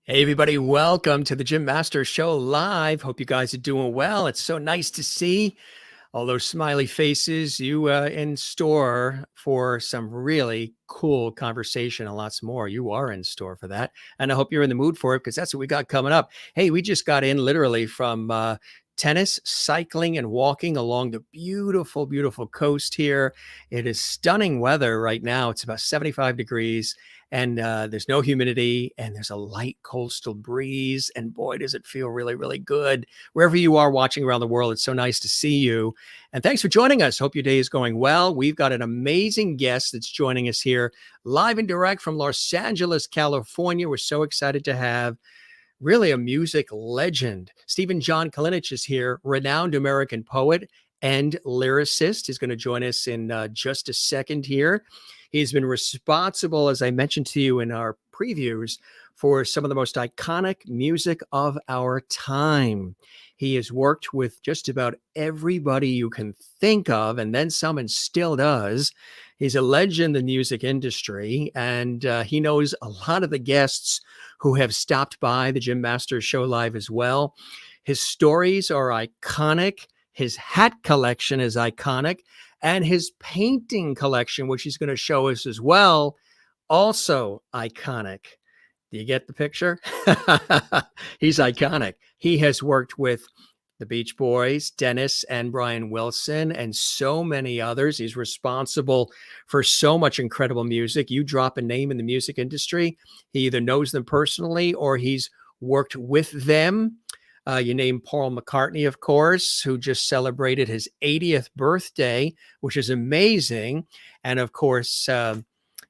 Hey, everybody, welcome to the Jim Masters Show Live. Hope you guys are doing well. It's so nice to see all those smiley faces you in store for some really cool conversation and lots more. You are in store for that. And I hope you're in the mood for it because that's what we got coming up. Hey, we just got in literally from tennis, cycling, and walking along the beautiful, beautiful coast here. It is stunning weather right now. It's about 75 degrees. And there's no humidity, and there's a light coastal breeze. And boy, does it feel really, really good. Wherever you are watching around the world, it's so nice to see you. And thanks for joining us. Hope your day is going well. We've got an amazing guest that's joining us here live and direct from Los Angeles, California. We're so excited to have really a music legend. Stephen John Kalinich is here, renowned American poet and lyricist. He's going to join us in just a second here. He's been responsible, as I mentioned to you in our previews, for some of the most iconic music of our time. He has worked with just about everybody you can think of, and then some, and still does. He's a legend in the music industry, and he knows a lot of the guests who have stopped by the Jim Masters Show Live as well. His stories are iconic. His hat collection is iconic. And his painting collection, which he's going to show us as well, also iconic. Do you get the picture? He's iconic. He has worked with the Beach Boys, Dennis and Brian Wilson, and so many others. He's responsible for so much incredible music. You drop a name in the music industry, he either knows them personally or he's worked with them. You name Paul McCartney, of course, who just celebrated his 80th birthday, which is amazing. And of course,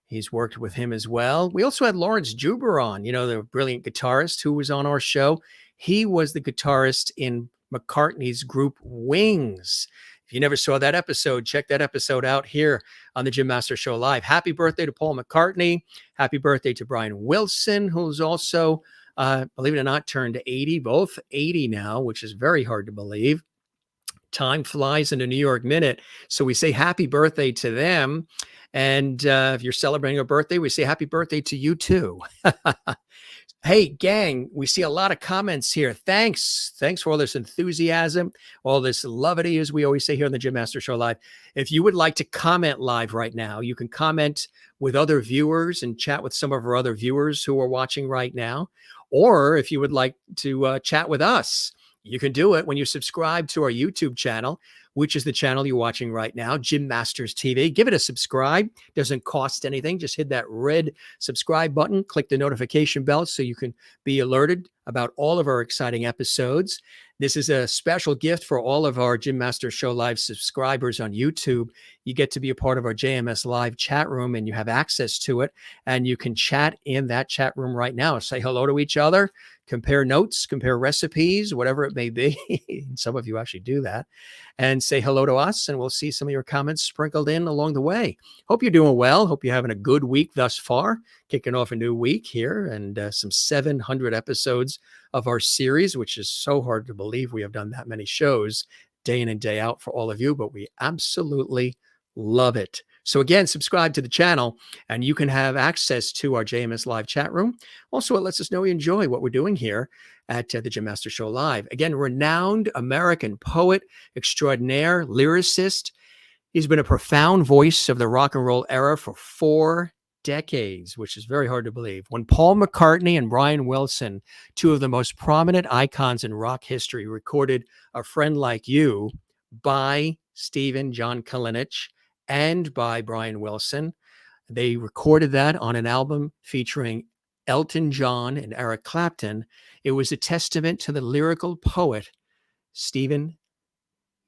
he's worked with him as well. We also had Lawrence Juber on, the brilliant guitarist who was on our show. He was the guitarist in McCartney's group Wings. If you never saw that episode, check that episode out here on the Jim Masters Show Live. Happy birthday to Paul McCartney. Happy birthday to Brian Wilson, who's also believe it or not, turned 80, both 80 now, which is very hard to believe. Time flies in a New York minute. So we say happy birthday to them. And if you're celebrating a birthday, we say happy birthday to you too. Hey, gang, we see a lot of comments here. Thanks for all this enthusiasm, all this levity, as we always say here on the Jim Masters Show Live. If you would like to comment live right now, you can comment with other viewers and chat with some of our other viewers who are watching right now. Or if you would like to chat with us, you can do it when you subscribe to our YouTube channel, which is the channel you're watching right now, Jim Masters TV. Give it a subscribe. Doesn't cost anything. Just hit that red subscribe button, click the notification bell so you can be alerted about all of our exciting episodes. This is a special gift for all of our Jim Masters Show Live subscribers on YouTube. You get to be a part of our JMS Live chat room and you have access to it. And you can chat in that chat room right now. Say hello to each other, compare notes, compare recipes, whatever it may be. Some of you actually do that. And say hello to us, and we'll see some of your comments sprinkled in along the way. Hope you're doing well. Hope you're having a good week thus far. Kicking off a new week here and some 700 episodes of our series, which is so hard to believe we have done that many shows day in and day out for all of you, but we absolutely love it. So again, subscribe to the channel and you can have access to our JMS Live chat room. Also, it lets us know you enjoy what we're doing here at the Jim Masters Show Live. Again, renowned American poet, extraordinaire, lyricist. He's been a profound voice of the rock and roll era for 4 decades, which is very hard to believe. When Paul McCartney and Brian Wilson, two of the most prominent icons in rock history, recorded A Friend Like You by Stephen John Kalinich and by Brian Wilson, they recorded that on an album featuring Elton John and Eric Clapton. It was a testament to the lyrical poet, Stephen,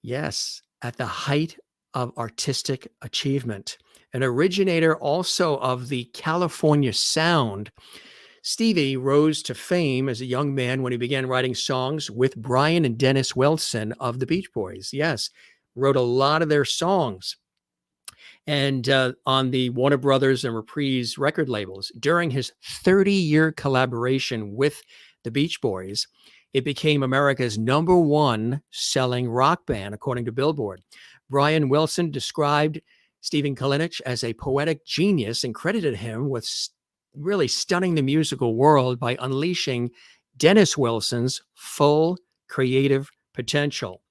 yes, at the height of artistic achievement. An originator also of the California sound, Stevie rose to fame as a young man when he began writing songs with Brian and Dennis Wilson of the Beach Boys. Yes, wrote a lot of their songs. And on the Warner Brothers and Reprise record labels. During his 30-year collaboration with the Beach Boys, it became America's #1 selling rock band, according to Billboard. Brian Wilson described Stephen Kalinich as a poetic genius and credited him with really stunning the musical world by unleashing Dennis Wilson's full creative potential.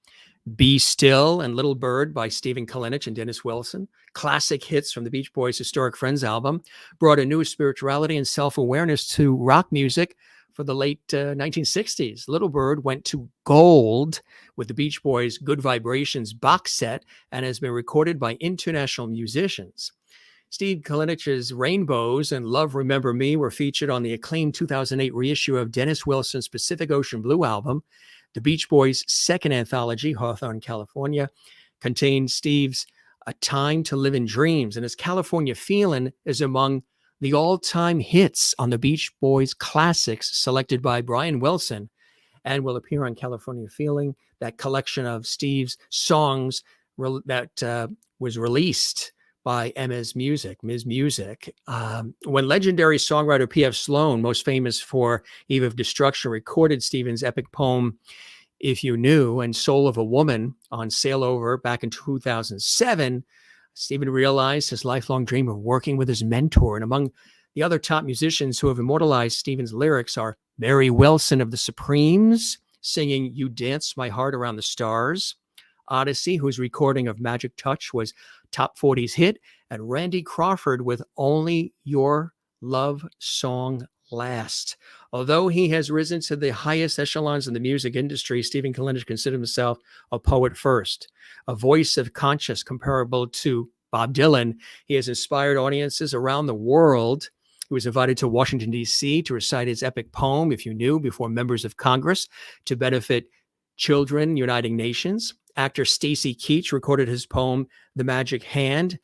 Be Still and Little Bird by Stephen Kalinich and Dennis Wilson, classic hits from the Beach Boys' Historic Friends album, brought a new spirituality and self-awareness to rock music for the late 1960s. Little Bird went to gold with the Beach Boys' Good Vibrations box set and has been recorded by international musicians. Steve Kalinich's Rainbows and Love Remember Me were featured on the acclaimed 2008 reissue of Dennis Wilson's Pacific Ocean Blue album. The Beach Boys' second anthology, Hawthorne, California, contains Steve's A Time to Live in Dreams, and his California Feelin' is among the all-time hits on the Beach Boys classics selected by Brian Wilson, and will appear on California Feeling, that collection of Steve's songs that was released by Ms. Music. When legendary songwriter P.F. Sloan, most famous for Eve of Destruction, recorded Stephen's epic poem, If You Knew, and Soul of a Woman on Sail Over back in 2007, Stephen realized his lifelong dream of working with his mentor. And among the other top musicians who have immortalized Stephen's lyrics are Mary Wilson of the Supremes, singing You Dance My Heart Around the Stars, Odyssey, whose recording of Magic Touch was top 40s hit, and Randy Crawford with Only Your Love Song Last. Although he has risen to the highest echelons in the music industry, Stephen Kalinich considered himself a poet first, a voice of conscience comparable to Bob Dylan. He has inspired audiences around the world. He was invited to Washington, D.C. to recite his epic poem, If You Knew, before members of Congress to benefit Children Uniting Nations. Actor Stacy Keach recorded his poem, The Magic Hand,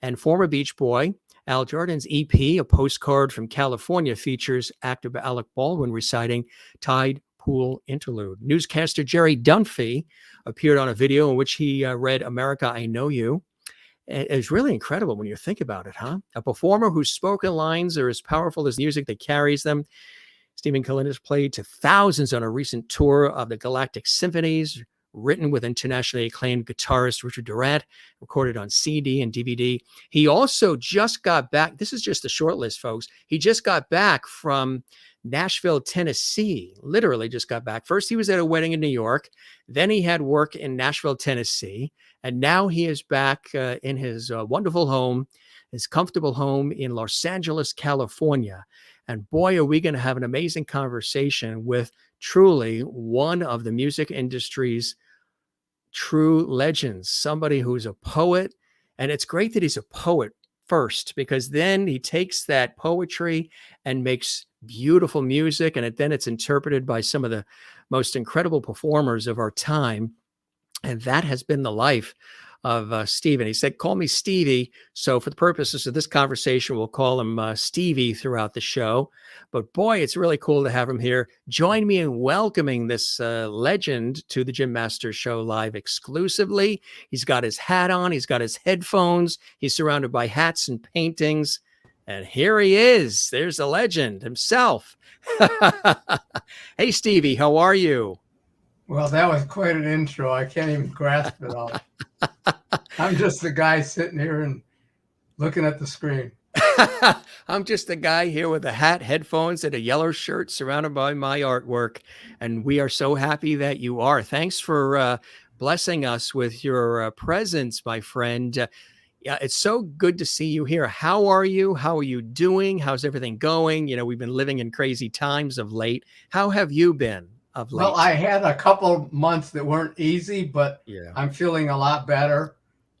and former Beach Boy Al Jardine's EP, A Postcard from California, features actor Alec Baldwin reciting Tide Pool Interlude. Newscaster Jerry Dunphy appeared on a video in which he read America, I Know You. It's really incredible when you think about it, huh? A performer whose spoken lines are as powerful as music that carries them. Stephen Kalinich played to thousands on a recent tour of the Galactic Symphonies, written with internationally acclaimed guitarist Richard Durant, recorded on CD and DVD. He also just got back. This is just a short list, folks. He just got back from Nashville, Tennessee, literally just got back. First, he was at a wedding in New York. Then he had work in Nashville, Tennessee. And now he is back in his wonderful home, his comfortable home in Los Angeles, California. And boy, are we going to have an amazing conversation with truly one of the music industry's true legends, somebody who's a poet. And it's great that he's a poet first, because then he takes that poetry and makes beautiful music, and then it's interpreted by some of the most incredible performers of our time. And that has been the life of Stephen. He said, call me Stevie. So for the purposes of this conversation, we'll call him Stevie throughout the show. But boy, it's really cool to have him here. Join me in welcoming this legend to the Jim Masters Show live exclusively. He's got his hat on. He's got his headphones. He's surrounded by hats and paintings. And here he is. There's the legend himself. Hey, Stevie, how are you? Well, that was quite an intro. I can't even grasp it all. I'm just the guy sitting here and looking at the screen. I'm just the guy here with a hat, headphones, and a yellow shirt surrounded by my artwork. And we are so happy that you are. Thanks for blessing us with your presence, my friend. Yeah, it's so good to see you here. How are you? How are you doing? How's everything going? You know, we've been living in crazy times of late. How have you been? Well, I had a couple months that weren't easy, but yeah, I'm feeling a lot better.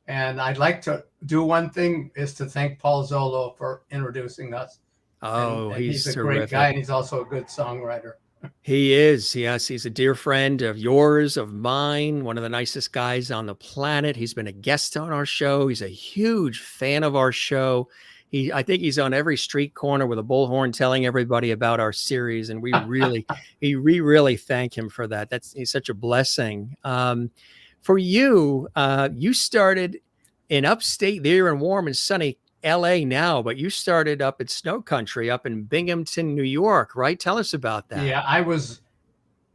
And I'd like to do one thing, is to thank Paul Zolo for introducing us. Oh, and he's a terrific. Great guy, and he's also a good songwriter. He is. Yes, he's a dear friend of yours, of mine, one of the nicest guys on the planet. He's been a guest on our show. He's a huge fan of our show. I think he's on every street corner with a bullhorn telling everybody about our series. And we really thank him for that. He's such a blessing. For you, you started in upstate there in warm and sunny LA now, but you started up at Snow Country up in Binghamton, New York, right? Tell us about that. Yeah, I was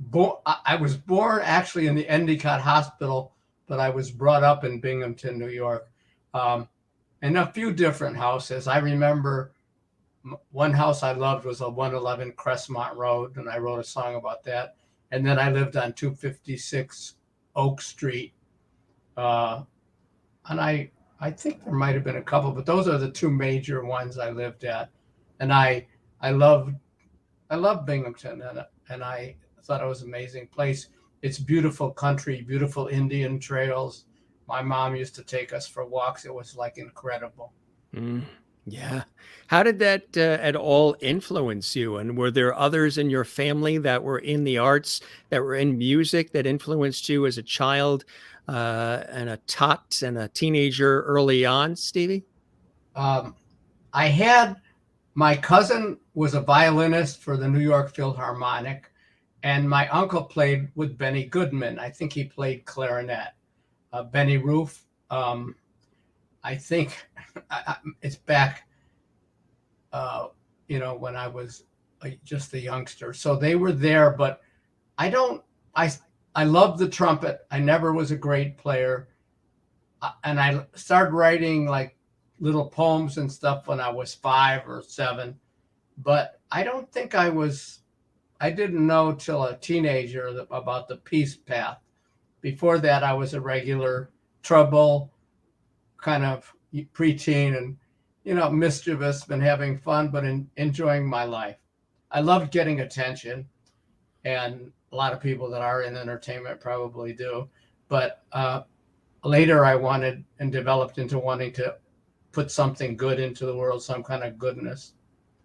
born actually in the Endicott Hospital, but I was brought up in Binghamton, New York. In a few different houses. I remember one house I loved was a 111 Crestmont Road, and I wrote a song about that. And then I lived on 256 Oak Street. And I think there might have been a couple, but those are the two major ones I lived at. And I loved Binghamton, and I thought it was an amazing place. It's beautiful country, beautiful Indian trails. My mom used to take us for walks. It was like incredible. Yeah. How did that at all influence you? And were there others in your family that were in the arts, that were in music, that influenced you as a child and a tot and a teenager early on, Stevie? I had, my cousin was a violinist for the New York Philharmonic, and my uncle played with Benny Goodman. I think he played clarinet. Benny Roof, I think it's back, when I was just a youngster. So they were there, but I love the trumpet. I never was a great player. And I started writing like little poems and stuff when I was 5 or 7. But I don't think I didn't know till a teenager about the peace path. Before that, I was a regular trouble kind of preteen and, mischievous, been having fun, but enjoying my life. I loved getting attention, and a lot of people that are in entertainment probably do. But later I wanted and developed into wanting to put something good into the world, some kind of goodness,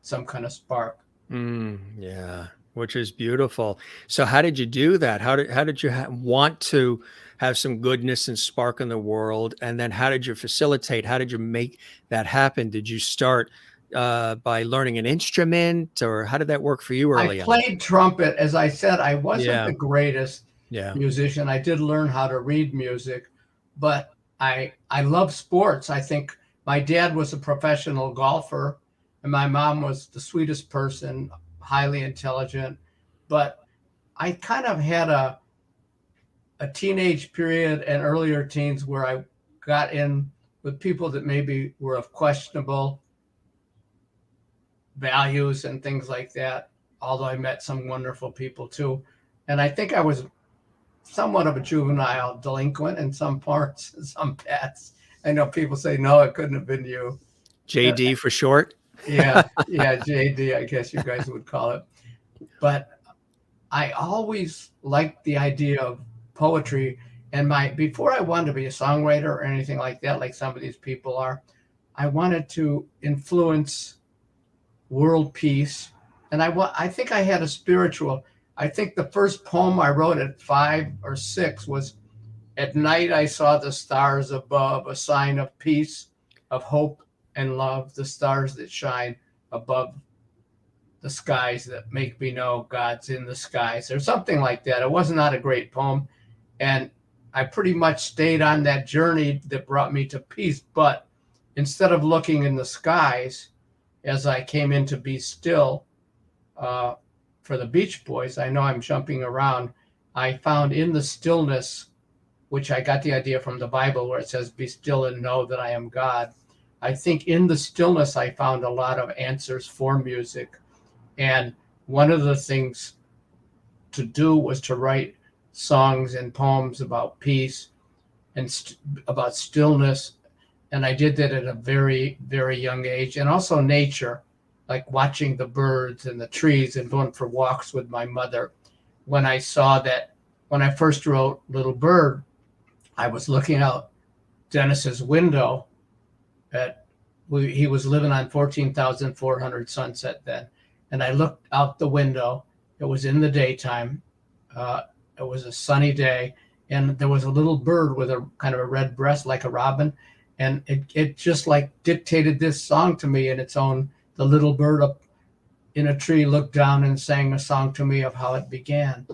some kind of spark. Yeah, which is beautiful. So how did you do that? How did you want to have some goodness and spark in the world? And then how did you facilitate? How did you make that happen? Did you start by learning an instrument, or how did that work for you early on? I played trumpet. As I said, I wasn't the greatest musician. I did learn how to read music, but I love sports. I think my dad was a professional golfer, and my mom was the sweetest person, highly intelligent. But I kind of had a teenage period and earlier teens where I got in with people that maybe were of questionable values and things like that, although I met some wonderful people too. And I think I was somewhat of a juvenile delinquent in some parts, some paths. I know people say, no, it couldn't have been you. JD for short? Yeah, JD, I guess you guys would call it. But I always liked the idea of poetry. And before I wanted to be a songwriter or anything like that, like some of these people are, I wanted to influence world peace. And I think I had a spiritual. I think the first poem I wrote at 5 or 6 was, "At night I saw the stars above, a sign of peace, of hope and love, the stars that shine above the skies that make me know God's in the skies," or something like that. It was not a great poem. And I pretty much stayed on that journey that brought me to peace. But instead of looking in the skies, as I came in to Be Still for the Beach Boys, I know I'm jumping around, I found in the stillness, which I got the idea from the Bible where it says, "Be still and know that I am God." I think in the stillness, I found a lot of answers for music. And one of the things to do was to write songs and poems about peace and about stillness. And I did that at a very, very young age. And also nature, like watching the birds and the trees and going for walks with my mother. When I saw that, when I first wrote Little Bird, I was looking out Dennis's window he was living on 14,400 Sunset then. And I looked out the window. It was in the daytime. It was a sunny day. And there was a little bird with a kind of a red breast like a robin. And it just like dictated this song to me in its own. The little bird up in a tree looked down and sang a song to me of how it began.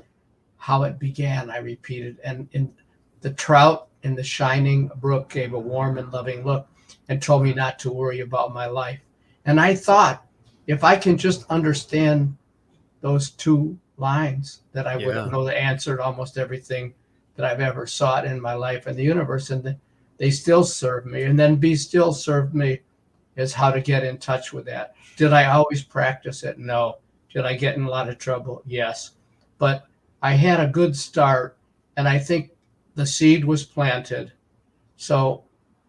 How it began, I repeated. And in the trout in the shining brook gave a warm and loving look and told me not to worry about my life. And I thought, if I can just understand those 2 lines, that I would know the answer to almost everything that I've ever sought in my life and the universe. And they still serve me. And then Be Still served me is how to get in touch with that. Did I always practice it? No. Did I get in a lot of trouble? Yes. But I had a good start, and I think the seed was planted. So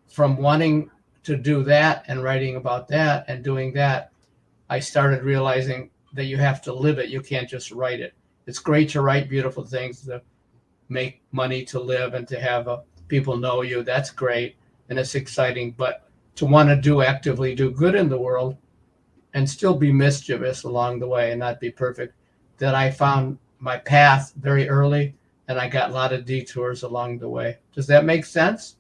from wanting to do that and writing about that and doing that, I started realizing that you have to live it. You can't just write it. It's great to write beautiful things, to make money, to live, and to have people know you. That's great, and it's exciting. But to want to actively do good in the world and still be mischievous along the way and not be perfect, that I found my path very early, and I got a lot of detours along the way. Does that make sense?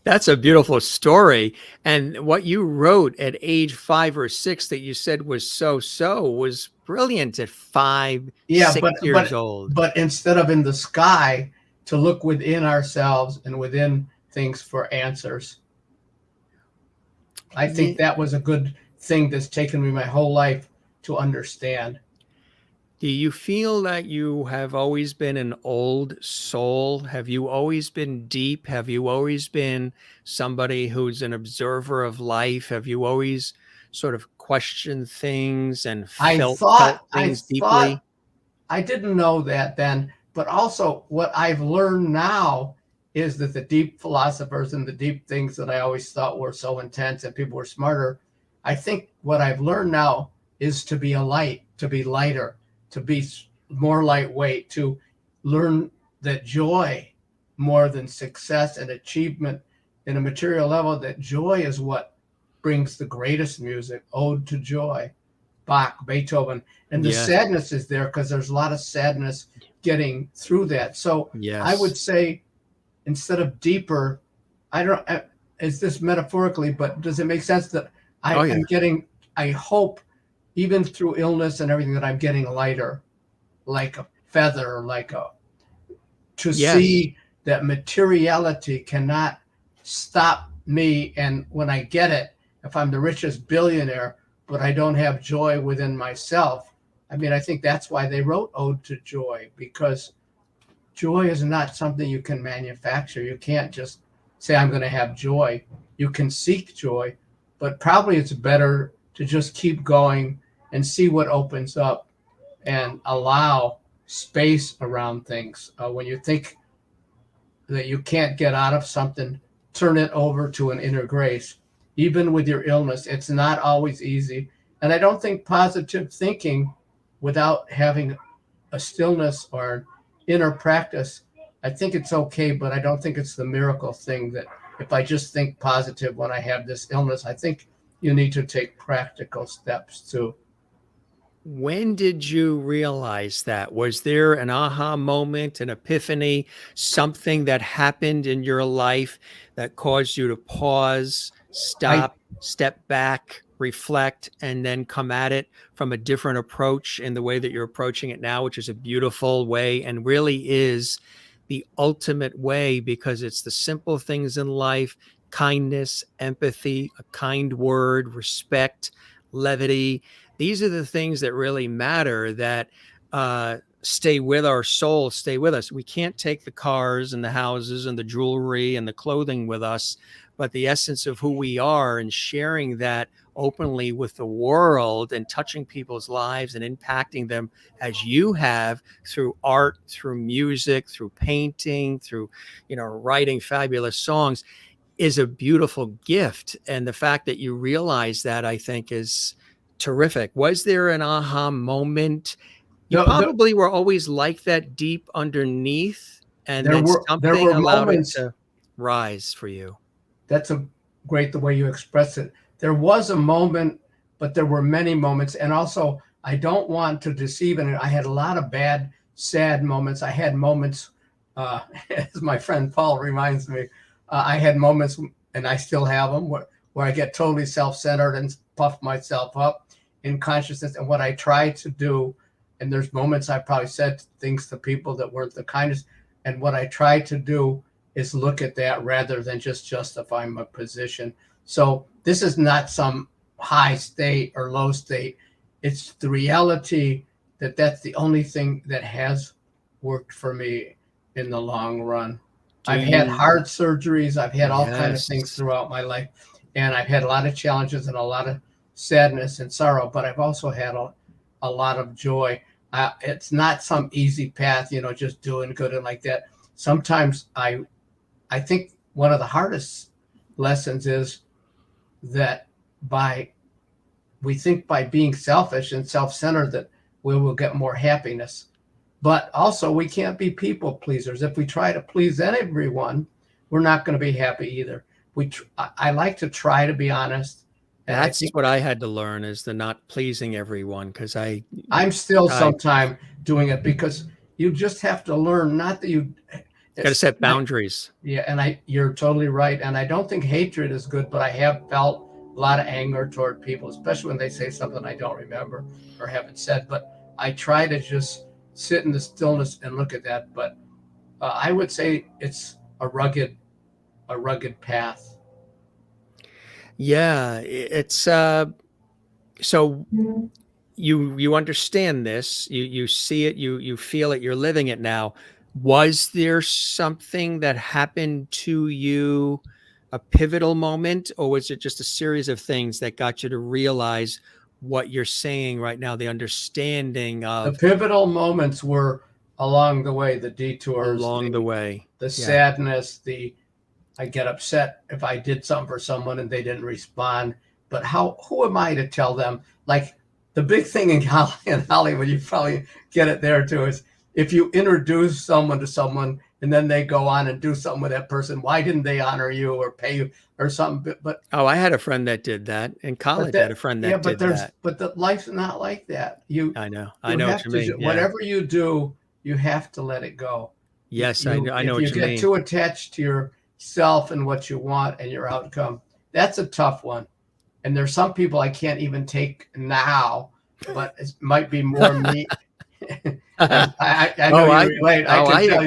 That's a beautiful story. And what you wrote at age 5 or 6 that you said was so was brilliant at 5, 6 years old. But instead of in the sky, to look within ourselves and within things for answers. I think that was a good thing that's taken me my whole life to understand. Do you feel that you have always been an old soul? Have you always been deep? Have you always been somebody who's an observer of life? Have you always sort of questioned things and felt things deeply? I didn't know that then, but also what I've learned now is that the deep philosophers and the deep things that I always thought were so intense and people were smarter, I think what I've learned now is to be a light, to be lighter, to be more lightweight, to learn that joy, more than success and achievement in a material level, that joy is what brings the greatest music. Ode to Joy, Bach, Beethoven. And the sadness is there because there's a lot of sadness getting through that. So I would say, instead of deeper, is this metaphorically, but does it make sense that I'm getting, I hope, even through illness and everything, that I'm getting lighter, like a feather, see that materiality cannot stop me. And when I get it, if I'm the richest billionaire, but I don't have joy within myself, I mean, I think that's why they wrote Ode to Joy, because joy is not something you can manufacture. You can't just say, I'm going to have joy. You can seek joy, but probably it's better to just keep going and see what opens up and allow space around things. When you think that you can't get out of something, turn it over to an inner grace. Even with your illness, it's not always easy. And I don't think positive thinking without having a stillness or inner practice, I think it's okay, but I don't think it's the miracle thing that if I just think positive when I have this illness, I think you need to take practical steps too. When did you realize that? Was there an aha moment, an epiphany, something that happened in your life that caused you to pause, stop, step back, reflect, and then come at it from a different approach in the way that you're approaching it now, which is a beautiful way and really is the ultimate way, because it's the simple things in life: kindness, empathy, a kind word, respect, levity. These are the things that really matter, that stay with our soul, stay with us. We can't take the cars and the houses and the jewelry and the clothing with us, but the essence of who we are, and sharing that openly with the world and touching people's lives and impacting them as you have through art, through music, through painting, through, writing fabulous songs, is a beautiful gift. And the fact that you realize that, I think, is terrific. Was there an aha moment? You probably were always like that deep underneath, and then something allowed it to rise for you. That's the way you express it. There was a moment, but there were many moments. And also, I don't want to deceive, and I had a lot of bad, sad moments. I had moments, as my friend Paul reminds me, I had moments, and I still have them, where I get totally self-centered and puff myself up in consciousness. And what I try to do, and there's moments I probably said things to people that weren't the kindest, and what I try to do is look at that rather than just justify my position. So this is not some high state or low state. It's the reality that that's the only thing that has worked for me in the long run. I've had heart surgeries. I've had all kinds of things throughout my life. and I've had a lot of challenges and a lot of sadness and sorrow, but I've also had a lot of joy. It's not some easy path, just doing good and like that. Sometimes I think one of the hardest lessons is that we think by being selfish and self-centered that we will get more happiness. But also we can't be people pleasers. If we try to please everyone, we're not going to be happy either. I like to try to be honest. That's what I had to learn, is the not pleasing everyone, because I'm still sometime doing it, because you just have to learn, not that you got to set boundaries. Yeah, and you're totally right. And I don't think hatred is good, but I have felt a lot of anger toward people, especially when they say something I don't remember or haven't said. But I try to just sit in the stillness and look at that. But I would say it's a rugged path. Yeah, it's so you understand this, you see it, you feel it, you're living it now. Was there something that happened to you, a pivotal moment, or was it just a series of things that got you to realize what you're saying right now, the understanding of the pivotal moments were along the way, the detours, along the way, the sadness, I get upset if I did something for someone and they didn't respond. But who am I to tell them? Like, the big thing in Hollywood, you probably get it there too, is if you introduce someone to someone and then they go on and do something with that person, why didn't they honor you or pay you or something? But I had a friend that did that in college. I had a friend that did that. But the life's not like that. I know what you mean. Whatever you do, you have to let it go. Yes, I know what you mean. If you get too attached to yourself and what you want and your outcome, that's a tough one. And there's some people I can't even take now, but it might be more me. I know you relate.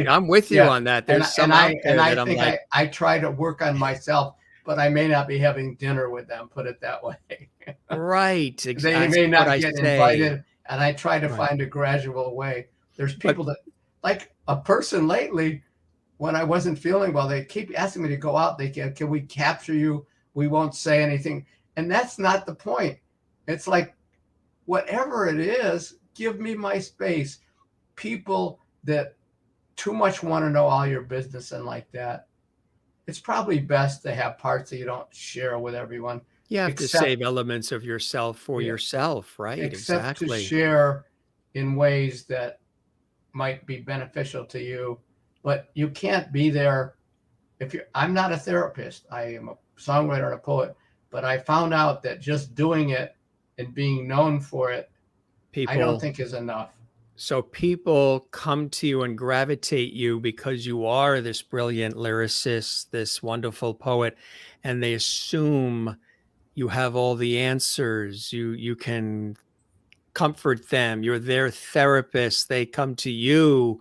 I'm with you on that. There's some out there that I'm like, I try to work on myself, but I may not be having dinner with them, put it that way. Right. They may not get invited, and I try to find a gradual way. There's people that, like a person lately, when I wasn't feeling well, they keep asking me to go out. Can we capture you? We won't say anything. And that's not the point. It's like, whatever it is, give me my space. People that too much want to know all your business and like that, it's probably best to have parts that you don't share with everyone. You have to save elements of yourself for yourself, right? Except to share in ways that might be beneficial to you. But you can't be there I'm not a therapist. I am a songwriter and a poet. But I found out that just doing it and being known for it, I don't think is enough. So people come to you and gravitate you because you are this brilliant lyricist, this wonderful poet, and they assume you have all the answers. You can comfort them. You're their therapist. They come to you.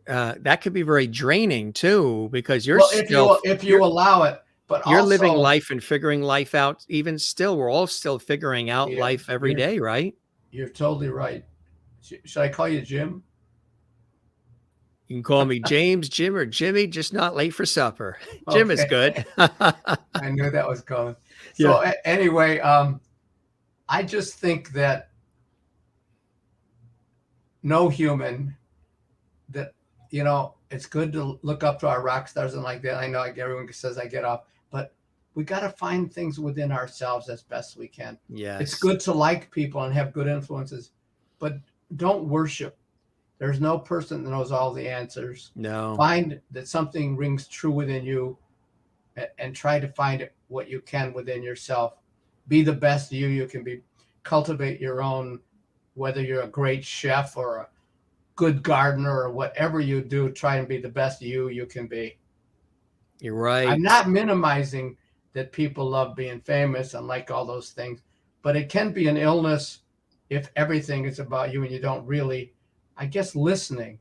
That could be very draining too, because you're if you allow it. But you're living life and figuring life out. Even still, we're all still figuring out life every day, right? You're totally right. Should I call you Jim? You can call me James, Jim, or Jimmy, just not late for supper. Jim is good. I knew that was coming. So anyway, I just think that no human that, it's good to look up to our rock stars and like that. I know everyone says I get off, but we got to find things within ourselves as best we can. Yes. It's good to like people and have good influences, but don't worship. There's no person that knows all the answers. No. Find that something rings true within you and try to find what you can within yourself. Be the best you can be. Cultivate your own, whether you're a great chef or a good gardener or whatever you do, try and be the best you can be. You're right. I'm not minimizing that people love being famous and like all those things, but it can be an illness if everything is about you and you don't really, I guess, listening.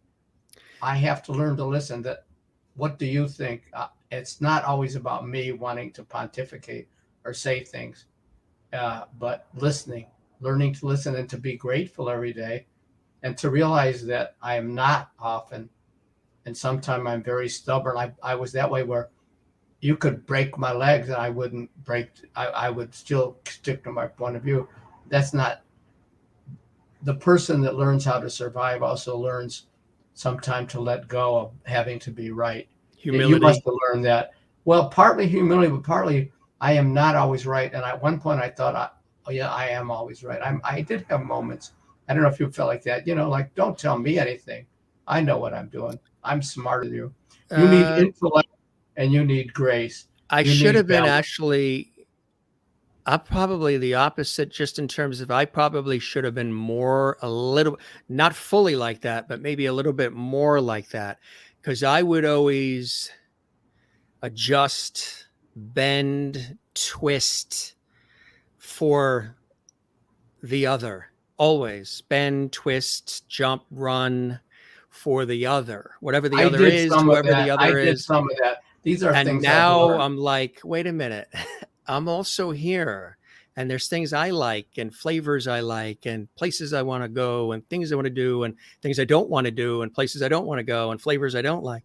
I have to learn to listen. That what do you think? It's not always about me wanting to pontificate or say things, but learning to listen and to be grateful every day. And to realize that I am not often, and sometimes I'm very stubborn. I was that way where you could break my legs and I wouldn't break. I would still stick to my point of view. That's not the person that learns how to survive also learns sometime to let go of having to be right. Humility. You must have learned that. Well, partly humility, but partly I am not always right. And at one point I thought, oh yeah, I am always right. I did have moments. I don't know if you felt like that, like, don't tell me anything. I know what I'm doing. I'm smarter than you. You need intellect and you need grace. I should have been actually, I'm probably the opposite, just in terms of I probably should have been more, a little, not fully like that, but maybe a little bit more like that. Because I would always adjust, bend, twist for the other. Always bend, twist, jump, run for the other. Whatever the other is, whoever the other is. I did some of that. These are and things now I'm like, wait a minute. I'm also here. And there's things I like and flavors I like and places I want to go and things I want to do and things I don't want to do and places I don't want to go and flavors I don't like.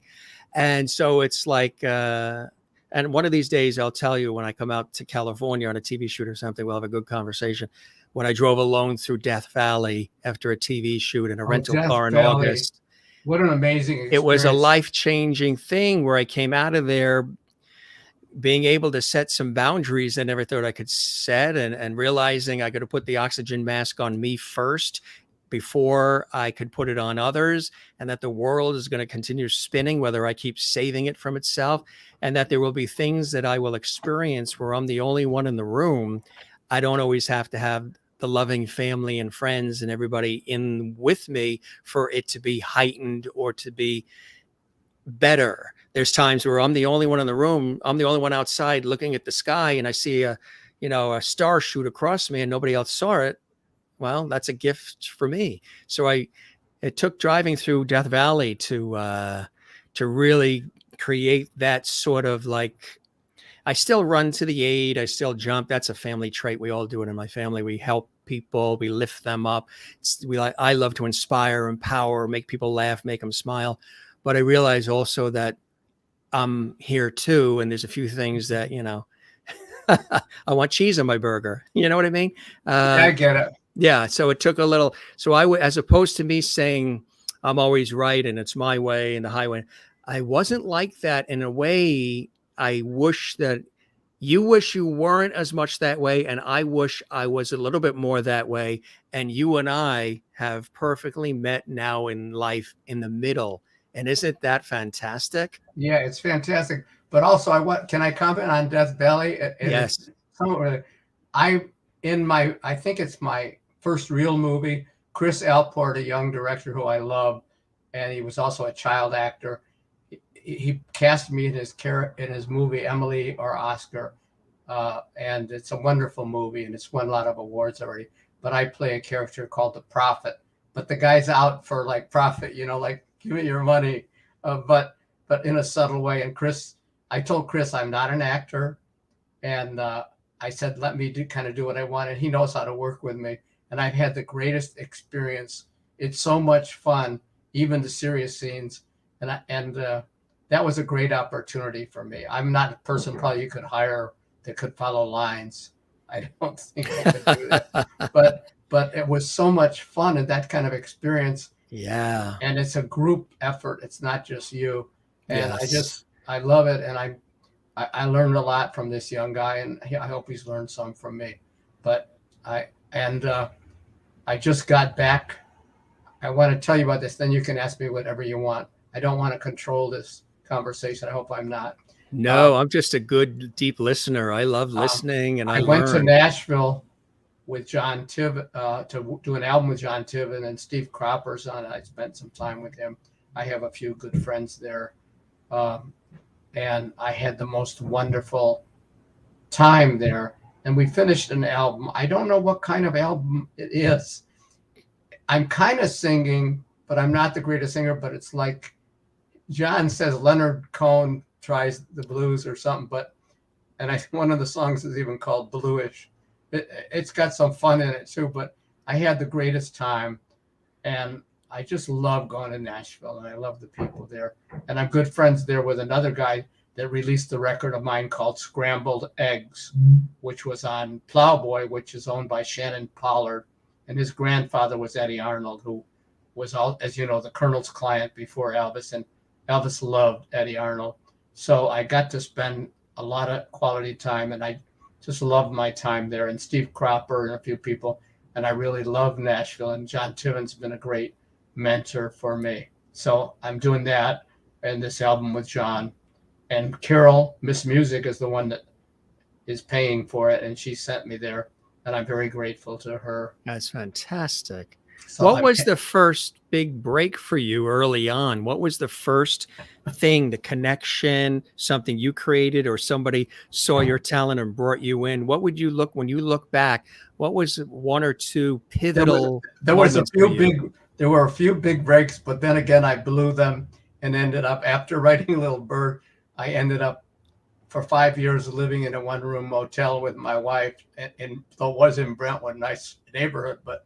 And so it's like, and one of these days I'll tell you when I come out to California on a TV shoot or something, we'll have a good conversation. When I drove alone through Death Valley after a TV shoot in a rental car in August. What an amazing experience. It was a life-changing thing where I came out of there being able to set some boundaries I never thought I could set, and realizing I got to put the oxygen mask on me first before I could put it on others, and that the world is going to continue spinning whether I keep saving it from itself, and that there will be things that I will experience where I'm the only one in the room. I don't always have to have the loving family and friends and everybody in with me for it to be heightened or to be better. There's times where I'm the only one in the room. I'm the only one outside looking at the sky, and I see a star shoot across me and nobody else saw it. Well, that's a gift for me. So it took driving through Death Valley to really create that sort of like, I still run to the aid. I still jump. That's a family trait. We all do it in my family. We help people. We lift them up. I love to inspire, empower, make people laugh, make them smile. But I realize also that I'm here too. And there's a few things that, I want cheese on my burger. You know what I mean? I get it. Yeah. So it took a little, as opposed to me saying I'm always right and it's my way and the highway, I wasn't like that. In a way, I wish that you wish you weren't as much that way. And I wish I was a little bit more that way. And you and I have perfectly met now in life in the middle. And isn't that fantastic? Yeah, it's fantastic. But also, can I comment on Death Valley? Yes. I think it's my first real movie. Chris Alport, a young director who I love, and he was also a child actor. He cast me in his movie Emily or Oscar, and it's a wonderful movie, and it's won a lot of awards already. But I play a character called the Prophet. But the guy's out for like profit, like give me your money, but in a subtle way. And I told Chris I'm not an actor, and I said let me do what I want, and he knows how to work with me. And I've had the greatest experience. It's so much fun, even the serious scenes, and that was a great opportunity for me. I'm not a person probably you could hire that could follow lines. I don't think I could do that. But it was so much fun and that kind of experience. Yeah. And it's a group effort. It's not just you. And yes. I love it. And I learned a lot from this young guy, and I hope he's learned some from me. But I just got back. I want to tell you about this. Then you can ask me whatever you want. I don't want to control this conversation. I hope I'm not. No, I'm just a good, deep listener. I love listening, and I went to Nashville with John Tiven to do an album with John Tiven, and Steve Cropper's on it. I spent some time with him. I have a few good friends there, and I had the most wonderful time there. And we finished an album. I don't know what kind of album it is. I'm kind of singing, but I'm not the greatest singer. But it's like John says Leonard Cohen tries the blues or something, one of the songs is even called Bluish. It's got some fun in it too, but I had the greatest time, and I just love going to Nashville, and I love the people there, and I'm good friends there with another guy that released the record of mine called Scrambled Eggs, which was on Plowboy, which is owned by Shannon Pollard. And his grandfather was Eddie Arnold, who was, all, as you know, the Colonel's client before Elvis. And Elvis loved Eddie Arnold. So I got to spend a lot of quality time, and I just loved my time there. And Steve Cropper and a few people. And I really love Nashville. And John Tiven's been a great mentor for me. So I'm doing that and this album with John. And Carol, Miss Music, is the one that is paying for it. And she sent me there. And I'm very grateful to her. That's fantastic. So what was the first big break for you early on? What was the first thing, the connection, something you created or somebody saw your talent and brought you in? What would you look, when you look back, what was one or two pivotal there were a few big breaks, but then again, I blew them and ended up, after writing Little Bird, I ended up for 5 years living in a one-room motel with my wife, and though it was in Brentwood, nice neighborhood, but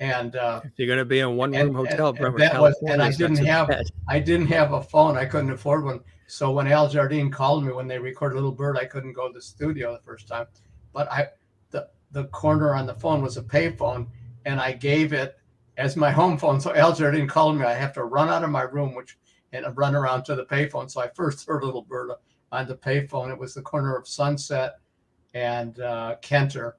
if you're going to be in one-room hotel, Brentwood, that was, California, and I didn't have a phone. I couldn't afford one. So when Al Jardine called me when they recorded Little Bird, I couldn't go to the studio the first time. But the corner on the phone was a payphone, and I gave it as my home phone. So Al Jardine called me. I have to run out of my room, and run around to the payphone. So I first heard Little Bird on the payphone. It was the corner of Sunset and Kenter.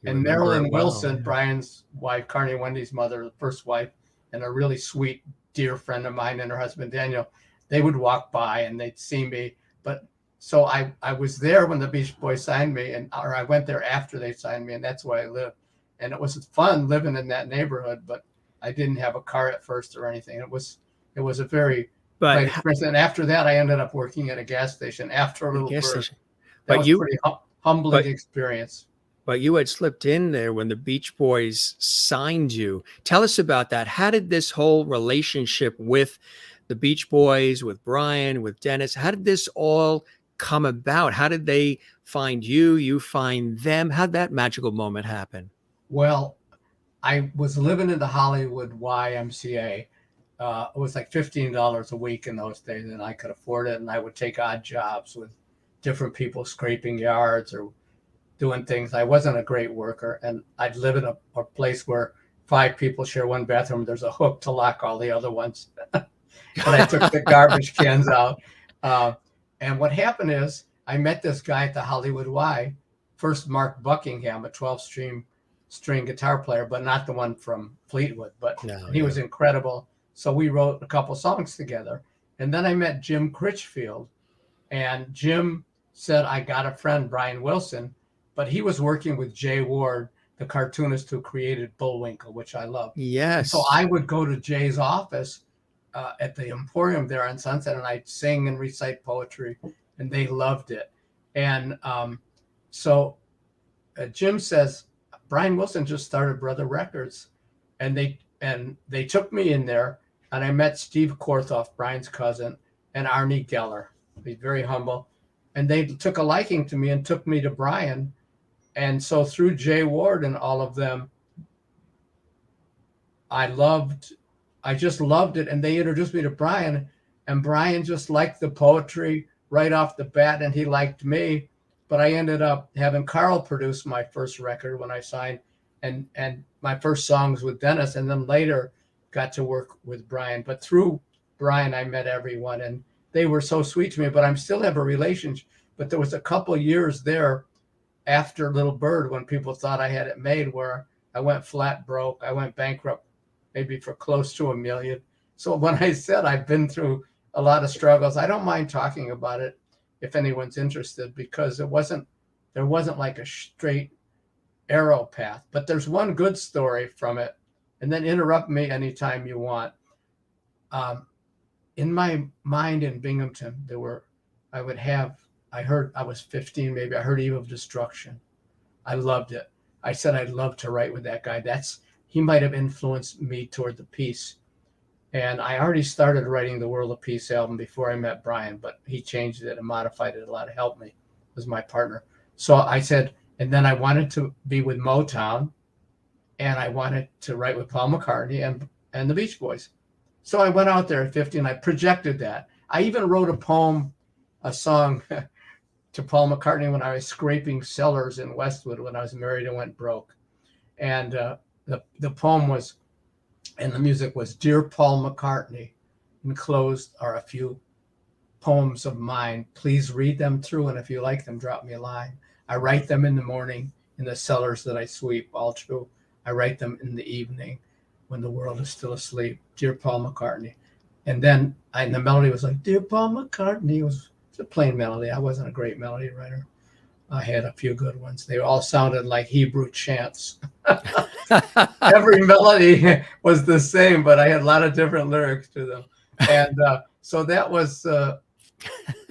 And Marilyn Wilson, Brian's wife, Carney Wendy's mother, the first wife, and a really sweet, dear friend of mine, and her husband, Daniel, they would walk by and they'd see me. But so I was there when the Beach Boys signed me, or I went there after they signed me, and that's where I lived. And it was fun living in that neighborhood, but I didn't have a car at first or anything. It was a very great experience. And after that, I ended up working at a gas station after a Little Bird. That was a pretty humbling experience. But you had slipped in there when the Beach Boys signed you. Tell us about that. How did this whole relationship with the Beach Boys, with Brian, with Dennis, how did this all come about? How did they find you? You find them? How'd that magical moment happen? Well, I was living in the Hollywood YMCA. It was like $15 a week in those days, and I could afford it. And I would take odd jobs with different people, scraping yards or doing things. I wasn't a great worker, and I'd live in a place where 5 people share one bathroom. There's a hook to lock all the other ones. And I took the garbage cans out. And what happened is I met this guy at the Hollywood Y, first Mark Buckingham, a 12-string guitar player, but not the one from Fleetwood, but he was incredible. So we wrote a couple songs together. And then I met Jim Critchfield, and Jim said, I got a friend, Brian Wilson, but he was working with Jay Ward, the cartoonist who created Bullwinkle, which I love. Yes. And so I would go to Jay's office at the Emporium there on Sunset, and I'd sing and recite poetry, and they loved it. And so Jim says, Brian Wilson just started Brother Records, and they took me in there, and I met Steve Korthoff, Brian's cousin, and Arnie Geller. He's very humble. And they took a liking to me and took me to Brian. And so through Jay Ward and all of them, I just loved it. And they introduced me to Brian, and Brian just liked the poetry right off the bat, and he liked me. But I ended up having Carl produce my first record when I signed, and my first songs with Dennis, and then later got to work with Brian. But through Brian, I met everyone, and they were so sweet to me, but I still have a relationship. But there was a couple years there after Little Bird when people thought I had it made, where I went flat broke. I went bankrupt maybe for close to $1 million. So when I said I've been through a lot of struggles, I don't mind talking about it if anyone's interested, because there wasn't like a straight arrow path. But there's one good story from it, and then interrupt me anytime you want. In my mind in Binghamton, I was 15, maybe. I heard Eve of Destruction. I loved it. I said I'd love to write with that guy. He might have influenced me toward the peace. And I already started writing the World of Peace album before I met Brian, but he changed it and modified it a lot. Helped me as my partner. So I said, and then I wanted to be with Motown, and I wanted to write with Paul McCartney and the Beach Boys. So I went out there at 15. I projected that. I even wrote a poem a song to Paul McCartney when I was scraping cellars in Westwood when I was married and went broke. And the poem was, and the music was, Dear Paul McCartney, enclosed are a few poems of mine. Please read them through, and if you like them, drop me a line. I write them in the morning in the cellars that I sweep, all true. I write them in the evening when the world is still asleep. Dear Paul McCartney. And then the melody was like, Dear Paul McCartney. It was a plain melody. I wasn't a great melody writer. I had a few good ones. They all sounded like Hebrew chants. Every melody was the same, but I had a lot of different lyrics to them. And so that was how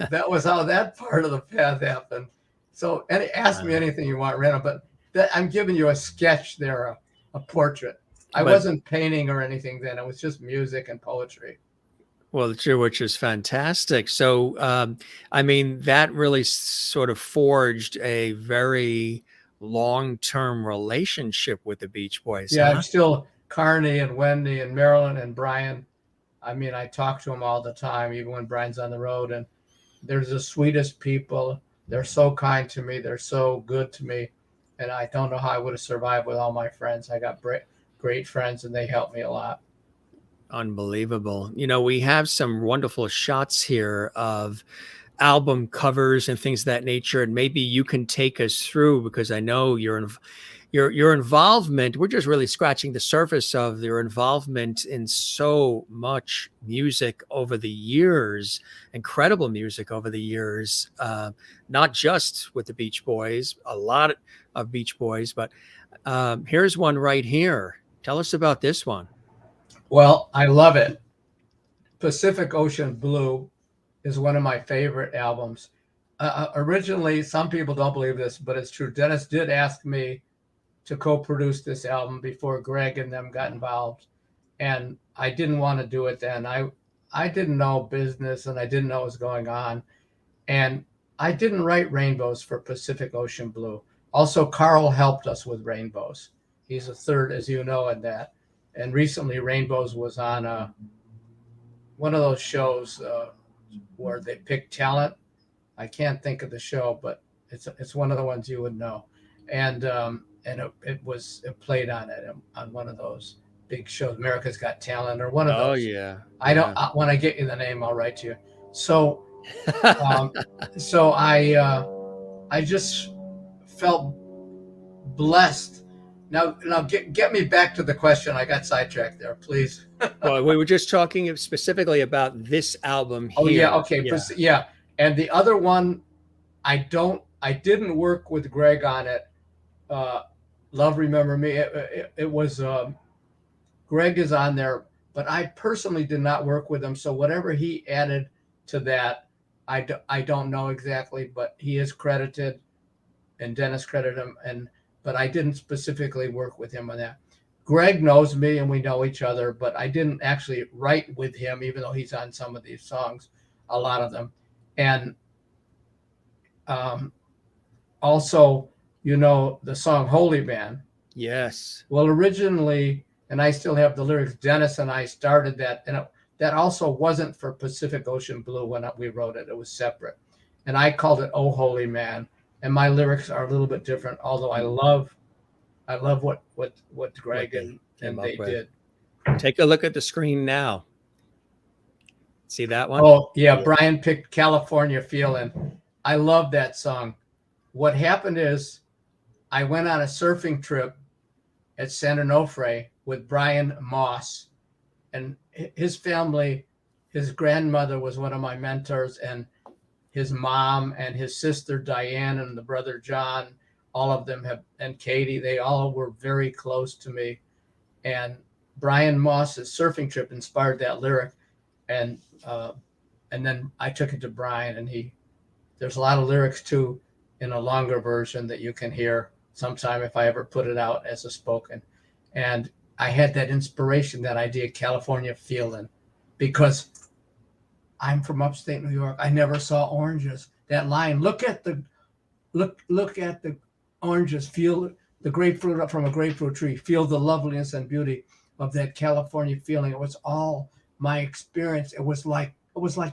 that part of the path happened. So ask me anything you want, Reiner, but I'm giving you a sketch there, a portrait. I wasn't painting or anything then. It was just music and poetry. Well, which is fantastic. So, I mean, that really sort of forged a very long-term relationship with the Beach Boys. Yeah, huh? I'm still Carney and Wendy and Marilyn and Brian. I mean, I talk to them all the time, even when Brian's on the road. And they're the sweetest people. They're so kind to me. They're so good to me. And I don't know how I would have survived with all my friends. I got great friends, and they helped me a lot. Unbelievable. You know, we have some wonderful shots here of album covers and things of that nature. And maybe you can take us through, because I know your involvement, we're just really scratching the surface of your involvement in so much music over the years, incredible music over the years, not just with the Beach Boys, a lot of Beach Boys, but here's one right here. Tell us about this one. Well, I love it. Pacific Ocean Blue is one of my favorite albums. Originally, some people don't believe this, but it's true. Dennis did ask me to co-produce this album before Greg and them got involved. And I didn't want to do it then. I didn't know business, and I didn't know what was going on. And I didn't write Rainbows for Pacific Ocean Blue. Also, Carl helped us with Rainbows. He's a third, as you know, in that. And recently, Rainbows was on one of those shows where they pick talent. I can't think of the show, but it's one of the ones you would know. And it played on one of those big shows, America's Got Talent, or one of those. Oh yeah. When I get you the name, I'll write to you. So, so I just felt blessed. Now get me back to the question. I got sidetracked there, please. Well, we were just talking specifically about this album here. Oh yeah, okay, yeah. And the other one, I didn't work with Greg on it. Love Remember Me. It was Greg is on there, but I personally did not work with him. So whatever he added to that, I don't know exactly, but he is credited, and Dennis credited him, but I didn't specifically work with him on that. Greg knows me and we know each other, but I didn't actually write with him, even though he's on some of these songs, a lot of them. And also, you know, the song Holy Man. Yes. Well, originally, and I still have the lyrics, Dennis and I started that, and that also wasn't for Pacific Ocean Blue when we wrote it. It was separate. And I called it Oh Holy Man. And my lyrics are a little bit different, although I love what Greg and they did. Take a look at the screen now. See that one? Oh, yeah. Brian picked California Feelin'. I love that song. What happened is I went on a surfing trip at San Onofre with Brian Moss, and his family, his grandmother was one of my mentors, and his mom and his sister Diane and the brother John, all of them and Katie, they all were very close to me. And Brian Moss's surfing trip inspired that lyric. And then I took it to Brian, and there's a lot of lyrics too in a longer version that you can hear sometime if I ever put it out as a spoken. And I had that inspiration, that idea, California Feelin', because I'm from upstate New York. I never saw oranges. That line, look at the oranges, feel the grapefruit from a grapefruit tree, feel the loveliness and beauty of that California feeling. It was all my experience. It was like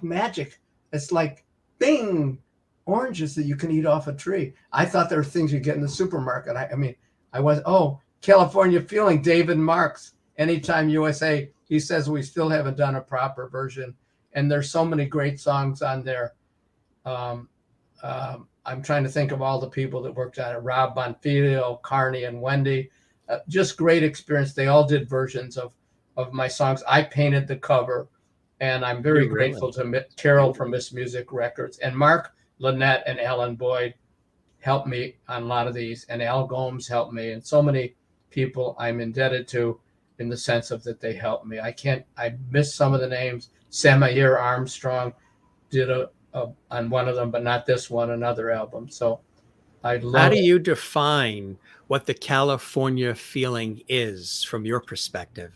magic. It's like bing, oranges that you can eat off a tree. I thought there were things you get in the supermarket. California Feeling, David Marks, Anytime USA. He says we still haven't done a proper version. And there's so many great songs on there. I'm trying to think of all the people that worked on it. Rob Bonfiglio, Carney, and Wendy. Just great experience. They all did versions of my songs. I painted the cover, and I'm very grateful to Carol from Miss Music Records. And Mark Lynette and Alan Boyd helped me on a lot of these, and Al Gomes helped me, and so many people I'm indebted to in the sense of that they helped me. I missed some of the names. Samaire Armstrong did on one of them, but not this one, another album. So I love How do you define what the California feeling is from your perspective?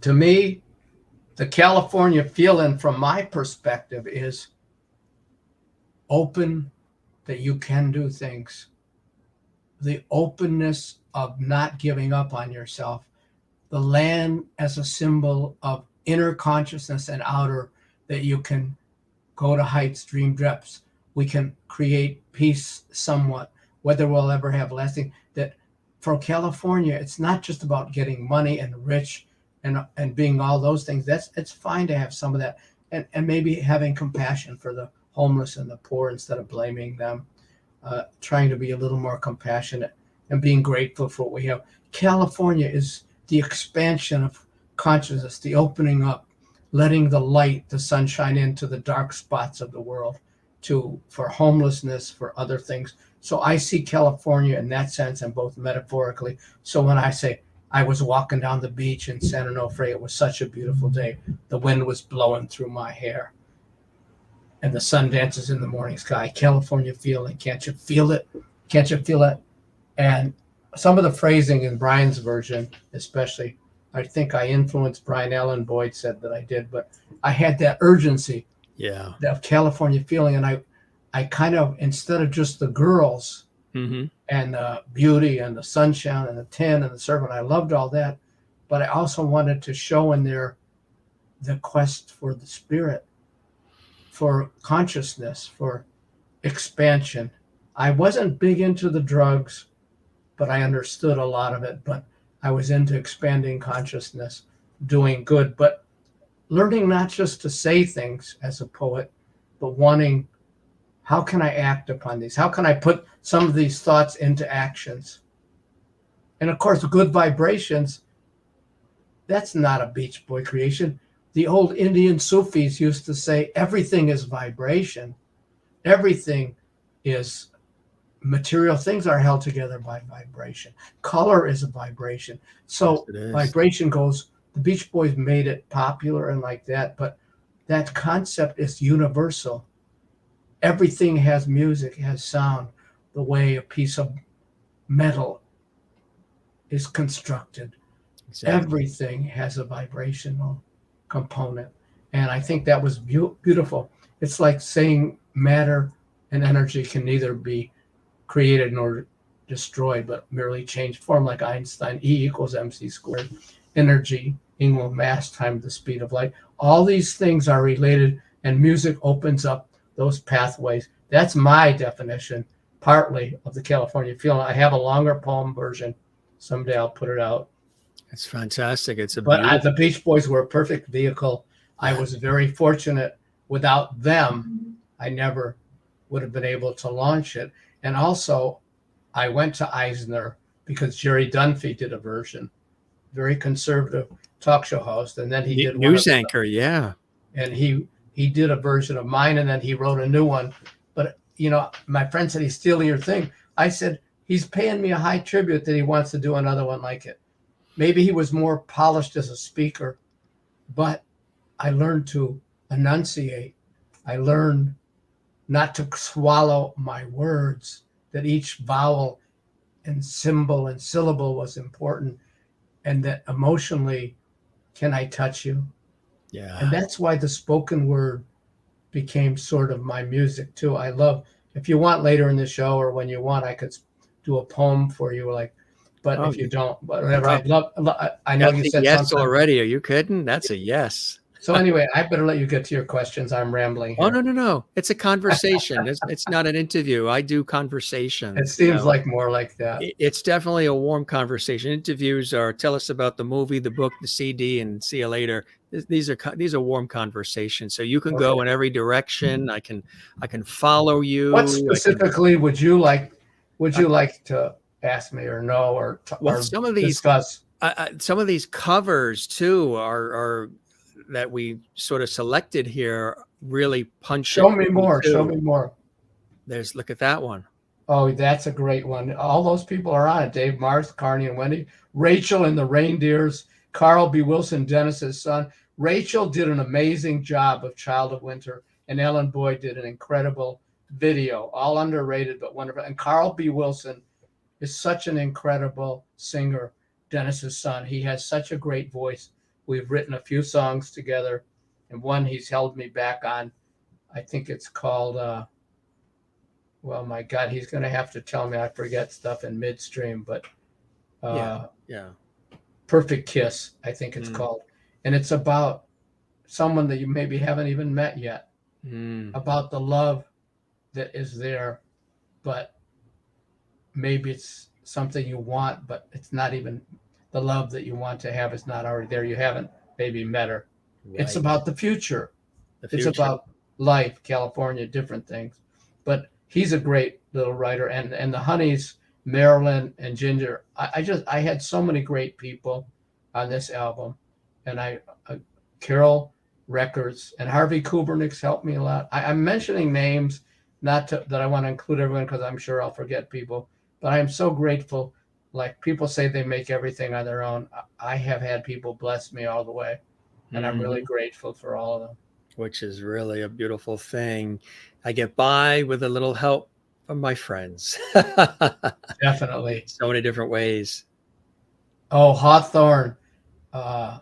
To me, the California feeling from my perspective is open, that you can do things. The openness of not giving up on yourself. The land as a symbol of inner consciousness and outer, that you can go to heights, dream depths. We can create peace somewhat, whether we'll ever have lasting. That for California, it's not just about getting money and rich and being all those things. It's fine to have some of that, and maybe having compassion for the homeless and the poor instead of blaming them. Trying to be a little more compassionate and being grateful for what we have. California is the expansion of consciousness, the opening up, letting the light, the sunshine into the dark spots of the world, for homelessness, for other things. So I see California in that sense, and both metaphorically. So when I say I was walking down the beach in San Onofre, it was such a beautiful day. The wind was blowing through my hair, and the sun dances in the morning sky. California feeling, can't you feel it? Can't you feel it? And some of the phrasing in Brian's version, especially, I think I influenced Brian. Allen Boyd said that I did, but I had that urgency, of California feeling. And I kind of, instead of just the girls and the beauty and the sunshine and the tin and the serpent, I loved all that, but I also wanted to show in there the quest for the spirit, for consciousness, for expansion. I wasn't big into the drugs, but I understood a lot of it. But I was into expanding consciousness, doing good, but learning not just to say things as a poet, but wanting, how can I act upon these? How can I put some of these thoughts into actions? And of course, good vibrations, that's not a Beach Boy creation. The old Indian Sufis used to say, everything is vibration. Everything is material. Things are held together by vibration. Color is a vibration. So yes, vibration goes, the Beach Boys made it popular and like that, but that concept is universal. Everything has music, has sound, the way a piece of metal is constructed. Exactly. Everything has a vibrational component. And I think that was beautiful. It's like saying matter and energy can neither be created nor destroyed, but merely change form, like Einstein, E = mc squared. Energy equal mass times the speed of light. All these things are related, and music opens up those pathways. That's my definition, partly, of the California feeling. I have a longer poem version. Someday I'll put it out. It's fantastic. But the Beach Boys were a perfect vehicle. I was very fortunate. Without them, I never would have been able to launch it. And also, I went to Eisner because Jerry Dunphy did a version, very conservative talk show host, and then he did news anchor, and he did a version of mine, and then he wrote a new one. But my friend said, he's stealing your thing. I said, he's paying me a high tribute that he wants to do another one like it. Maybe he was more polished as a speaker, but I learned to enunciate. I learned not to swallow my words, that each vowel and symbol and syllable was important, and that emotionally, can I touch you? Yeah. And that's why the spoken word became sort of my music too. I love, if you want later in the show or when you want, I could do a poem for you, but if you don't, whatever, I know you said yes something. Already. Are you kidding? That's a yes. So anyway, I better let you get to your questions. I'm rambling Oh, here. no. It's a conversation. It's not an interview. I do It conversations, seems like more like that. It's definitely a warm conversation. Interviews are tell us about the movie, the book, the CD, and see you later. These are warm conversations. So you can Okay. go in every direction. I can follow you. What specifically would you like to ask me or know or some of these discuss? some of these covers too are that we sort of selected here really punch. Show me more. Show me more. Look at that one. Oh, that's a great one. All those people are on it. Dave Marth, Carney and Wendy, Rachel and the Reindeers, Carl B. Wilson, Dennis's son. Rachel did an amazing job of Child of Winter, and Ellen Boyd did an incredible video, all underrated but wonderful. And Carl B. Wilson is such an incredible singer, Dennis's son. He has such a great voice. We've written a few songs together, and one he's held me back on. I think it's called, well, my God, he's going to have to tell me. I forget stuff in midstream, but yeah. Perfect Kiss, I think it's called. And it's about someone that you maybe haven't even met yet, about the love that is there, but maybe it's something you want, but it's not even the love that you want to have is not already there. You haven't maybe met her. Right. It's about the future. It's about life, California, different things. But he's a great little writer. And the Honeys, Marilyn and Ginger, I had so many great people on this album. And Carol Records and Harvey Kubernik's helped me a lot. I'm mentioning names, not that I want to include everyone because I'm sure I'll forget people, but I am so grateful. Like people say they make everything on their own. I have had people bless me all the way, and I'm really grateful for all of them. Which is really a beautiful thing. I get by with a little help from my friends. Definitely. So many different ways. Oh, Hawthorne. A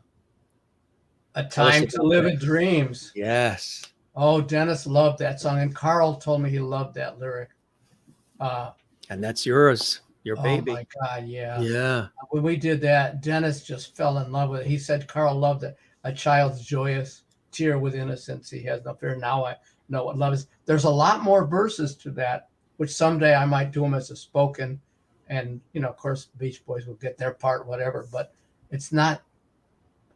Time to Live in Dreams. Yes. Oh, Dennis loved that song. And Carl told me he loved that lyric. And that's yours, your baby. Oh, my God, yeah. Yeah. When we did that, Dennis just fell in love with it. He said Carl loved it. A child's joyous tear with innocence. He has no fear. Now I know what love is. There's a lot more verses to that, which someday I might do them as a spoken. And, of course, Beach Boys will get their part, whatever. But it's not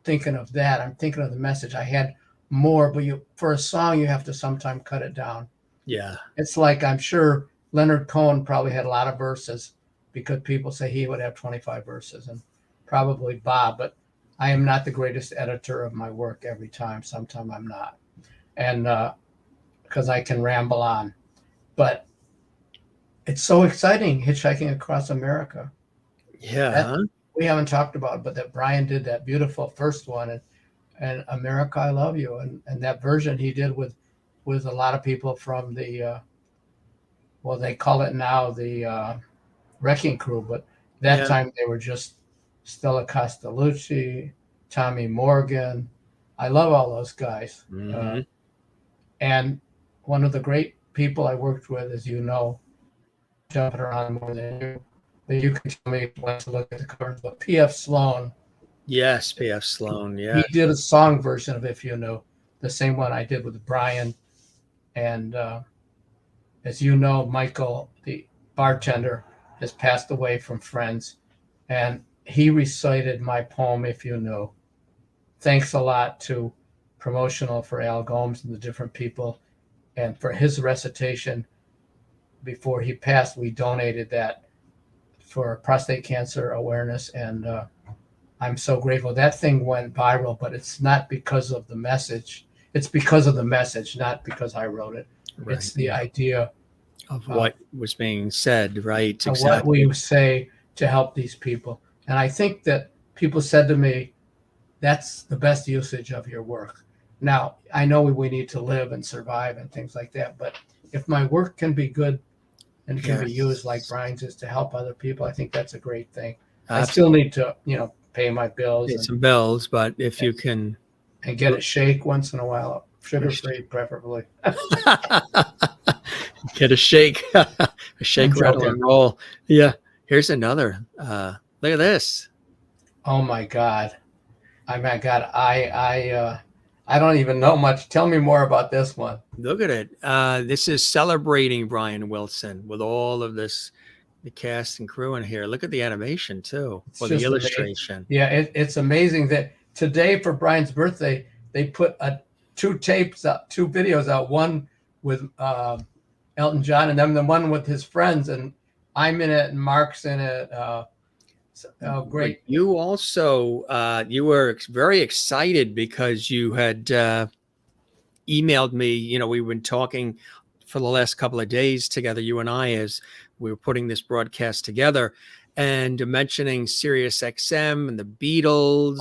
thinking of that. I'm thinking of the message. I had more, but for a song, you have to sometime cut it down. Yeah. It's like, I'm sure Leonard Cohen probably had a lot of verses because people say he would have 25 verses, and probably Bob, but I am not the greatest editor of my work every time. Sometimes I'm not. And because I can ramble on, but it's so exciting hitchhiking across America. Yeah. We haven't talked about it, but that Brian did that beautiful first one, and America, I Love You. And that version he did with a lot of people from the, well, they call it now the Wrecking Crew, but that time they were just Stella Castellucci, Tommy Morgan. I love all those guys. And one of the great people I worked with, as you know, jumping around more than you, but you can tell me once to look at the covers, but P.F. Sloan. Yes, P.F. Sloan, yeah. He did a song version of If You Knew, the same one I did with Brian. And as you know, Michael, the bartender, has passed away from Friends. And he recited my poem, If You Knew. Thanks a lot to Promotional for Al Gomes and the different people. And for his recitation, before he passed, we donated that for prostate cancer awareness. And I'm so grateful. That thing went viral, but it's not because of the message. It's because of the message, not because I wrote it. Right. It's the idea of what was being said, right? Exactly. What we say to help these people. And I think that people said to me, that's the best usage of your work. Now, I know we need to live and survive and things like that, but if my work can be good and can be used like Brian's is to help other people, I think that's a great thing. I still need to, pay my bills. Some bills, but if you can. And get a shake once in a while, sugar-free preferably. Get a shake, rattle and roll. Yeah. Here's another. Look at this. Oh my God. I I don't even know much. Tell me more about this one. Look at it. This is celebrating Brian Wilson with all of this, the cast and crew in here. Look at the animation too, It's or the just amazing. illustration. Yeah, it's amazing that today for Brian's birthday, they put two videos out, one with Elton John and then the one with his friends, and I'm in it and Mark's in it. Great. But you also, you were very excited because you had emailed me. You know, we've been talking for the last couple of days together, you and I, as we were putting this broadcast together, and mentioning Sirius XM and the Beatles.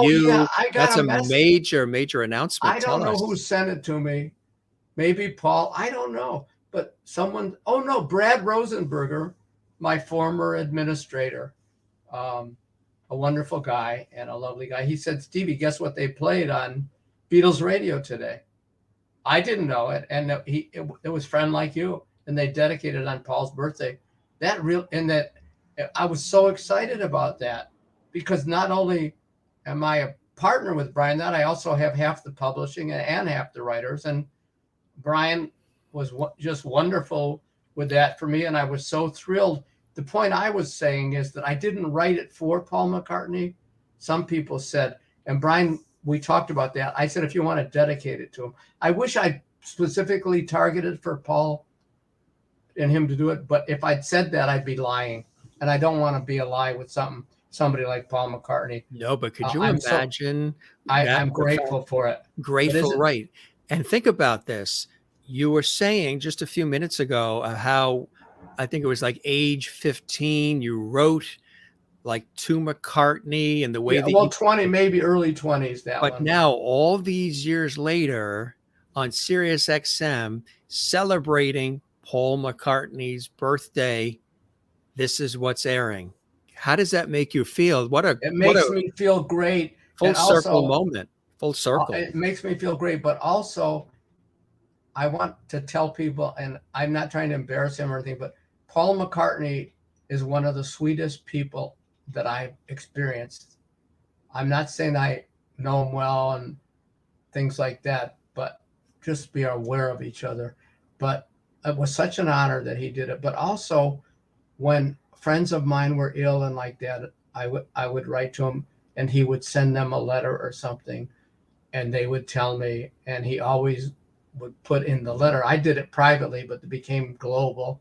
Yeah, I got that's a major announcement. I don't know who sent it to me. Maybe Paul. I don't know, but someone. Oh no, Brad Rosenberger, my former administrator, a wonderful guy and a lovely guy. He said, "Stevie, guess what they played on Beatles radio today?" I didn't know it, and it was Friend Like You, and they dedicated it on Paul's birthday. I was so excited about that, because not only am I a partner with Brian, that I also have half the publishing and half the writers, and Brian was just wonderful with that for me, and I was so thrilled. The point I was saying is that I didn't write it for Paul McCartney. Some people said, and Brian, we talked about that. I said, if you want to dedicate it to him. I wish I specifically targeted for Paul and him to do it, but if I'd said that, I'd be lying, and I don't want to be a lie with somebody like Paul McCartney. No, but could you imagine? I'm grateful for it. Grateful, right? And think about this. You were saying just a few minutes ago how, I think it was like age 15, you wrote like to McCartney, and the way that 20, maybe early 20s, but now all these years later on Sirius XM, celebrating Paul McCartney's birthday, this is what's airing. How does that make you feel? It makes me feel great. Full circle moment. Full circle. It makes me feel great, but also I want to tell people, and I'm not trying to embarrass him or anything, but Paul McCartney is one of the sweetest people that I've experienced. I'm not saying I know him well and things like that, but just be aware of each other. But it was such an honor that he did it. But also, when friends of mine were ill and like that, I would write to him, and he would send them a letter or something, and they would tell me, and he always would put in the letter. I did it privately, but it became global.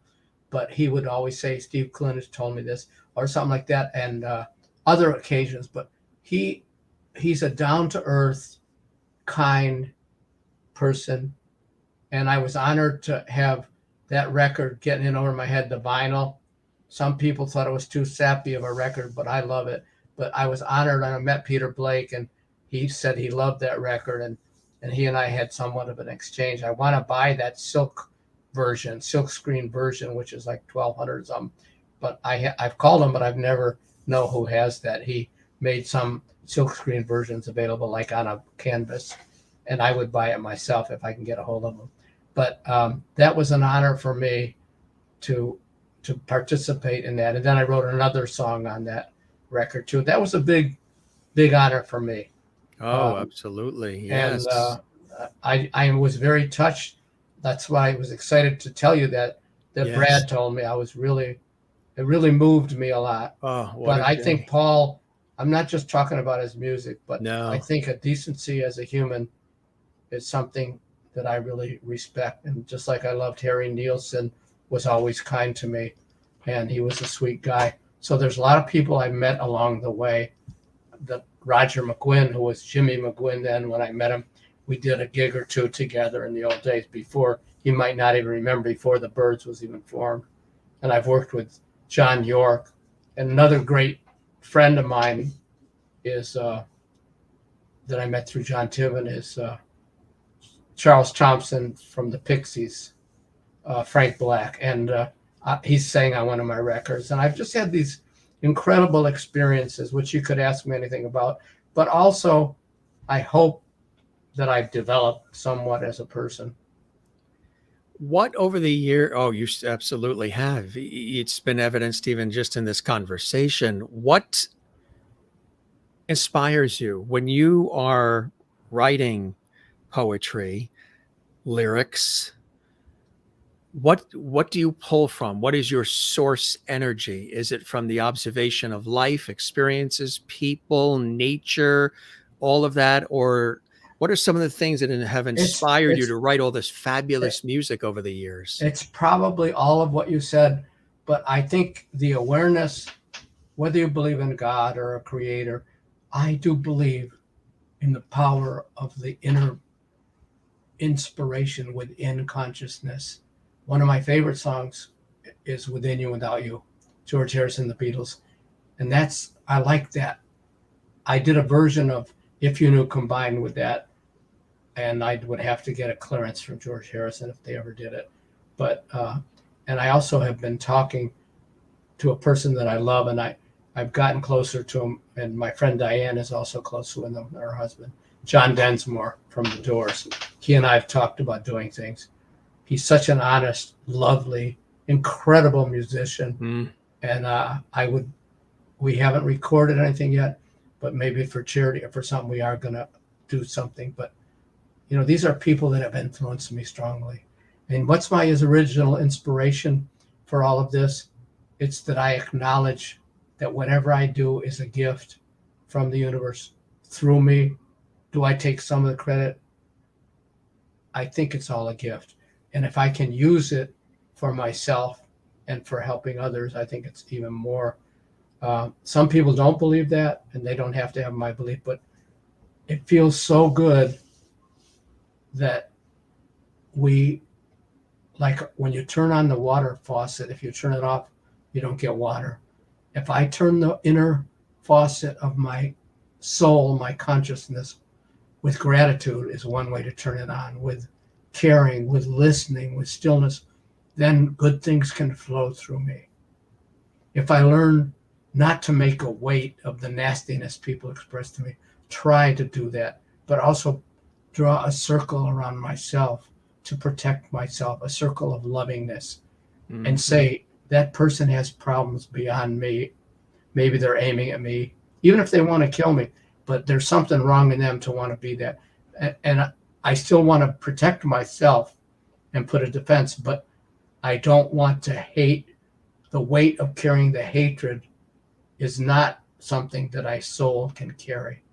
But he would always say, Steve Kalinich told me this, or something like that, and other occasions. But he's a down-to-earth, kind person, and I was honored to have that record getting in over my head, the vinyl. Some people thought it was too sappy of a record, but I love it. But I was honored, and I met Peter Blake, and he said he loved that record, and he and I had somewhat of an exchange. I want to buy that silk screen version, which is like 1,200 something. But I've called him, but I've never know who has that. He made some silk screen versions available, like on a canvas, and I would buy it myself if I can get a hold of them. But that was an honor for me to participate in that. And then I wrote another song on that record too. That was a big honor for me. Oh, absolutely. Yes. And I was very touched. That's why I was excited to tell you that yes. Brad told me. It really moved me a lot. Oh, but I think Paul, I'm not just talking about his music, but no. I think a decency as a human is something that I really respect. And just like I loved Harry Nilsson, was always kind to me, and he was a sweet guy. So there's a lot of people I met along the way. The Roger McGuinn, who was Jimmy McGuinn then when I met him, we did a gig or two together in the old days before, he might not even remember, before the Byrds was even formed. And I've worked with John York. And another great friend of mine is that I met through John Tiven is Charles Thompson from the Pixies, Frank Black. And he's sang on one of my records. And I've just had these incredible experiences, which you could ask me anything about. But also, I hope that I've developed somewhat as a person. What over the year? Oh, you absolutely have. It's been evidenced even just in this conversation. What inspires you when you are writing poetry, lyrics. What do you pull from? What is your source energy? Is it from the observation of life, experiences, people, nature, all of that? Or what are some of the things that have inspired you to write all this fabulous music over the years? It's probably all of what you said, but I think the awareness, whether you believe in God or a creator, I do believe in the power of the inner inspiration within consciousness. One of my favorite songs is Within You, Without You, George Harrison, the Beatles. And I like that. I did a version of If You Knew combined with that, and I would have to get a clearance from George Harrison if they ever did it. But, and I also have been talking to a person that I love, and I've gotten closer to him, and my friend Diane is also close with him, her husband, John Densmore from The Doors. He and I have talked about doing things. He's such an honest, lovely, incredible musician. And we haven't recorded anything yet, but maybe for charity or for something, we are going to do something. But, you know, these are people that have influenced me strongly. And what's my original inspiration for all of this? It's that I acknowledge that whatever I do is a gift from the universe through me. Do I take some of the credit? I think it's all a gift. And if I can use it for myself and for helping others, I think it's even more. Some people don't believe that, and they don't have to have my belief, but it feels so good that like when you turn on the water faucet, if you turn it off, you don't get water. If I turn the inner faucet of my soul, my consciousness, with gratitude is one way to turn it on, with caring, with listening, with stillness, then good things can flow through me. If I learn not to make a weight of the nastiness people express to me, try to do that, but also draw a circle around myself to protect myself, a circle of lovingness, and say, that person has problems beyond me. Maybe they're aiming at me, even if they want to kill me, but there's something wrong in them to want to be that. And I still want to protect myself and put a defense, but I don't want to hate. The weight of carrying the hatred is not something that a soul can carry.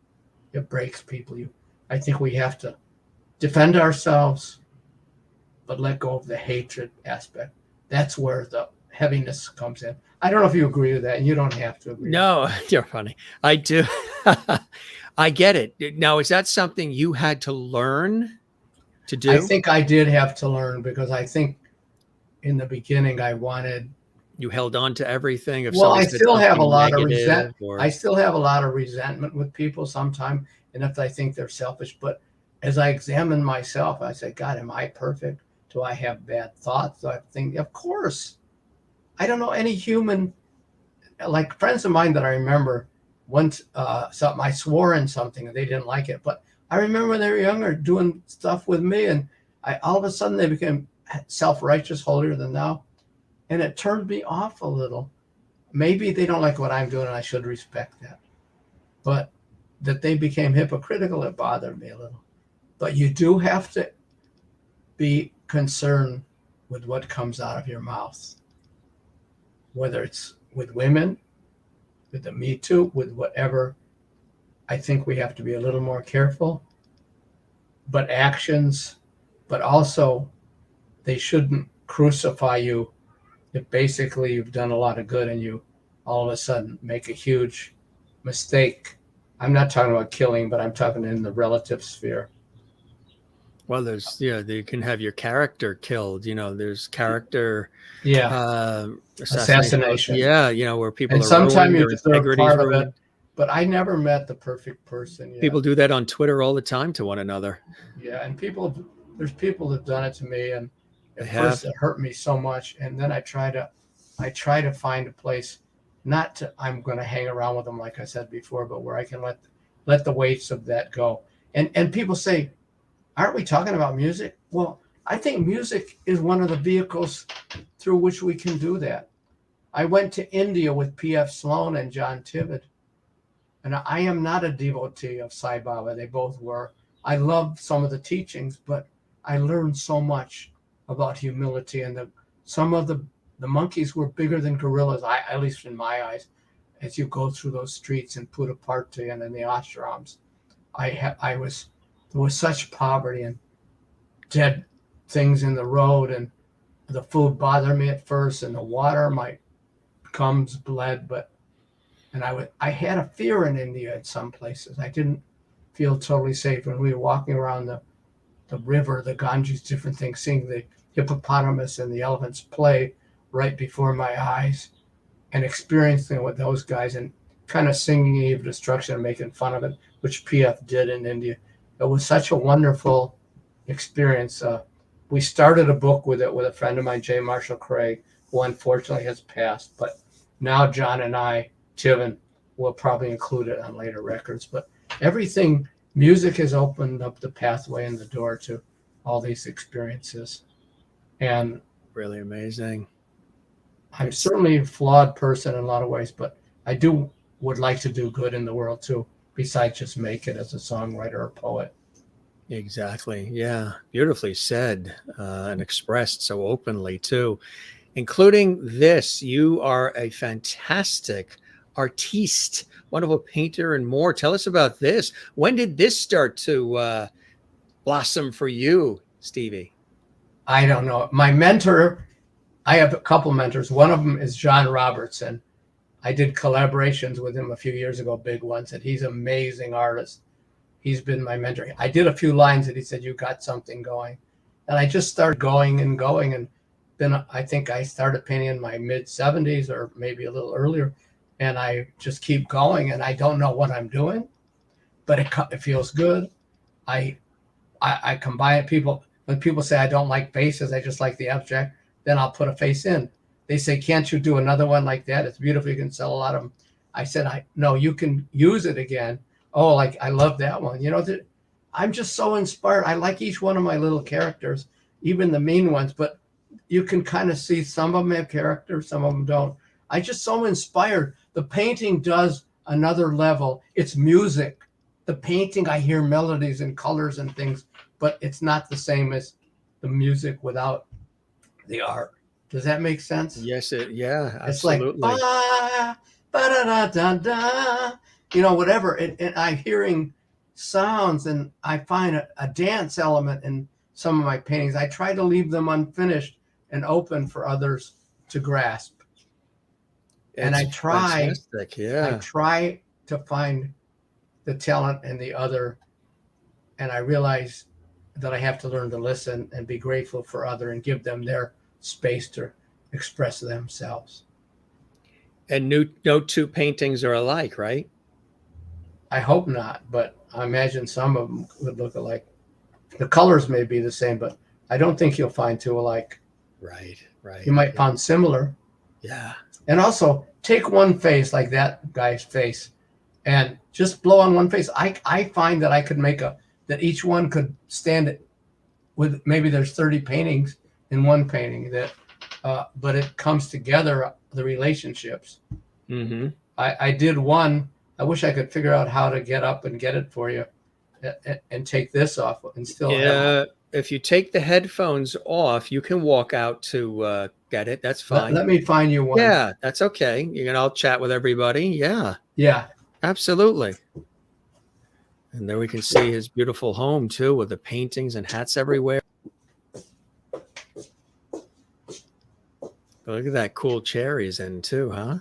It breaks people. I think we have to defend ourselves, but let go of the hatred aspect. That's where the heaviness comes in. I don't know if you agree with that, and you don't have to agree. No, you're funny. I do. I get it. Now, is that something you had to learn to do? I think I did have to learn, because I think in the beginning you held on to everything. Well, I still have a lot of resentment. I still have a lot of resentment with people sometimes, and if I think they're selfish. But as I examine myself, I say, God, am I perfect? Do I have bad thoughts? Do I think? Of course. I don't know any human, like friends of mine that I remember once, something I swore in something and they didn't like it. But I remember when they were younger doing stuff with me, and all of a sudden they became self-righteous, holier than thou. And it turned me off a little. Maybe they don't like what I'm doing, and I should respect that. But that they became hypocritical, it bothered me a little. But you do have to be concerned with what comes out of your mouth, whether it's with women, with the Me Too, with whatever. I think we have to be a little more careful. But actions, but also they shouldn't crucify you if basically you've done a lot of good and you all of a sudden make a huge mistake. I'm not talking about killing, but I'm talking in the relative sphere. Well, there's, you can have your character killed. There's character assassination. Yeah, where people and are sometimes ruined, you their deserve integrity part is of ruined. it. But I never met the perfect person yet. People do that on Twitter all the time to one another. Yeah, and there's people that've done it to me, and at first it hurt me so much, and then I try to find a place, I'm going to hang around with them like I said before, but where I can let the weights of that go. And people say, aren't we talking about music? Well, I think music is one of the vehicles through which we can do that. I went to India with P.F. Sloan and John Tibbett, and I am not a devotee of Sai Baba. They both were. I love some of the teachings, but I learned so much about humility, and some of the monkeys were bigger than gorillas, at least in my eyes. As you go through those streets in Puttaparthi and in the ashrams, there was such poverty and dead things in the road, and the food bothered me at first, and the water, my gums bled, I had a fear in India at some places. I didn't feel totally safe when we were walking around the river, the Ganges, different things, seeing the hippopotamus and the elephants play right before my eyes, and experiencing with those guys and kind of singing Eve of Destruction and making fun of it, which PF did in India. It was such a wonderful experience. We started a book with it with a friend of mine, J. Marshall Craig, who unfortunately has passed, but now John and I, Tiven, will probably include it on later records. But everything, music has opened up the pathway and the door to all these experiences. And really amazing. I'm certainly a flawed person in a lot of ways, but I would like to do good in the world too, besides just make it as a songwriter or poet. Exactly. Yeah. Beautifully said, and expressed so openly too, including this. You are a fantastic artiste, wonderful painter and more. Tell us about this. When did this start to blossom for you, Stevie? I don't know. My mentor, I have a couple mentors. One of them is John Robertson. I did collaborations with him a few years ago, big ones, and he's an amazing artist. He's been my mentor. I did a few lines that he said, "You got something going." And I just started going, and then I think I started painting in my mid-70s or maybe a little earlier, and I just keep going, and I don't know what I'm doing, but it feels good. I combine people. When people say I don't like faces, I just like the abstract, then I'll put a face in. They say, "Can't you do another one like that? It's beautiful. You can sell a lot of them." I said, "No, you can use it again." Oh, like, I love that one. I'm just so inspired. I like each one of my little characters, even the mean ones, but you can kind of see some of them have character, some of them don't. I just so inspired. The painting does another level. It's music. The painting, I hear melodies and colors and things, but it's not the same as the music without the art. Does that make sense? Yes, yeah, absolutely. It's like ba, da, da, da, whatever. And I'm hearing sounds, and I find a dance element in some of my paintings. I try to leave them unfinished and open for others to grasp. And I try to find the talent in the other, and I realize that I have to learn to listen and be grateful for other and give them their space to express themselves. And no two paintings are alike, right? I hope not, but I imagine some of them would look alike. The colors may be the same, but I don't think you'll find two alike. Right. You might find similar. Yeah. And also take one face, like that guy's face, and just blow on one face. I find that I could that each one could stand it with, maybe there's 30 paintings in one painting, but it comes together, the relationships. Mm-hmm. I did one. I wish I could figure out how to get up and get it for you and take this off and still. Yeah. If you take the headphones off, you can walk out to get it. That's fine. Let me find you one. Yeah, that's okay. I'll chat with everybody. Yeah. Yeah. Absolutely. And there we can see his beautiful home too, with the paintings and hats everywhere. Look at that cool chair he's in too, huh?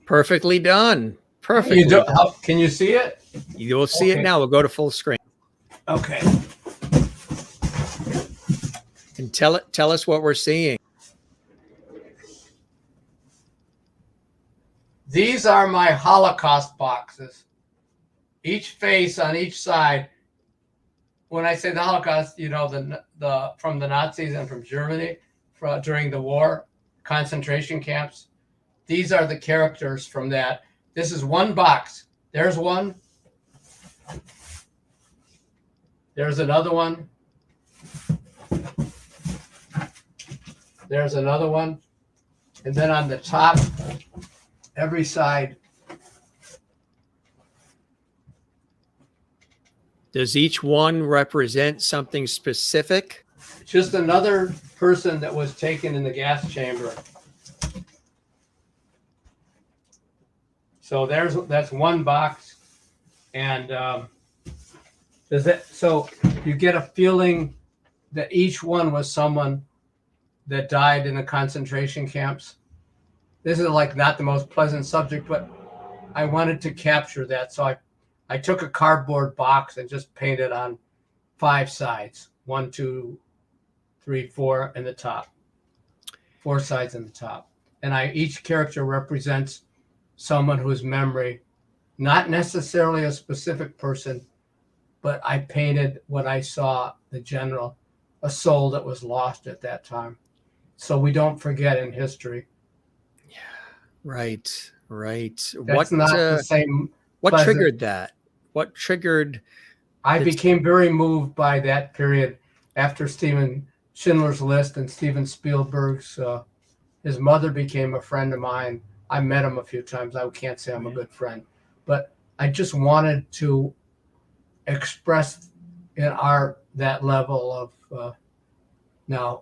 Perfectly done. Perfectly done. Can you see it? You'll see it now. We'll go to full screen. Okay. And tell us what we're seeing. These are my Holocaust boxes. Each face on each side when I say the Holocaust, the from the Nazis and from Germany during the war, concentration camps. These are the characters from that. This is one box. There's one. There's another one. There's another one. And then on the top, every side. Does each one represent something specific? Just another person that was taken in the gas chamber. So that's one box, and so you get a feeling that each one was someone that died in the concentration camps. This is like not the most pleasant subject, but I wanted to capture that. So I took a cardboard box and just painted on 5 sides. 1, 2, 3, 4 in the top. 4 sides in the top. And each character represents someone whose memory, not necessarily a specific person, but I painted what I saw, the general, a soul that was lost at that time. So we don't forget in history. Yeah, right. That's not the same. What pleasant. Triggered that? What triggered? I became very moved by that period after Steven Schindler's List and Steven Spielberg's. His mother became a friend of mine. I met him a few times. I can't say I'm a good friend, but I just wanted to express in art that level of now.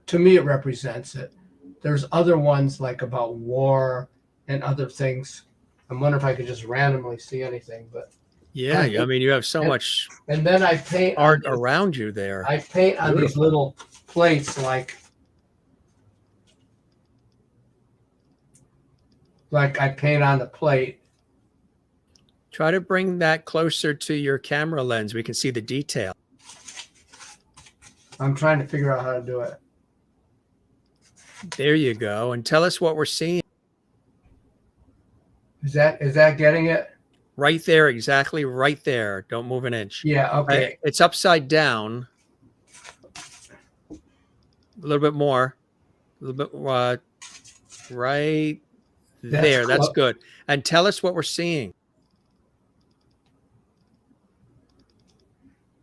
To me, it represents it. There's other ones like about war and other things. I wonder if I could just randomly see anything, but yeah, I mean, you have so much. And then I paint art around you there. I paint on these little plates, like I paint on the plate. Try to bring that closer to your camera lens. We can see the detail. I'm trying to figure out how to do it. There you go. And tell us what we're seeing. Is that getting it? Right there, exactly right there. Don't move an inch. Yeah, okay. It's upside down. A little bit more. A little bit right there. That's good. And tell us what we're seeing.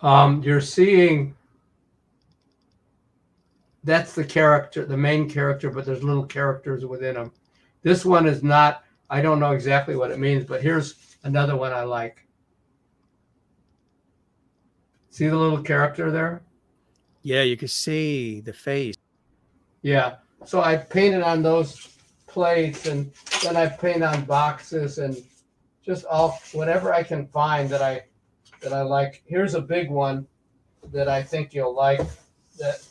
You're seeing, that's the character, the main character, but there's little characters within them. This one is not, I don't know exactly what it means, but here's another one I like. See the little character there? Yeah, you can see the face. Yeah. So I painted on those plates, and then I paint on boxes and just whatever I can find that I like. Here's a big one that I think you'll like, that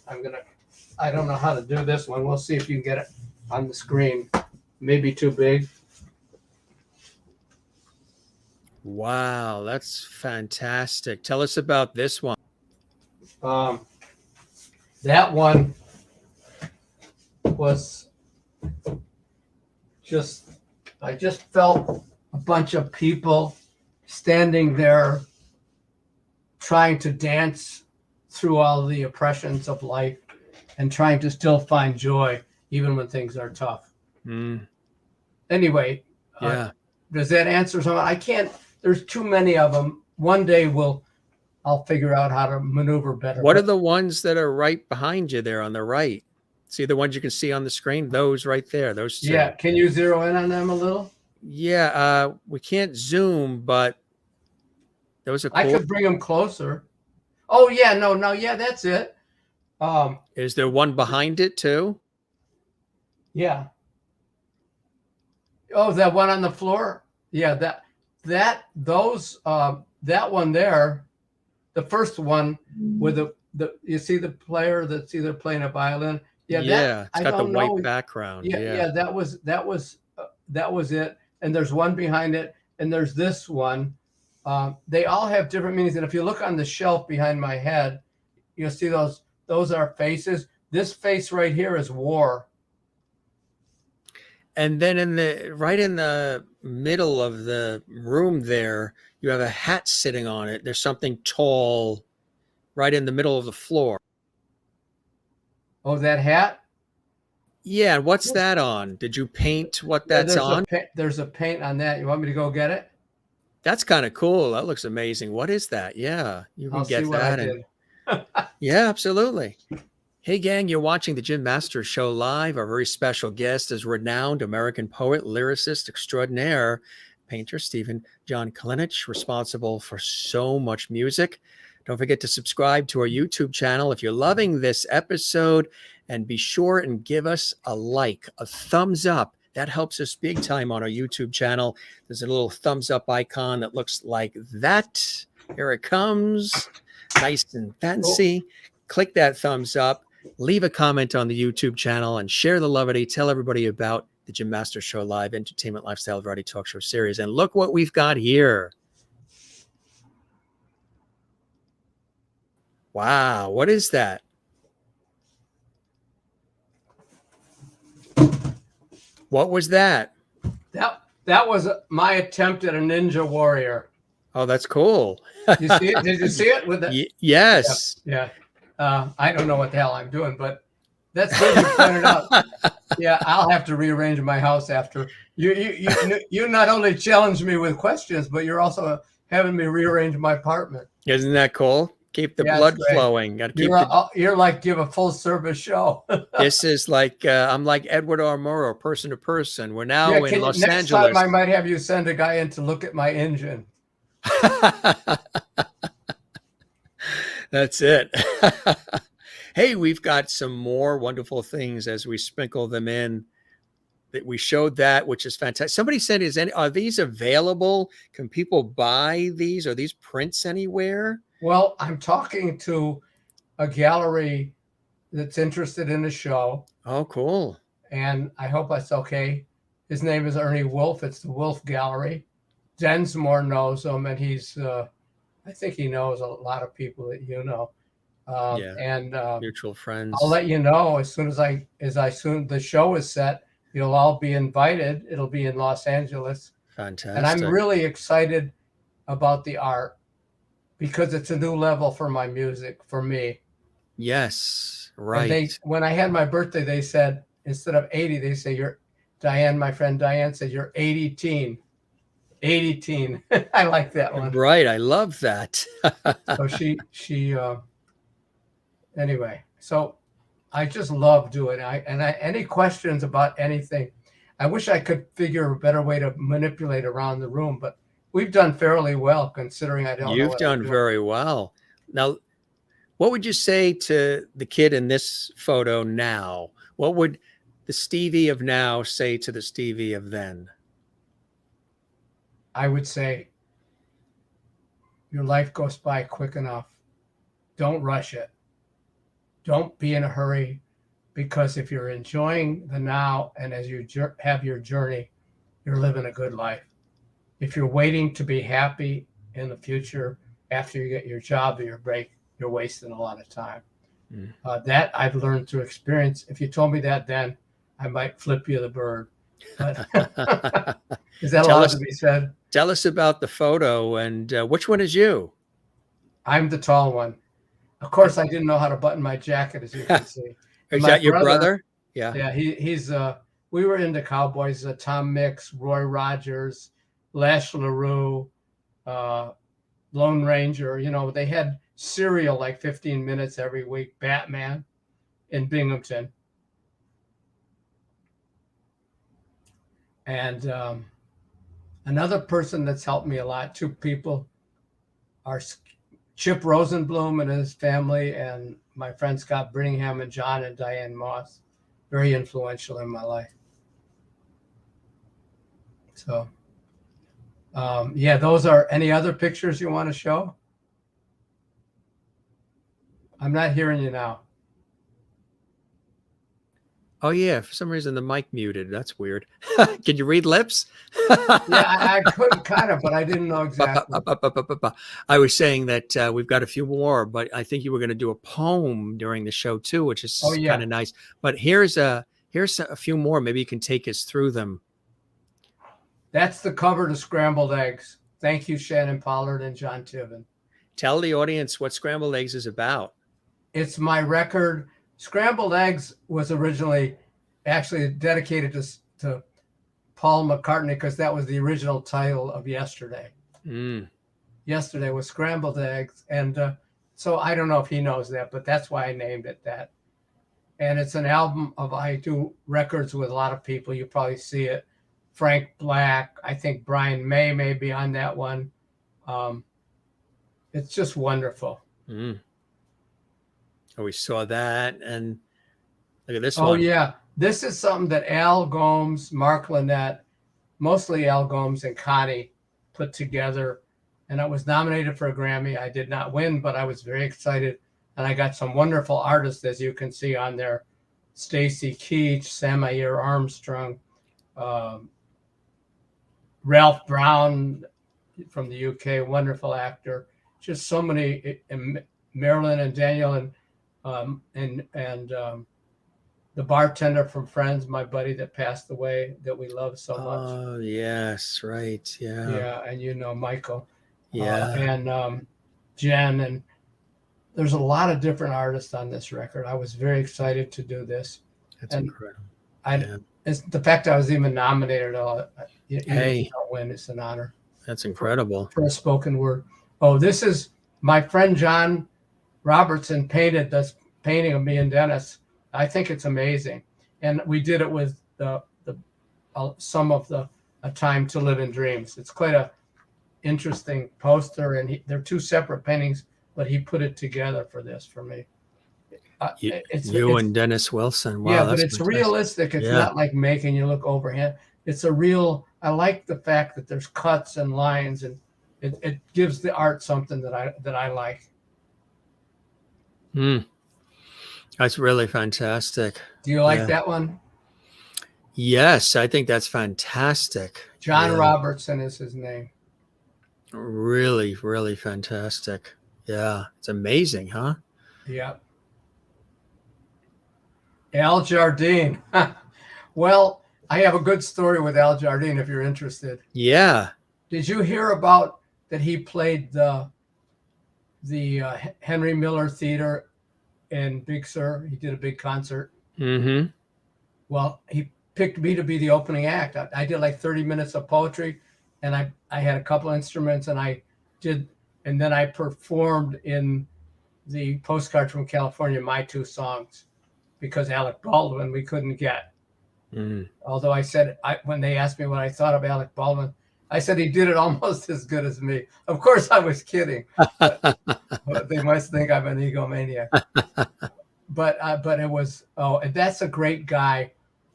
I don't know how to do this one. We'll see if you can get it on the screen. Maybe too big. Wow, that's fantastic. Tell us about this one. That one was I just felt a bunch of people standing there trying to dance through all the oppressions of life and trying to still find joy even when things are tough. Anyway, yeah. Does that answer something? There's too many of them. One day I'll figure out how to maneuver better. What are the ones that are right behind you there on the right? See the ones you can see on the screen? Those right there. Those two. Yeah. Can you zero in on them a little? Yeah. We can't zoom, but those are cool. I could bring them closer. Oh, yeah. No. Yeah, that's it. Is there one behind it too? Yeah. Oh, that one on the floor? Yeah, that one there, the first one with the you see the player that's either playing a violin. Yeah, it's got the white background. Yeah, that was it. And there's one behind it, and there's this one. They all have different meanings. And if you look on the shelf behind my head, you'll see those are faces. This face right here is war. And then right in the middle of the room there, you have a hat sitting on it. There's something tall right in the middle of the floor. Oh, that hat? Yeah, what's that on? Did you paint what that's on? There's a paint on that. You want me to go get it? That's kind of cool. That looks amazing. What is that? Yeah, you can I'll get see what I that. And did. yeah, absolutely. Hey, gang, you're watching the Jim Masters Show live. Our very special guest is renowned American poet, lyricist extraordinaire, painter Stephen John Kalinich, responsible for so much music. Don't forget to subscribe to our YouTube channel if you're loving this episode, and be sure and give us a like, a thumbs up. That helps us big time on our YouTube channel. There's a little thumbs up icon that looks like that. Here it comes. Nice and fancy. Oh. Click that thumbs up. Leave a comment on the YouTube channel and share the levity. Tell everybody about the Jim Masters Show live entertainment, lifestyle, variety talk show series. And look what we've got here. Wow, what is that? What was that? That was my attempt at a Ninja Warrior. Oh, that's cool. You see it? Did you see it? With the yes. Yeah. I don't know what the hell I'm doing, but that's good you pointed out. Yeah, I'll have to rearrange my house after. You not only challenged me with questions, but you're also having me rearrange my apartment. Isn't that cool? Keep the blood flowing. Got to keep. You're like give a full service show. This is like I'm like Edward R. Murrow, person to person. We're now in Los Angeles. Next time I might have you send a guy in to look at my engine. That's it. Hey, we've got some more wonderful things as we sprinkle them in. That we showed that, which is fantastic. Somebody said, are these available? Can people buy these? Are these prints anywhere? Well, I'm talking to a gallery that's interested in the show. Oh, cool. And I hope that's okay. His name is Ernie Wolf. It's the Wolf Gallery. Densmore knows him, and he's, I think he knows a lot of people that you know. And mutual friends. I'll let you know as soon as the show is set. You'll all be invited. It'll be in Los Angeles. Fantastic. And I'm really excited about the art because it's a new level for my music, for me. Yes, right. When I had my birthday, they said, instead of 80, they say, my friend Diane said, you're 80-teen. 80-teen. I like that one. Right. I love that. So anyway, so I just love doing it. Any questions about anything, I wish I could figure a better way to manipulate around the room, but we've done fairly well considering I don't know. You've done very well. Now, what would you say to the kid in this photo now? What would the Stevie of now say to the Stevie of then? I would say your life goes by quick enough. Don't rush it. Don't be in a hurry, because if you're enjoying the now and as you have your journey, you're living a good life. If you're waiting to be happy in the future after you get your job or your break, you're wasting a lot of time. That I've learned through experience. If you told me that then, I might flip you the bird. But is that allowed to be said? Tell us about the photo and which one is you? I'm the tall one. Of course, I didn't know how to button my jacket, as you can see. Is that your brother? Yeah. Yeah, he's we were into cowboys, Tom Mix, Roy Rogers, Lash LaRue, Lone Ranger. You know, they had serial like 15 minutes every week, Batman in Binghamton. And another person that's helped me a lot, two people, are Chip Rosenblum and his family, and my friend Scott Brittingham and John and Diane Moss. Very influential in my life. So, yeah, those are any other pictures you want to show? I'm not hearing you now. Oh, yeah. For some reason, the mic muted. That's weird. Can you read lips? Yeah, I could kind of, but I didn't know exactly. I was saying that we've got a few more, but I think you were going to do a poem during the show, too, which is kind of nice. But here's a few more. Maybe you can take us through them. That's the cover to Scrambled Eggs. Thank you, Shannon Pollard and John Tiven. Tell the audience what Scrambled Eggs is about. It's my record. Scrambled Eggs was originally actually dedicated to Paul McCartney, because that was the original title of Yesterday. Yesterday was Scrambled Eggs. And so I don't know if he knows that, but that's why I named it that. And it's an album I do records with a lot of people. You probably see it. Frank Black, I think Brian may be on that one. It's just wonderful. Oh, we saw that. And look at this one. Oh, yeah. This is something that Al Gomes, Mark Lynette, mostly Al Gomes and Connie put together. And I was nominated for a Grammy. I did not win, but I was very excited. And I got some wonderful artists, as you can see on there. Stacy Keach, Samaire Armstrong, Ralph Brown from the UK, wonderful actor. Just so many, Marilyn and Daniel, and the bartender from Friends, my buddy that passed away, that we love so much. Oh, yes, right. Yeah. Yeah, and Michael. Yeah. And Jen, and there's a lot of different artists on this record. I was very excited to do this. That's incredible. It's the fact I was even nominated. Hey, you don't win, it's an honor. That's incredible. For a spoken word. Oh, this is my friend John Robertson painted this painting of me and Dennis. I think it's amazing. And we did it with some of the A Time to Live in Dreams. It's quite a interesting poster, and they're two separate paintings, but he put it together for this for me. It's and Dennis Wilson. Wow, yeah, but it's fantastic. Realistic. It's not like making you look overhand. It's a real. I like the fact that there's cuts and lines, and it gives the art something that I like. That's really fantastic. Do you like that one? Yes, I think that's fantastic. John Robertson is his name. Really, really fantastic. Yeah, it's amazing, huh? Yeah. Al Jardine. Well, I have a good story with Al Jardine if you're interested. Yeah. Did you hear about that he played the Henry Miller Theater in Big Sur? He did a big concert. Mm-hmm. Well, he picked me to be the opening act. I did like 30 minutes of poetry, and I had a couple instruments, and and then I performed in the Postcard from California, my two songs, because Alec Baldwin we couldn't get. Although I said, when they asked me what I thought of Alec Baldwin, I said he did it almost as good as me. Of course, I was kidding. But they must think I'm an egomaniac. But it was, and that's a great guy.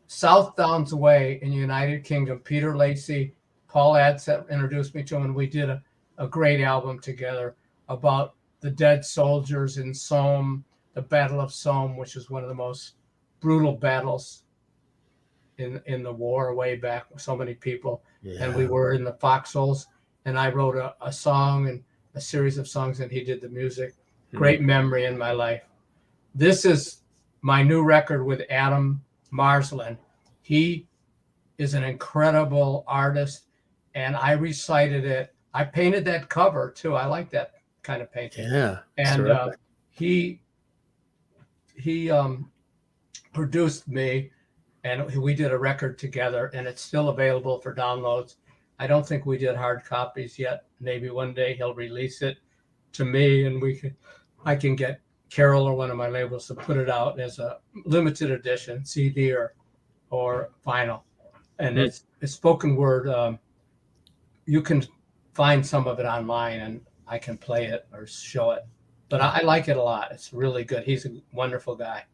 South Downs Way in the United Kingdom, Peter Lacey, Paul Adsett introduced me to him, and we did a great album together about the dead soldiers in Somme, the Battle of Somme, which is one of the most brutal battles in the war way back, so many people. Yeah. And we were in the foxholes, and I wrote a song and a series of songs, and he did the music. Great memory in my life. This is my new record with Adam Marsland. He is an incredible artist, and I recited it. I painted that cover too. I like that kind of painting. Yeah. And he produced me, and we did a record together, and it's still available for downloads. I don't think we did hard copies yet. Maybe one day he'll release it to me, and I can get Carol or one of my labels to put it out as a limited edition CD or vinyl. And it's spoken word. You can find some of it online, and I can play it or show it. But I like it a lot. It's really good. He's a wonderful guy.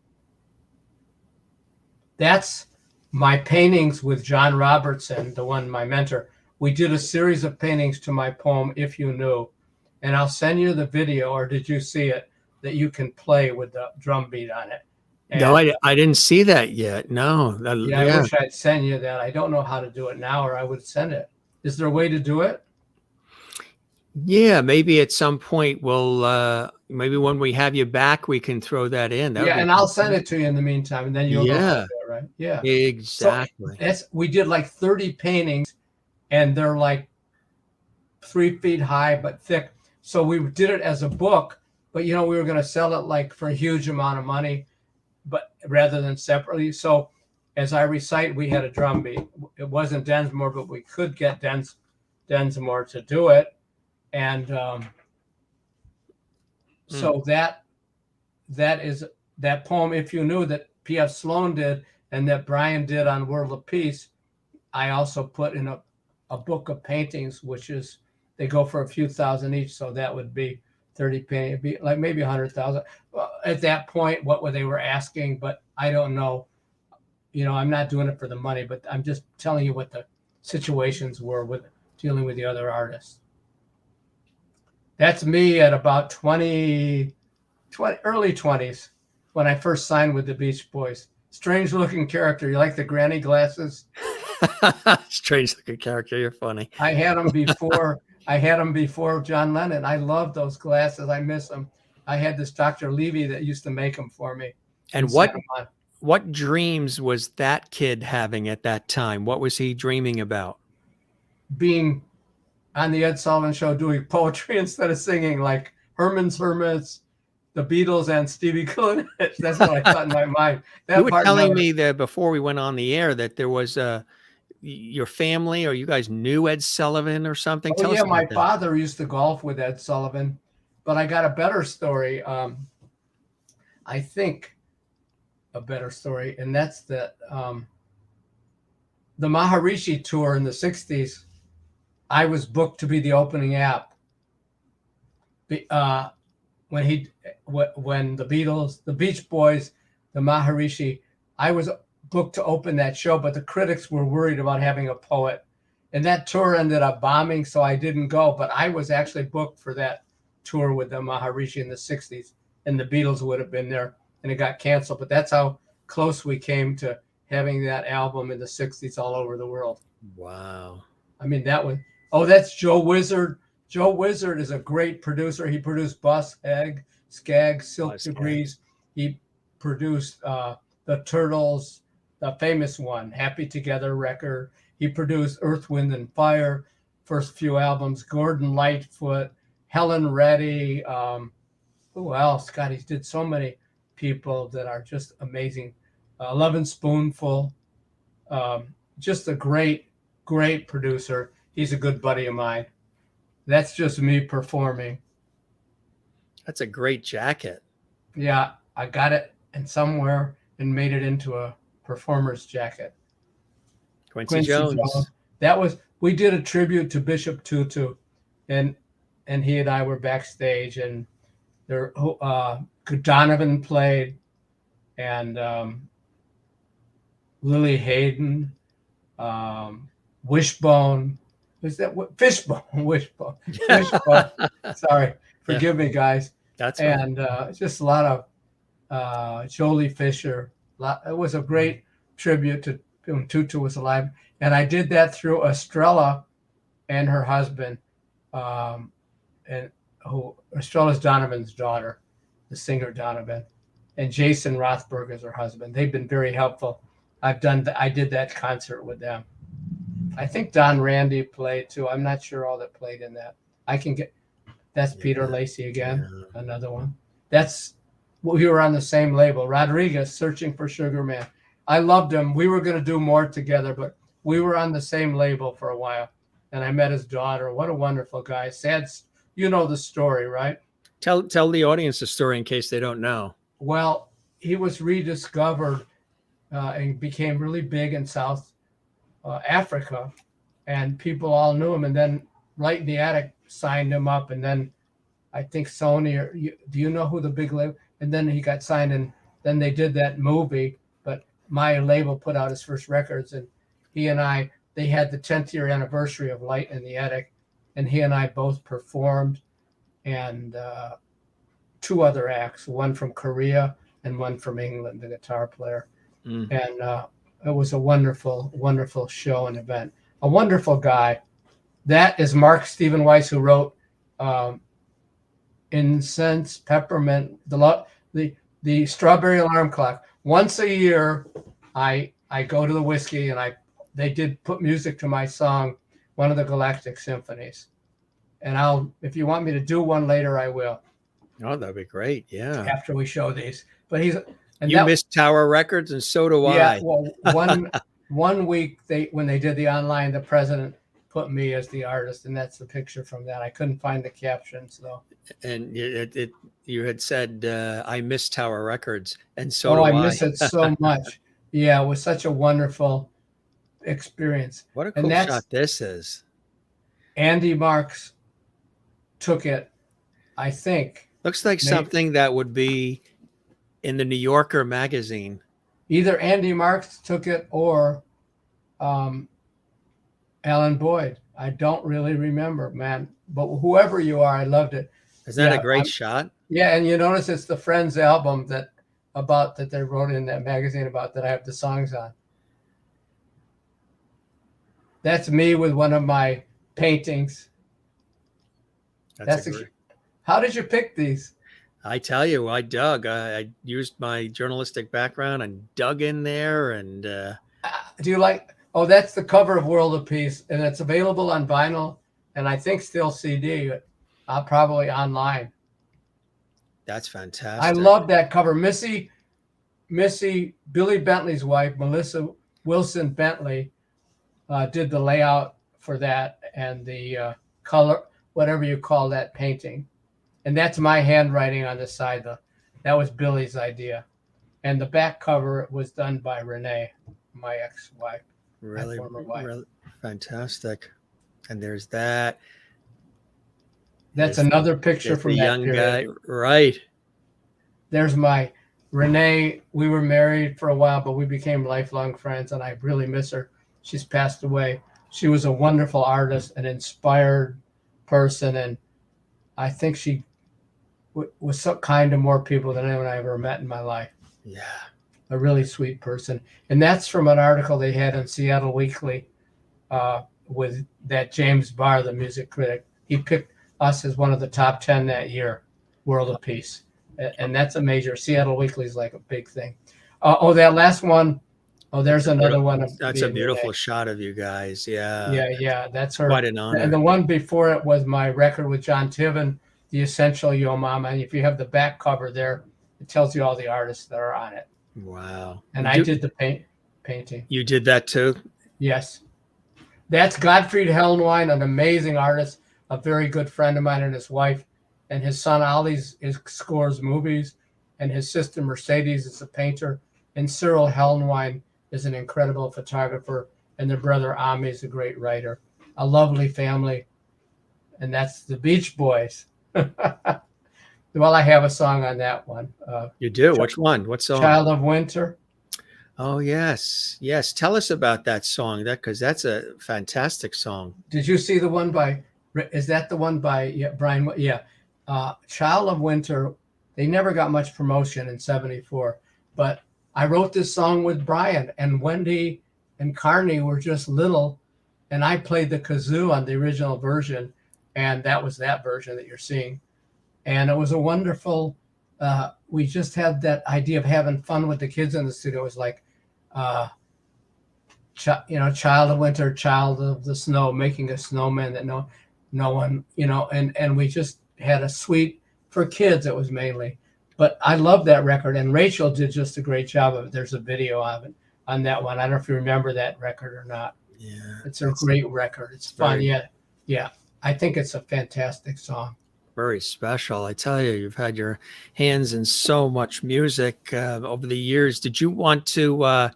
That's my paintings with John Robertson, the one, my mentor. We did a series of paintings to my poem, If You Knew. And I'll send you the video, or did you see it, that you can play with the drum beat on it. And no, I didn't see that yet. No. I wish I'd send you that. I don't know how to do it now, or I would send it. Is there a way to do it? Yeah, maybe at some point we'll, maybe when we have you back, we can throw that in. And I'll send it to you in the meantime, and then you'll go it, right? Yeah. Exactly. So we did like 30 paintings, and they're like 3 feet high, but thick. So we did it as a book, but we were going to sell it like for a huge amount of money, but rather than separately. So as I recite, we had a drum beat. It wasn't Densmore, but we could get Densmore to do it. And so that is that poem, If You Knew, that P.F. Sloan did and that Brian did on World of Peace, I also put in a book of paintings, which is, they go for a few thousand each. So that would be 30 paintings, be like maybe 100,000. Well, at that point, what they were asking, but I don't know. I'm not doing it for the money, but I'm just telling you what the situations were with dealing with the other artists. That's me at about 20 early 20s when I first signed with the Beach Boys. Strange looking character. You like the granny glasses? Strange looking character. You're funny. I had them before John Lennon. I love those glasses. I miss them. I had this Dr. Levy that used to make them for me. And what dreams was that kid having at that time? What was he dreaming about? Being on the Ed Sullivan Show doing poetry instead of singing, like Herman's Hermits, the Beatles, and Stevie Kalinich. That's what I thought in my mind. You were telling me that before we went on the air that there was your family or you guys knew Ed Sullivan or something. Oh, yeah, my father used to golf with Ed Sullivan, but I got a better story. I think a better story, and that's that the Maharishi Tour in the 60s, I was booked to be the opening act. When the Beatles, the Beach Boys, the Maharishi, I was booked to open that show, but the critics were worried about having a poet. And that tour ended up bombing, so I didn't go. But I was actually booked for that tour with the Maharishi in the 60s, and the Beatles would have been there, and it got canceled. But that's how close we came to having that album in the 60s all over the world. Wow. I mean, that's Joe Wizard. Joe Wizard is a great producer. He produced Bus, Egg, Skag, Silk Degrees. He produced the Turtles, the famous one, Happy Together record. He produced Earth, Wind, and Fire, first few albums, Gordon Lightfoot, Helen Reddy. Who else? God, he did so many people that are just amazing. Lovin' Spoonful. Just a great, great producer. He's a good buddy of mine. That's just me performing. That's a great jacket. Yeah, I got it somewhere and made it into a performer's jacket. Quincy Jones. We did a tribute to Bishop Tutu, and he and I were backstage, and there Donovan played, and Lily Hayden, Wishbone. Was that Fishbone? Wishbone. Sorry, forgive me, guys. That's and just a lot of Jolie Fisher. It was a great tribute to when Tutu was alive, and I did that through Estrella and her husband, and Estrella's Donovan's daughter, the singer Donovan, and Jason Rothberg is her husband. They've been very helpful. I did that concert with them. I think Don Randy played too. I'm not sure all that played in that. That's Peter Lacey again, another one. We were on the same label. Rodriguez, Searching for Sugar Man. I loved him. We were going to do more together, but we were on the same label for a while. And I met his daughter. What a wonderful guy. Sad, you know the story, right? Tell the audience the story in case they don't know. Well, he was rediscovered and became really big in South Africa, and people all knew him. And then Light in the Attic signed him up, and then I think Sony, do you know who the big label? And then he got signed, and then they did that movie. But my label put out his first records, and he and they had the 10th year anniversary of Light in the Attic, and he and I both performed, and two other acts, one from Korea and one from England, the guitar player. And it was a wonderful, wonderful show and event. A wonderful guy. That is Mark Stephen Weiss, who wrote Incense, Peppermint, the Strawberry Alarm Clock. Once a year, I go to the Whiskey, and they did put music to my song, one of the Galactic Symphonies. And if you want me to do one later, I will. Oh, that'd be great. Yeah. After we show these. But you missed Tower Records, and so do I. Yeah. Well, one week when they did the online, the president put me as the artist, and that's the picture from that. I couldn't find the captions though. And you had said, I miss Tower Records, and so do I miss it so much. Yeah, it was such a wonderful experience. What a cool shot this is. Andy Marks took it, I think. Looks like something that would be in the New Yorker magazine. Either Andy Marks took it or Alan Boyd. I don't really remember, man. But whoever you are, I loved it. Is that a great shot? Yeah, and you notice it's the Friends album that they wrote in that magazine about that I have the songs on. That's me with one of my paintings. How did you pick these? I tell you, I dug. I used my journalistic background and dug in there. And do you like? Oh, that's the cover of World of Peace, and it's available on vinyl, and I think still CD, probably online. That's fantastic. I love that cover. Missy, Billy Bentley's wife, Melissa Wilson Bentley, did the layout for that and the color, whatever you call that painting. And that's my handwriting on the side. That was Billy's idea. And the back cover was done by Reiner, my ex-wife. Really fantastic. And there's that. That's another picture from that young period. Guy. Right. There's my Renee. We were married for a while, but we became lifelong friends, and I really miss her. She's passed away. She was a wonderful artist, an inspired person, and I think she was so kind to more people than anyone I ever met in my life. Yeah. A really sweet person. And that's from an article they had in Seattle Weekly with that James Barr, the music critic. He picked us as one of the top 10 that year, World of Peace. And that's a major. Seattle Weekly is like a big thing. That last one. Oh, there's another one. That's a beautiful shot of you guys. Yeah. Yeah. That's her. Quite an honor. And the one before it was my record with John Tiven, The Essential Yo Mama. And if you have the back cover there, it tells you all the artists that are on it. Wow. And I did the painting. You did that too? Yes. That's Gottfried Helnwein, an amazing artist, a very good friend of mine, and his wife. And his son Ali scores movies, and his sister Mercedes is a painter. And Cyril Helnwein is an incredible photographer, and their brother Ami is a great writer. A lovely family. And that's the Beach Boys. Well, I have a song on that one. You do? Which one? What song? Child of Winter. Oh, yes. Yes. Tell us about that song, because that's a fantastic song. Did you see the one by, is that the one by Brian? Yeah. Child of Winter. They never got much promotion in 74, but I wrote this song with Brian, and Wendy and Carney were just little, and I played the kazoo on the original version, and that was that version that you're seeing. And it was a wonderful, we just had that idea of having fun with the kids in the studio. It was like, child of winter, child of the snow, making a snowman that no one, and we just had a sweet, for kids it was mainly. But I love that record, and Rachel did just a great job of it. There's a video of it on that one. I don't know if you remember that record or not. Yeah. It's a great record. It's fun. Yeah. I think it's a fantastic song. Very special. I tell you, you've had your hands in so much music over the years. Did you want to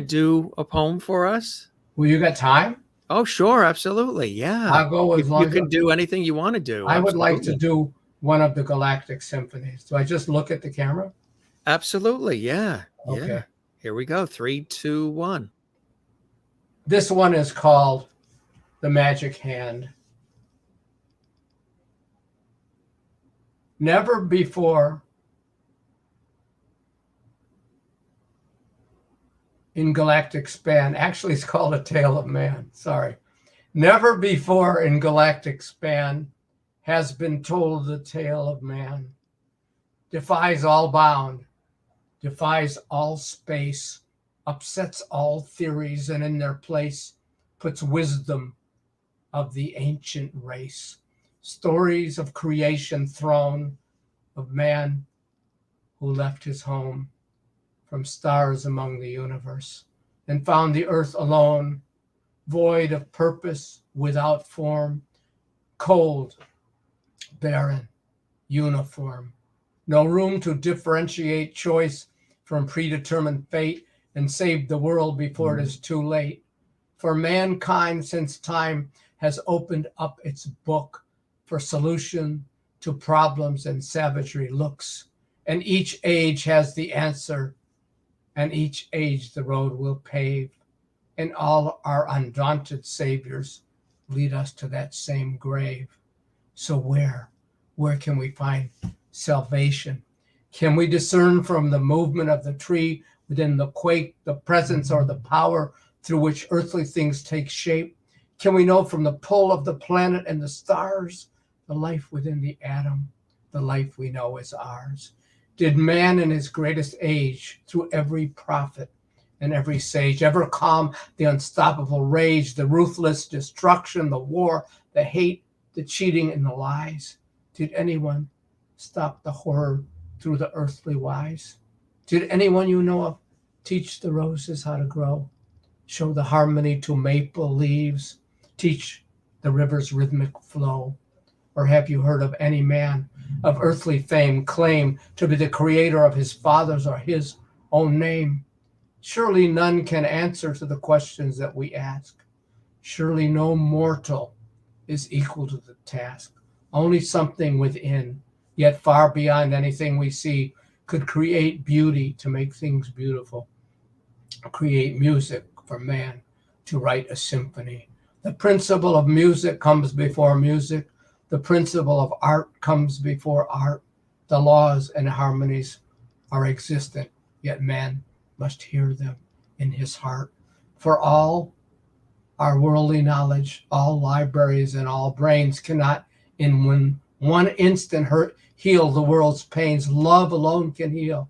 do a poem for us? Well, you got time? Oh, sure. Absolutely. Yeah. I'll go as long as you can do anything you want to do. I would like to do one of the Galactic Symphonies. Do I just look at the camera? Absolutely. Yeah. Okay. Yeah. Here we go. 3, 2, 1. This one is called The Magic Hand. Never before in galactic span, actually it's called A Tale of Man, sorry. Never before in galactic span has been told the tale of man. Defies all bound, defies all space, upsets all theories, and in their place puts wisdom of the ancient race. Stories of creation thrown, of man who left his home from stars among the universe and found the earth alone, void of purpose, without form, cold, barren, uniform. No room to differentiate choice from predetermined fate and save the world before it is too late. For mankind since time has opened up its book for solution to problems and savagery looks. And each age has the answer, and each age the road will pave. And all our undaunted saviors lead us to that same grave. So where can we find salvation? Can we discern from the movement of the tree within the quake, the presence or the power through which earthly things take shape? Can we know from the pull of the planet and the stars, the life within the atom, the life we know is ours? Did man in his greatest age, through every prophet and every sage, ever calm the unstoppable rage, the ruthless destruction, the war, the hate, the cheating, and the lies? Did anyone stop the horror through the earthly wise? Did anyone you know of teach the roses how to grow, show the harmony to maple leaves, teach the river's rhythmic flow? Or have you heard of any man of earthly fame claim to be the creator of his father's or his own name? Surely none can answer to the questions that we ask. Surely no mortal is equal to the task. Only something within, yet far beyond anything we see, could create beauty to make things beautiful, create music for man to write a symphony. The principle of music comes before music. The principle of art comes before art. The laws and harmonies are existent, yet man must hear them in his heart. For all our worldly knowledge, all libraries and all brains cannot in one instant heal the world's pains. Love alone can heal.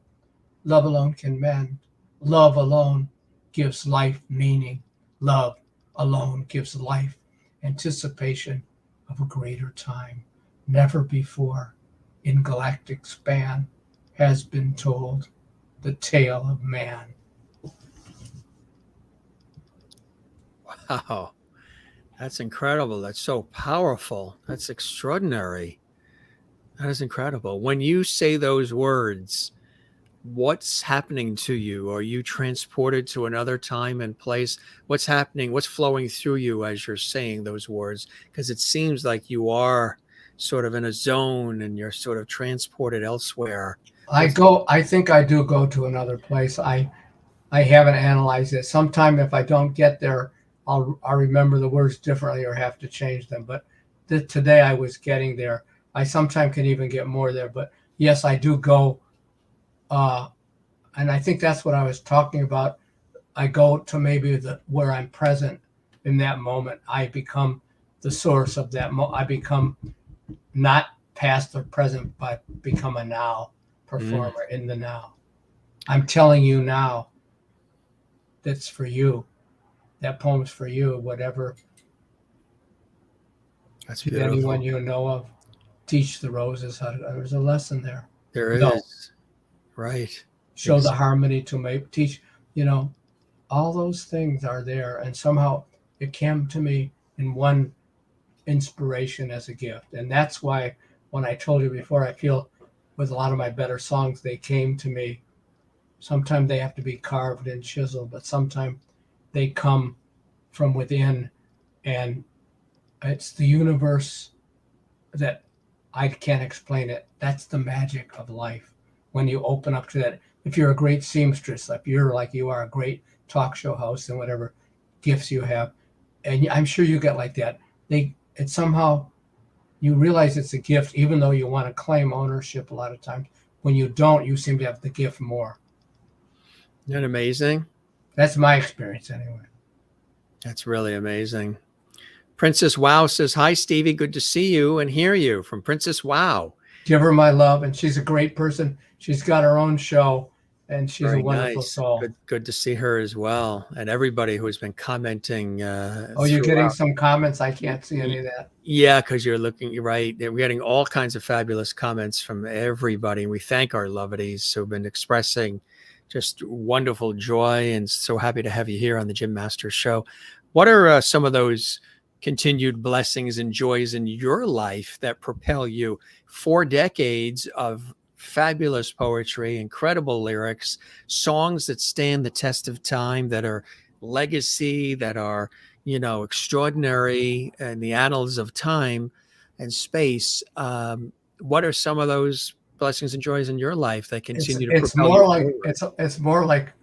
Love alone can mend. Love alone gives life meaning. Love alone gives life anticipation of a greater time. Never before in galactic span has been told the tale of man. Wow. That's incredible. That's so powerful. That's extraordinary. That is incredible. When you say those words, what's happening to you? Are you transported to another time and place? What's happening? What's flowing through you as you're saying those words? Because it seems like you are sort of in a zone and you're sort of transported elsewhere. I think I do go to another place. I haven't analyzed it. Sometime if I don't get there, I'll remember the words differently or have to change them. But today I was getting there. I sometimes can even get more there. But yes, I do go. And I think that's what I was talking about. I go to maybe where I'm present in that moment. I become the source of that. I become not past or present, but become a now performer in the now. I'm telling you now, that's for you. That poem's for you, whatever. That's beautiful. Anyone you know of, teach the roses how to. There's a lesson there. There is. Right. Show the harmony to make, teach, all those things are there. And somehow it came to me in one inspiration as a gift. And that's why when I told you before, I feel with a lot of my better songs, they came to me. Sometimes they have to be carved and chiseled, but sometimes they come from within. And it's the universe that I can't explain it. That's the magic of life. When you open up to that, if you're a great seamstress, if you're like you are a great talk show host and whatever gifts you have, and I'm sure you get like that, it's somehow you realize it's a gift, even though you want to claim ownership a lot of times. When you don't, you seem to have the gift more. Isn't that amazing? That's my experience anyway. That's really amazing. Princess Wow says, hi, Stevie. Good to see you and hear you from Princess Wow. Give her my love, and she's a great person. She's got her own show, and she's a Very wonderful nice. soul. Good to see her as well, and everybody who's been commenting. Oh, you're getting throughout. some comments? I can't see any of that. Yeah, because you're right. We're getting all kinds of fabulous comments from everybody. We thank our lovelies who've been expressing just wonderful joy, and so happy to have you here on the Jim Masters Show. What are some of those continued blessings and joys in your life that propel you? 4 decades of fabulous poetry, incredible lyrics, songs that stand the test of time, that are legacy, that are, extraordinary in the annals of time and space. What are some of those blessings and joys in your life that continue to It's propel more you like forward? it's more like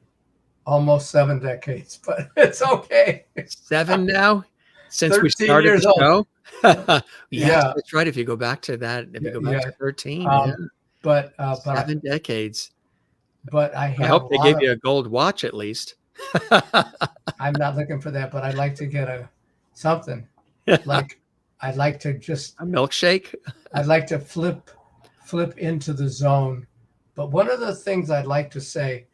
almost 7 decades, but it's okay. 7 now since we 13 started years the old. show? Yes, Yeah, that's right. If you go back to that, if you go back yeah. to 13, yeah, But 7 decades. I I have hope a they lot gave of. you a gold watch at least. I'm not looking for that, but I'd like to get something like I'd like to just A milkshake. I'd like to flip into the zone. But one of the things I'd like to say,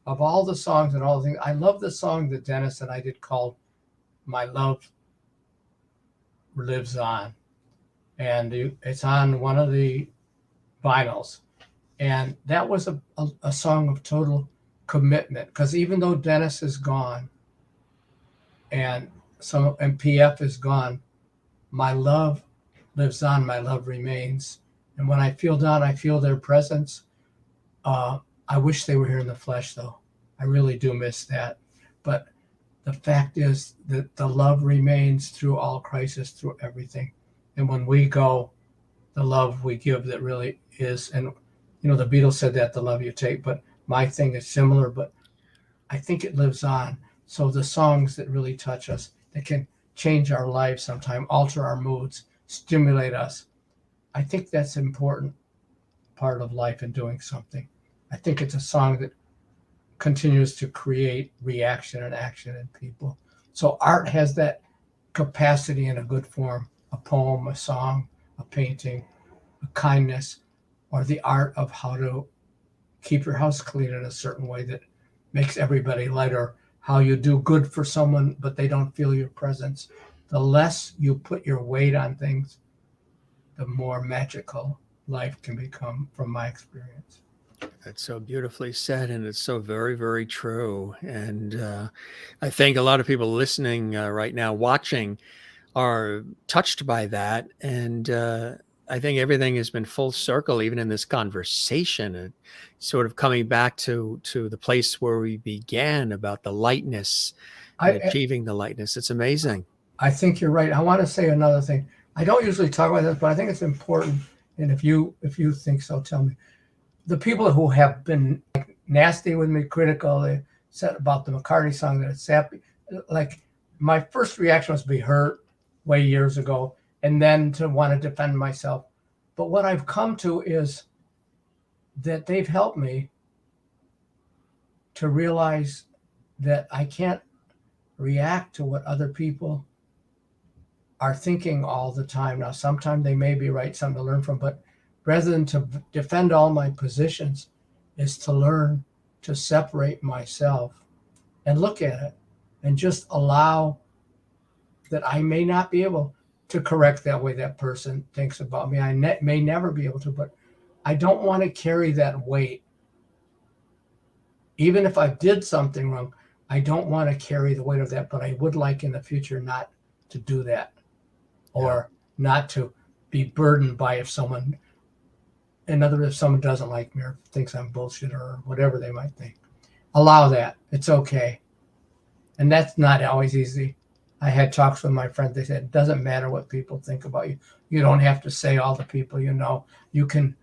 of all the songs and all the things, I love the song that Dennis and I did called "My Love Lives On," and it's on one of the vinyls. And that was a song of total commitment, because even though Dennis is gone and PF is gone, my love lives on, my love remains. And when I feel down, I feel their presence. I wish they were here in the flesh, though. I really do miss that. But the fact is that the love remains through all crisis, through everything. And when we go, the love we give that really is. And, the Beatles said that, the love you take. But my thing is similar, but I think it lives on. So the songs that really touch us, that can change our lives sometime, alter our moods, stimulate us. I think that's an important part of life and doing something. I think it's a song that continues to create reaction and action in people. So art has that capacity in a good form: a poem, a song, a painting, a kindness, or the art of how to keep your house clean in a certain way that makes everybody lighter, how you do good for someone but they don't feel your presence. The less you put your weight on things, the more magical life can become, from my experience. That's so beautifully said, and it's so very, very true. And I think a lot of people listening right now, watching, are touched by that. And I think everything has been full circle, even in this conversation, and sort of coming back to the place where we began, about the lightness and achieving the lightness. It's amazing. I think you're right. I want to say another thing. I don't usually talk about this, but I think it's important. And if you think so, tell me. The people who have been nasty with me, critical, they said about the McCartney song that it's sappy. Like, my first reaction was to be hurt way years ago, and then to want to defend myself. But what I've come to is that they've helped me to realize that I can't react to what other people are thinking all the time. Now, sometimes they may be right, something to learn from, but rather than to defend all my positions, is to learn to separate myself and look at it and just allow that I may not be able to correct that way that person thinks about me. I may never be able to, but I don't want to carry that weight. Even if I did something wrong, I don't want to carry the weight of that, but I would like in the future not to do that, or not to be burdened by if someone doesn't like me or thinks I'm bullshit or whatever they might think. Allow that. It's okay. And that's not always easy. I had talks with my friends. They said, it doesn't matter what people think about you. You don't have to say all the people you know. You can,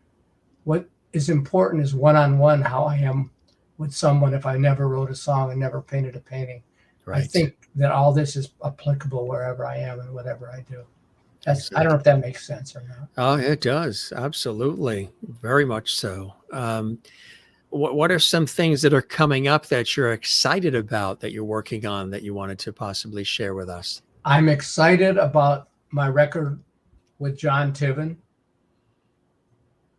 what is important is one-on-one, how I am with someone if I never wrote a song and never painted a painting. Right. I think that all this is applicable wherever I am and whatever I do. Exactly. I don't know if that makes sense or not. Oh, it does. Absolutely. Very much so. What are some things that are coming up that you're excited about, that you're working on, that you wanted to possibly share with us? I'm excited about my record with John Tiven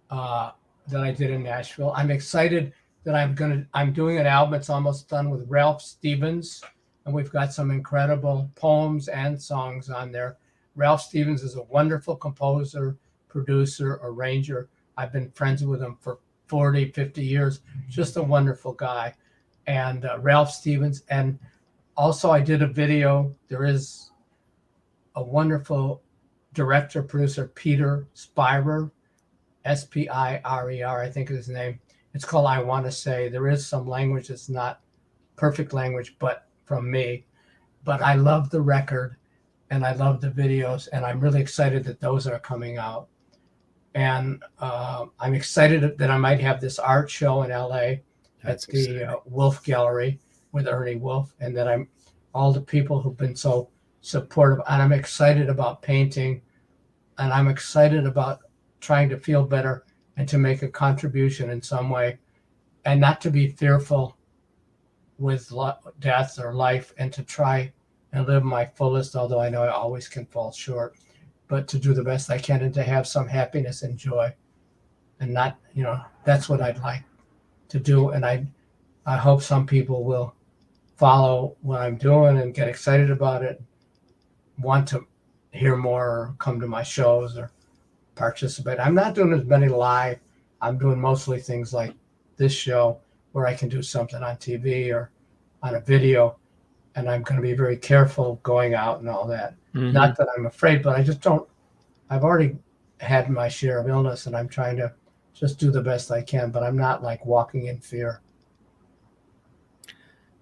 that I did in Nashville. I'm excited that I'm doing an album. It's almost done with Ralph Stevens, and we've got some incredible poems and songs on there. Ralph Stevens is a wonderful composer, producer, arranger. I've been friends with him for 40, 50 years. Just a wonderful guy. And Ralph Stevens. And also I did a video. There is a wonderful director, producer, Peter Spirer, Spirer, I think is his name. It's called I Want to Say. There is some language that's not perfect language, but from me. But I love the record and I love the videos, and I'm really excited that those are coming out. And I'm excited that I might have this art show in LA at the Wolf Gallery with Ernie Wolf, and that I'm all the people who've been so supportive. And I'm excited about painting, and I'm excited about trying to feel better and to make a contribution in some way, and not to be fearful with death or life, and to try and live my fullest, although I know I always can fall short, but to do the best I can and to have some happiness and joy. And not, that's what I'd like to do. And I hope some people will follow what I'm doing and get excited about it, want to hear more or come to my shows or participate. I'm not doing as many live. I'm doing mostly things like this show where I can do something on TV or on a video. And I'm going to be very careful going out and all that. Mm-hmm. Not that I'm afraid, but I just don't. I've already had my share of illness, and I'm trying to just do the best I can, but I'm not like walking in fear.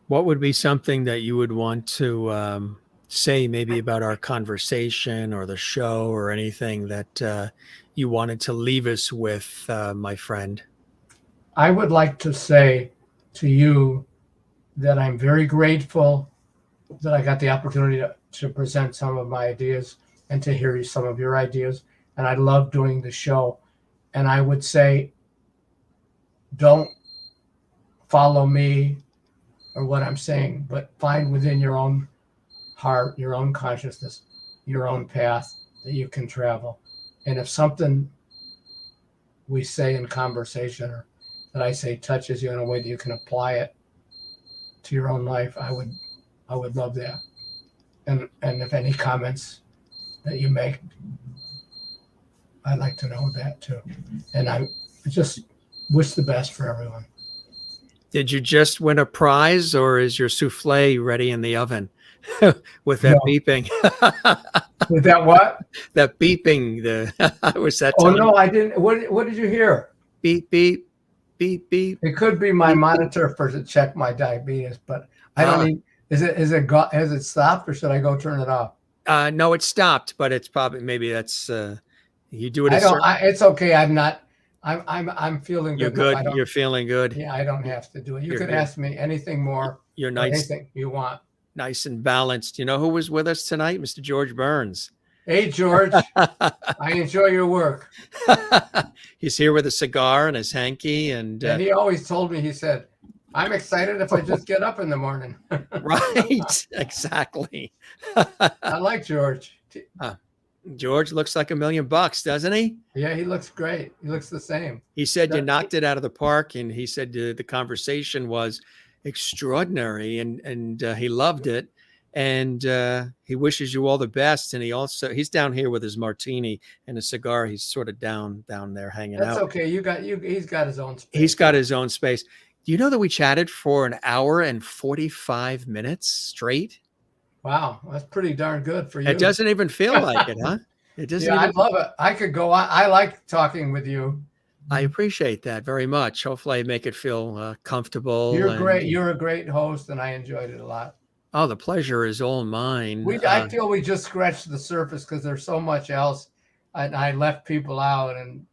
What would be something that you would want to say maybe about our conversation or the show or anything that you wanted to leave us with, my friend? I would like to say to you that I'm very grateful that I got the opportunity to present some of my ideas and to hear some of your ideas. And I love doing the show. And I would say, don't follow me or what I'm saying, but find within your own heart, your own consciousness, your own path that you can travel. And if something we say in conversation or that I say touches you in a way that you can apply it to your own life, I would love that. And if any comments that you make, I'd like to know that too. And I just wish the best for everyone. Did you just win a prize, or is your souffle ready in the oven with that beeping? With that what? That beeping. Was that? Oh no, I didn't. What did you hear? Beep beep beep beep. It could be my monitor to check my diabetes, but I don't need. Has it stopped, or should I go turn it off? No, it stopped, but it's probably maybe that's you do it. It's okay. I'm not. I'm feeling good. You're good. You're feeling good. Yeah, I don't have to do it. You could ask me anything more. You're nice. Anything you want. Nice and balanced. You know who was with us tonight? Mr. George Burns. Hey, George. I enjoy your work. He's here with a cigar and his hanky. And he always told me, he said, I'm excited if I just get up in the morning. Right. Exactly. I like George. George looks like $1 million, doesn't he? Yeah, he looks great. He looks the same. He said you knocked it out of the park, and he said the conversation was extraordinary, and he loved it, and he wishes you all the best. And he's down here with his martini and a cigar. He's sort of down there hanging out. That's okay. He's got his own space. He's got his own space. Do you know that we chatted for 1 hour and 45 minutes straight? Wow, that's pretty darn good for you. It doesn't even feel like it, huh? It doesn't. Yeah, I love it. I could go on. I like talking with you. I appreciate that very much. Hopefully I make it feel comfortable. You're great. You're a great host, and I enjoyed it a lot. Oh, the pleasure is all mine. I feel we just scratched the surface because there's so much else, and I left people out, and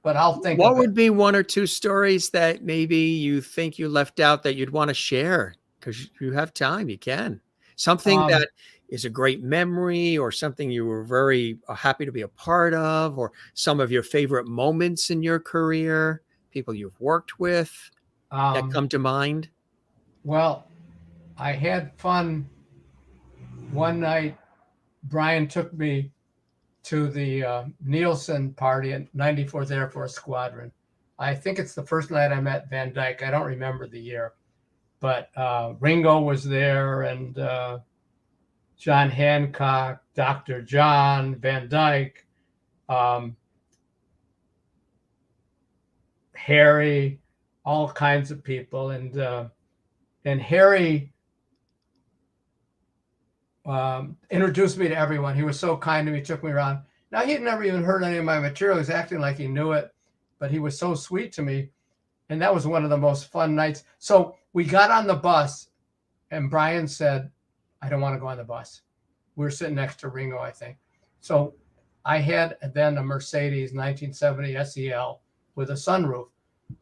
but I'll think. What would be 1 or 2 stories that maybe you think you left out that you'd want to share? Because you have time, you can. Something that is a great memory, or something you were very happy to be a part of, or some of your favorite moments in your career, people you've worked with that come to mind? Well, I had fun one night. Brian took me to the Nielsen party at 94th Air Force Squadron, I think it's the first night I met Van Dyke. I don't remember the year, but Ringo was there, and John Hancock, Dr. John, Van Dyke, Harry, all kinds of people, and Harry introduced me to everyone. He was so kind to me, took me around. Now, he had never even heard any of my material. He was acting like he knew it, but he was so sweet to me. And that was one of the most fun nights. So we got on the bus, and Brian said, I don't want to go on the bus. We were sitting next to Ringo, I think. So I had then a Mercedes 1970 SEL with a sunroof.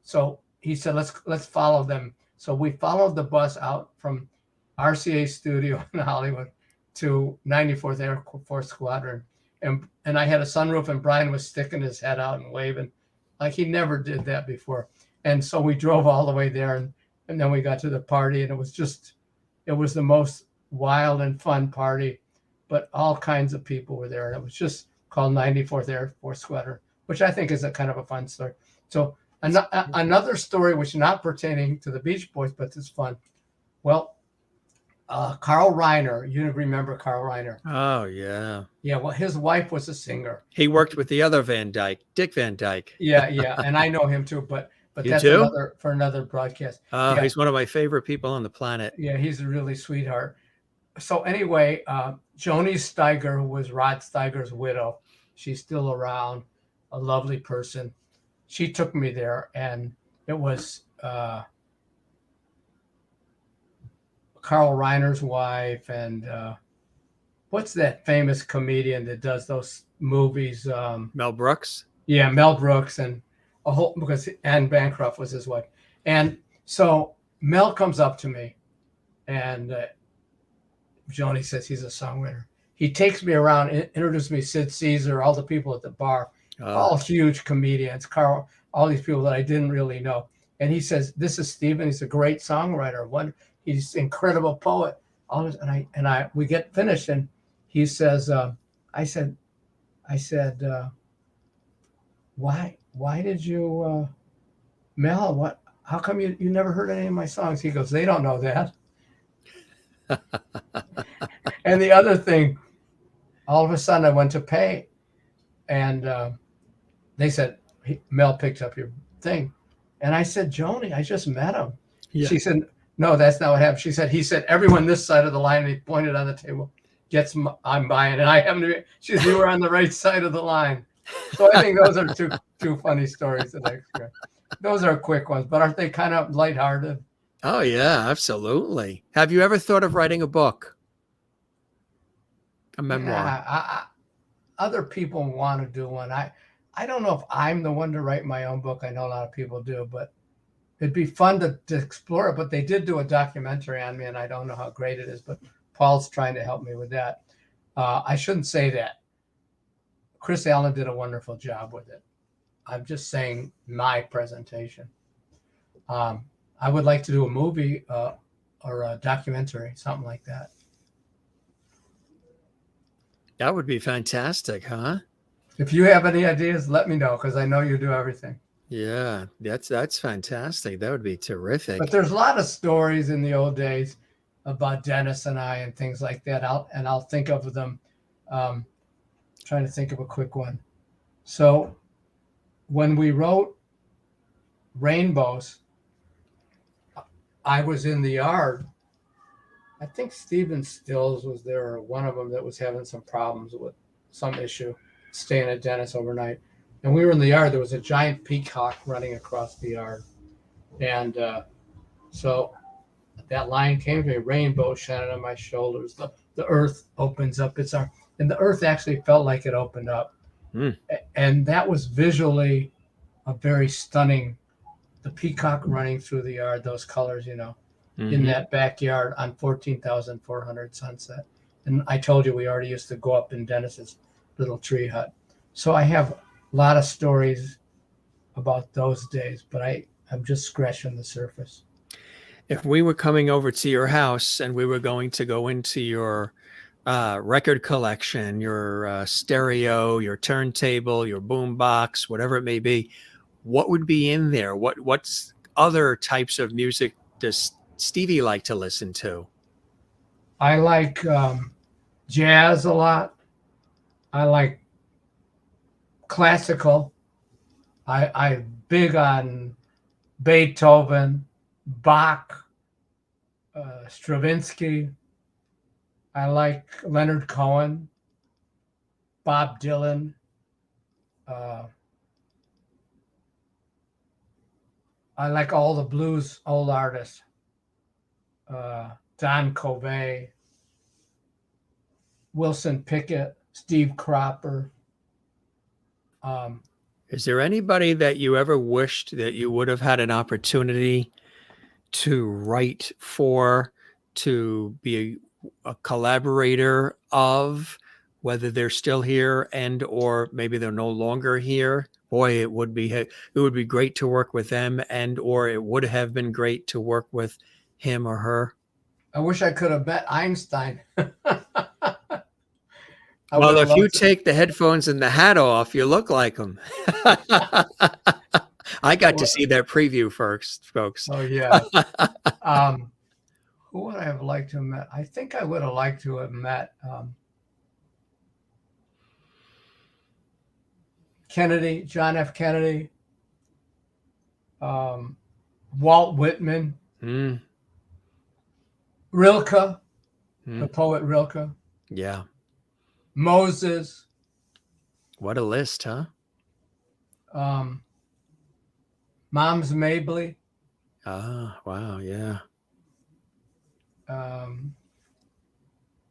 So he said, let's follow them. So we followed the bus out from RCA studio in Hollywood to 94th Air Force Squadron. And I had a sunroof, and Brian was sticking his head out and waving like he never did that before. And so we drove all the way there, and then we got to the party, and it was the most wild and fun party, but all kinds of people were there. And it was just called 94th Air Force Squadron, which I think is a kind of a fun story. So another story, which is not pertaining to the Beach Boys, but it's fun. Well, Carl Reiner, you remember Carl Reiner? Oh, yeah. Yeah, well, his wife was a singer. He worked with the other Van Dyke, Dick Van Dyke. Yeah, and I know him too, but You that's too? for another broadcast. Oh, Yeah. he's one of my favorite people on the planet. Yeah, he's a really sweetheart. So anyway, Joni Steiger, who was Rod Steiger's widow, she's still around, a lovely person. She took me there, and it was Carl Reiner's wife, and what's that famous comedian that does those movies? Mel Brooks? Yeah, Mel Brooks, and a whole, because Anne Bancroft was his wife. And so Mel comes up to me, and Joni says he's a songwriter. He takes me around, introduced me to Sid Caesar, all the people at the bar, all huge comedians, Carl, all these people that I didn't really know. And he says, "This is Stephen. He's a great songwriter. He's an incredible poet." All this, and we get finished, and he says, I said, why did you, Mel? How come you never heard any of my songs? He goes, "They don't know that." And the other thing, all of a sudden I went to pay, and they said, Mel picked up your thing. And I said, "Joni, I just met him." Yeah. She said, "No, that's not what happened." She said, "He said, everyone this side of the line," and he pointed on the table, I'm buying. And I happen to be, she said, "You were on the right side of the line." So I think those are two funny stories that I experienced. Those are quick ones, but aren't they kind of lighthearted? Oh, yeah, absolutely. Have you ever thought of writing a book? A memoir? Yeah, other people want to do one. I don't know if I'm the one to write my own book. I know a lot of people do, but it'd be fun to explore it. But they did do a documentary on me, and I don't know how great it is, but Paul's trying to help me with that. I shouldn't say that. Chris Allen did a wonderful job with it. I'm just saying my presentation. I would like to do a movie or a documentary, something like that. That would be fantastic, huh? If you have any ideas, let me know, because I know you do everything. Yeah, that's fantastic. That would be terrific. But there's a lot of stories in the old days about Dennis and I and things like that. I'll think of them. Trying to think of a quick one. So when we wrote Rainbows, I was in the yard. I think Stephen Stills was there, or one of them that was having some problems with some issue, staying at Dennis overnight. And we were in the yard. There was a giant peacock running across the yard. And so that line came to me, "Rainbow shining on my shoulders. The earth opens up its arms." And the earth actually felt like it opened up. And that was visually a very stunning, the peacock running through the yard, those colors, in that backyard on 14,400 Sunset. And I told you we already used to go up in Dennis's little tree hut. So I have a lot of stories about those days, but I'm just scratching the surface. If we were coming over to your house and we were going to go into your record collection, your stereo, your turntable, your boom box, whatever it may be, what would be in there? What's other types of music does Stevie like to listen to? I like jazz a lot. I like classical. I'm big on Beethoven, Bach, Stravinsky. I like Leonard Cohen, Bob Dylan. I like all the blues old artists. Don Covey, Wilson Pickett, Steve Cropper. Is there anybody that you ever wished that you would have had an opportunity to write for, to be a collaborator of, whether they're still here and or maybe they're no longer here? Boy, it would be great to work with them, and or it would have been great to work with him or her. I wish I could have met Einstein. Well, if you take the headphones and the hat off, you look like him. I got to see that preview first, folks. Oh, yeah. Who would I have liked to have met? I think I would have liked to have met Kennedy, John F. Kennedy, Walt Whitman, Rilke, the poet Rilke. Yeah. Moses. What a list, huh? Moms Mabley. Ah, wow, yeah.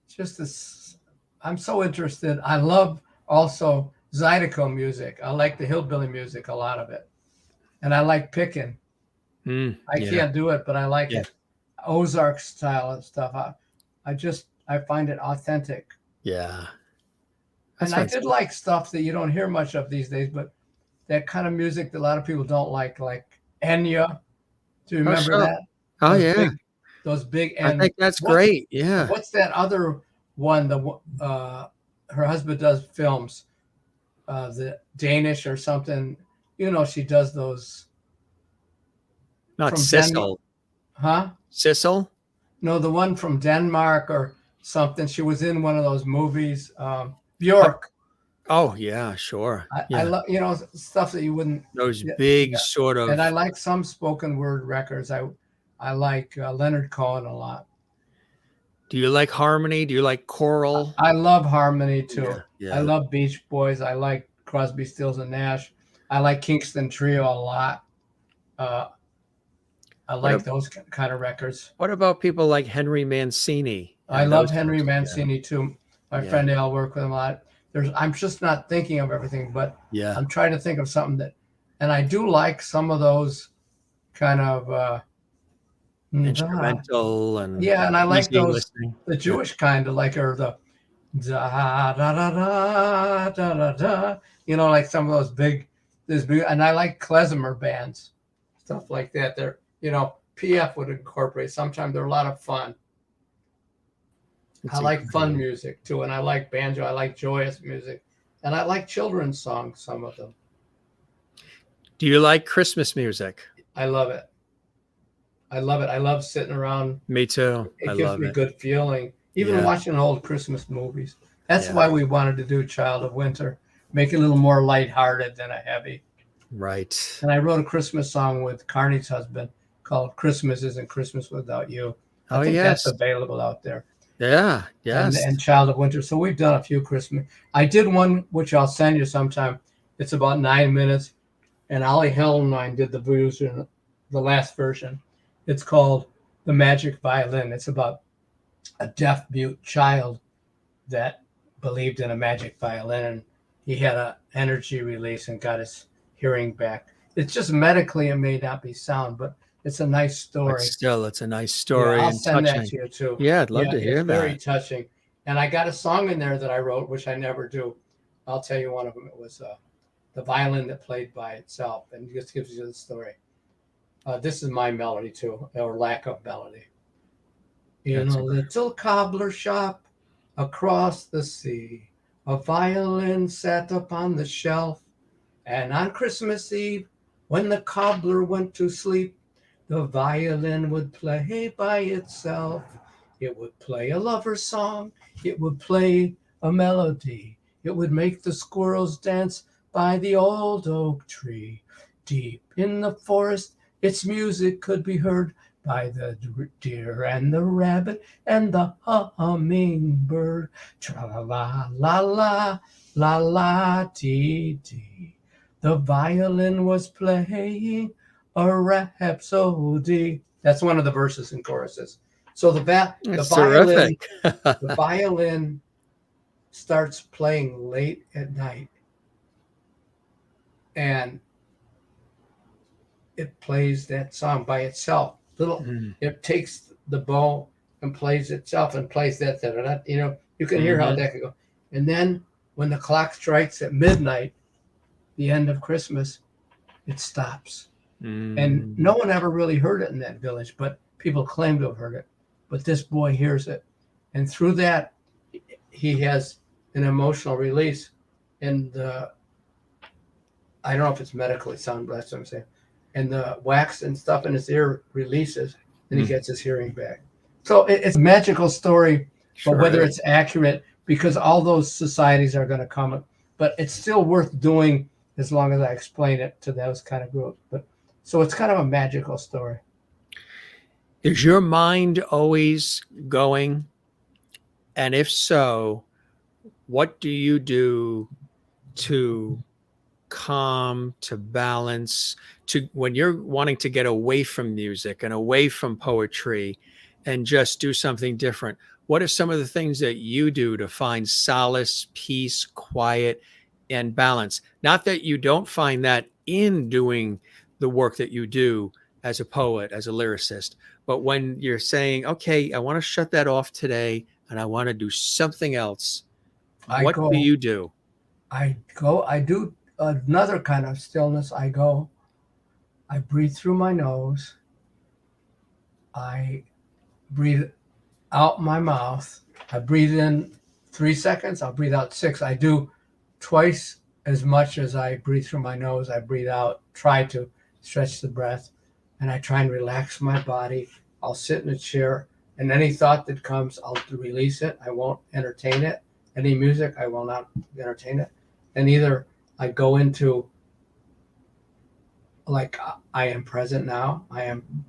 Just this, I'm so interested. I love also Zydeco music. I like the hillbilly music, a lot of it. And I like picking. I can't do it, but I like it. Ozark style and stuff. I find it authentic. Yeah. And I did like stuff that you don't hear much of these days, but that kind of music that a lot of people don't like Enya. Do you remember that? Oh, yeah. Those big. I think that's great. Yeah. What's that other one? Her husband does films, the Danish or something. You know, she does those. Not Sissel. Huh? Sissel? No, the one from Denmark or something. She was in one of those movies. Bjork. Oh, yeah, sure. I love, stuff that you wouldn't. Those big sort of. And I like some spoken word records. I like Leonard Cohen a lot. Do you like harmony? Do you like choral? I love harmony too. Yeah. I love Beach Boys. I like Crosby, Stills and Nash. I like Kingston Trio a lot. I like those kind of records. What about people like Henry Mancini? I love Henry Mancini too. My friend Al worked with him a lot. I'm just not thinking of everything, but I'm trying to think of something that, and I do like some of those kind of instrumental and and I like those listening. The Jewish kind of like, or the da da da da da da da, like some of those big, and I like klezmer bands, stuff like that. They're PF would incorporate. Sometimes they're a lot of fun. I like fun music too, and I like banjo. I like joyous music, and I like children's songs. Some of them. Do you like Christmas music? I love it. I love it. I love sitting around. Me too. It gives me a good feeling. Even watching old Christmas movies. That's why we wanted to do Child of Winter. Make it a little more lighthearted than a heavy. Right. And I wrote a Christmas song with Carney's husband called "Christmas Isn't Christmas Without You." I think that's available out there. Yeah. Yes. And Child of Winter. So we've done a few Christmas. I did one which I'll send you sometime. It's about 9 minutes, and Ollie Hellnine did the version, the last version. It's called "The Magic Violin." It's about a deaf mute child that believed in a magic violin, and he had an energy release and got his hearing back. It's just medically, it may not be sound, but it's a nice story. But still, it's a nice story. I'll and send touching. that to you too. Yeah, I'd love to hear it's that. Very touching. And I got a song in there that I wrote, which I never do. I'll tell you one of them. It was the violin that played by itself, and it just gives you the story. This is my melody too, or lack of melody. In a little cobbler shop across the sea, a violin sat upon the shelf, and on Christmas Eve, When the cobbler went to sleep, the violin would play by itself. It would play a lover's song. It would play a melody. It would make the squirrels dance by the old oak tree. Deep in the forest, its music could be heard by the deer and the rabbit and the hummingbird. Tra-la-la-la, la-la-dee-dee. The violin was playing a rhapsody. That's one of the verses and choruses. So the violin starts playing late at night, and it plays that song by itself. It takes the bow and plays itself and plays that. You know, you can hear how that could go. And then when the clock strikes at midnight, the end of Christmas, it stops. And no one ever really heard it in that village, but people claim to have heard it. But this boy hears it. And through that, he has an emotional release. And I don't know if it's medically sound, but that's what I'm saying. And the wax and stuff in his ear releases, and he gets his hearing back. So it's a magical story, but whether it's accurate, because all those societies are going to come, but it's still worth doing as long as I explain it to those kind of groups. But so it's kind of a magical story. Is your mind always going? And if so, what do you do to calm, to balance, to when you're wanting to get away from music and away from poetry and just do something different? What are some of the things that you do to find solace, peace, quiet, and balance? Not that you don't find that in doing the work that you do as a poet, as a lyricist, but when you're saying, okay, I want to shut that off today and I want to do something else, what do you do? I do another kind of stillness. I breathe through my nose. I breathe out my mouth. I breathe in 3 seconds. I'll breathe out 6. I do twice as much as I breathe through my nose. I breathe out, try to stretch the breath, and I try and relax my body. I'll sit in a chair, and any thought that comes, I'll release it. I won't entertain it. Any music, I will not entertain it. And either I go into, like, I am present now. I am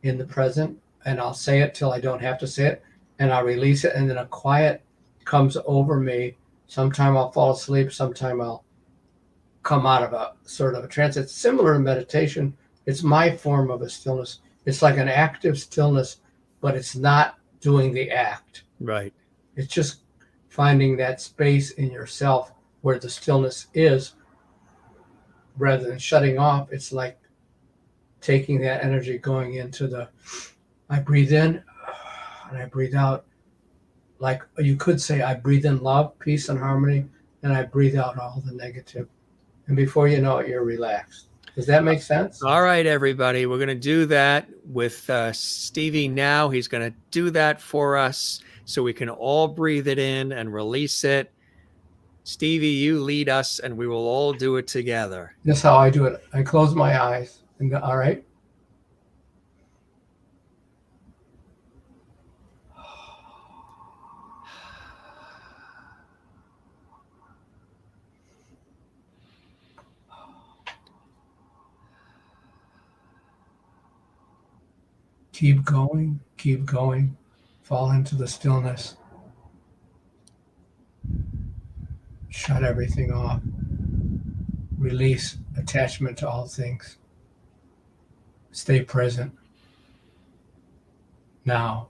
in the present, and I'll say it till I don't have to say it, and I'll release it, and then a quiet comes over me. Sometime I'll fall asleep. Sometime I'll come out of a sort of a trance. It's similar to meditation. It's my form of a stillness. It's like an active stillness, but it's not doing the act. Right. It's just finding that space in yourself where the stillness is, rather than shutting off. It's like taking that energy, going into I breathe in and I breathe out. Like you could say, I breathe in love, peace, and harmony, and I breathe out all the negative. And before you know it, you're relaxed. Does that make sense? All right, everybody. We're going to do that with Stevie now. He's going to do that for us so we can all breathe it in and release it. Stevie, you lead us, and we will all do it together. This is how I do it. I close my eyes and go, all right. Keep going, fall into the stillness. Shut everything off. Release attachment to all things. Stay present. Now,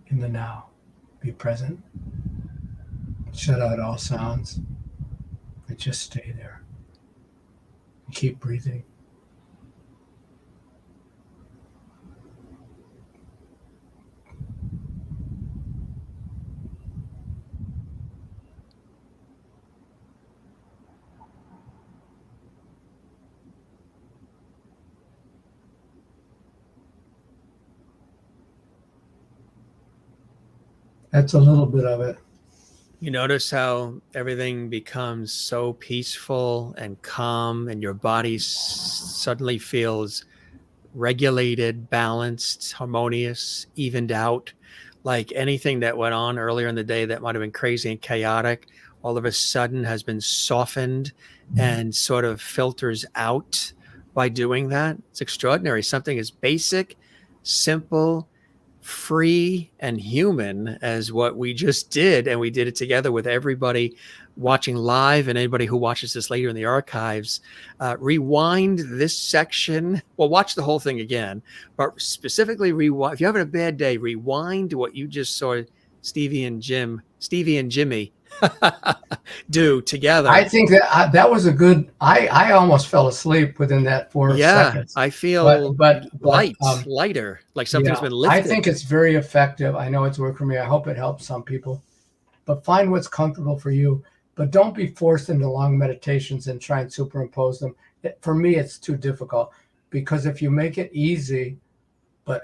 in the now, be present. Shut out all sounds and just stay there. And keep breathing. That's a little bit of it. You notice how everything becomes so peaceful and calm, and your body suddenly feels regulated, balanced, harmonious, evened out. Like anything that went on earlier in the day that might have been crazy and chaotic, all of a sudden has been softened and sort of filters out by doing that. It's extraordinary. Something as basic, simple, free, and human as what we just did. And we did it together with everybody watching live and anybody who watches this later in the archives. Rewind this section. Well, watch the whole thing again, but specifically rewind. If you're having a bad day, rewind what you just saw Stevie and Jimmy do together. I think that that was a good. I almost fell asleep within that 4 seconds. I feel but lighter, like something's been lifted. I think it's very effective. I know it's worked for me. I hope it helps some people. But find what's comfortable for you. But don't be forced into long meditations and try and superimpose them. For me, it's too difficult, because if you make it easy, but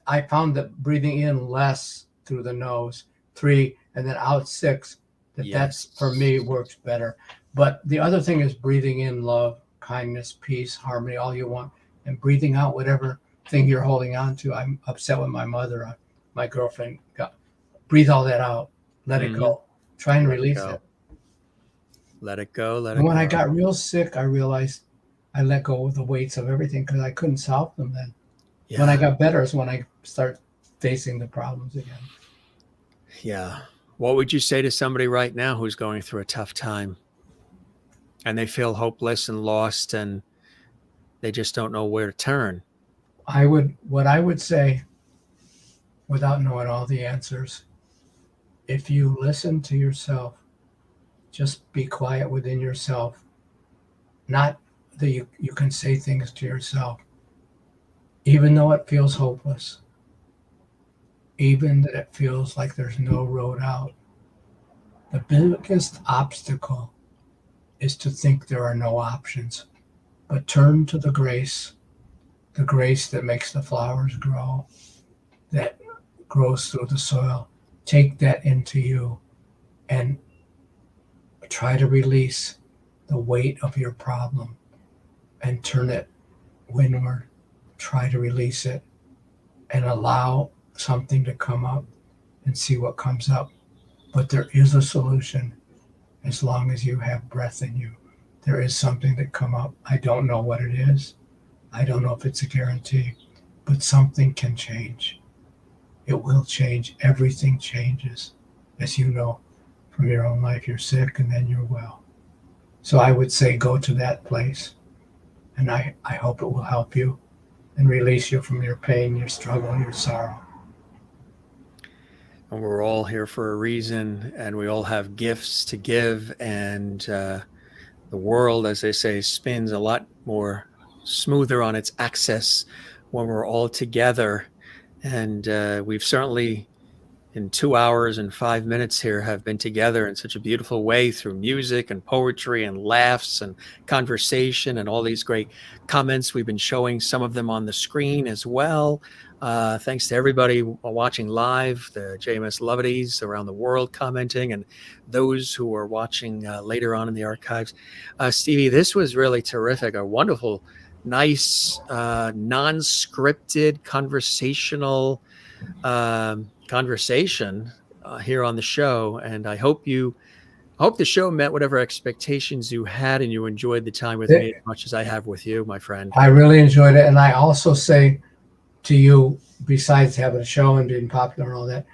I found that breathing in less through the nose, 3, and then out 6, that's for me works better. But the other thing is breathing in love, kindness, peace, harmony, all you want, and breathing out whatever thing you're holding on to. I'm upset with my mother, my girlfriend. Breathe all that out. Let it go. Try and release it. Let it go. And when I got real sick, I realized I let go of the weights of everything because I couldn't solve them then. Yeah. When I got better is when I start facing the problems again. Yeah. What would you say to somebody right now who's going through a tough time and they feel hopeless and lost and they just don't know where to turn? What I would say, without knowing all the answers, if you listen to yourself, just be quiet within yourself. Not that you can say things to yourself, even though it feels hopeless, even that it feels like there's no road out. The biggest obstacle is to think there are no options, but turn to the grace that makes the flowers grow, that grows through the soil. Take that into you and try to release the weight of your problem and turn it windward. Try to release it and allow something to come up and see what comes up. But there is a solution as long as you have breath in you. There is something that come up. I don't know what it is. I don't know if it's a guarantee, but something can change. It will change. Everything changes, as you know. From your own life, you're sick and then you're well. So I would say go to that place, and I hope it will help you and release you from your pain, your struggle, your sorrow. And we're all here for a reason, and we all have gifts to give, and the world, as they say, spins a lot more smoother on its axis when we're all together. And we've certainly, in 2 hours and 5 minutes here, have been together in such a beautiful way through music and poetry and laughs and conversation and all these great comments. We've been showing some of them on the screen as well. Thanks to everybody watching live, the JMS Lovities around the world commenting, and those who are watching later on in the archives. Stevie, this was really terrific. A wonderful, nice, non-scripted, conversational conversation here on the show, and I hope the show met whatever expectations you had, and you enjoyed the time with me as much as I have with you, my friend. I really enjoyed it, and I also say to you, besides having a show and being popular and all that,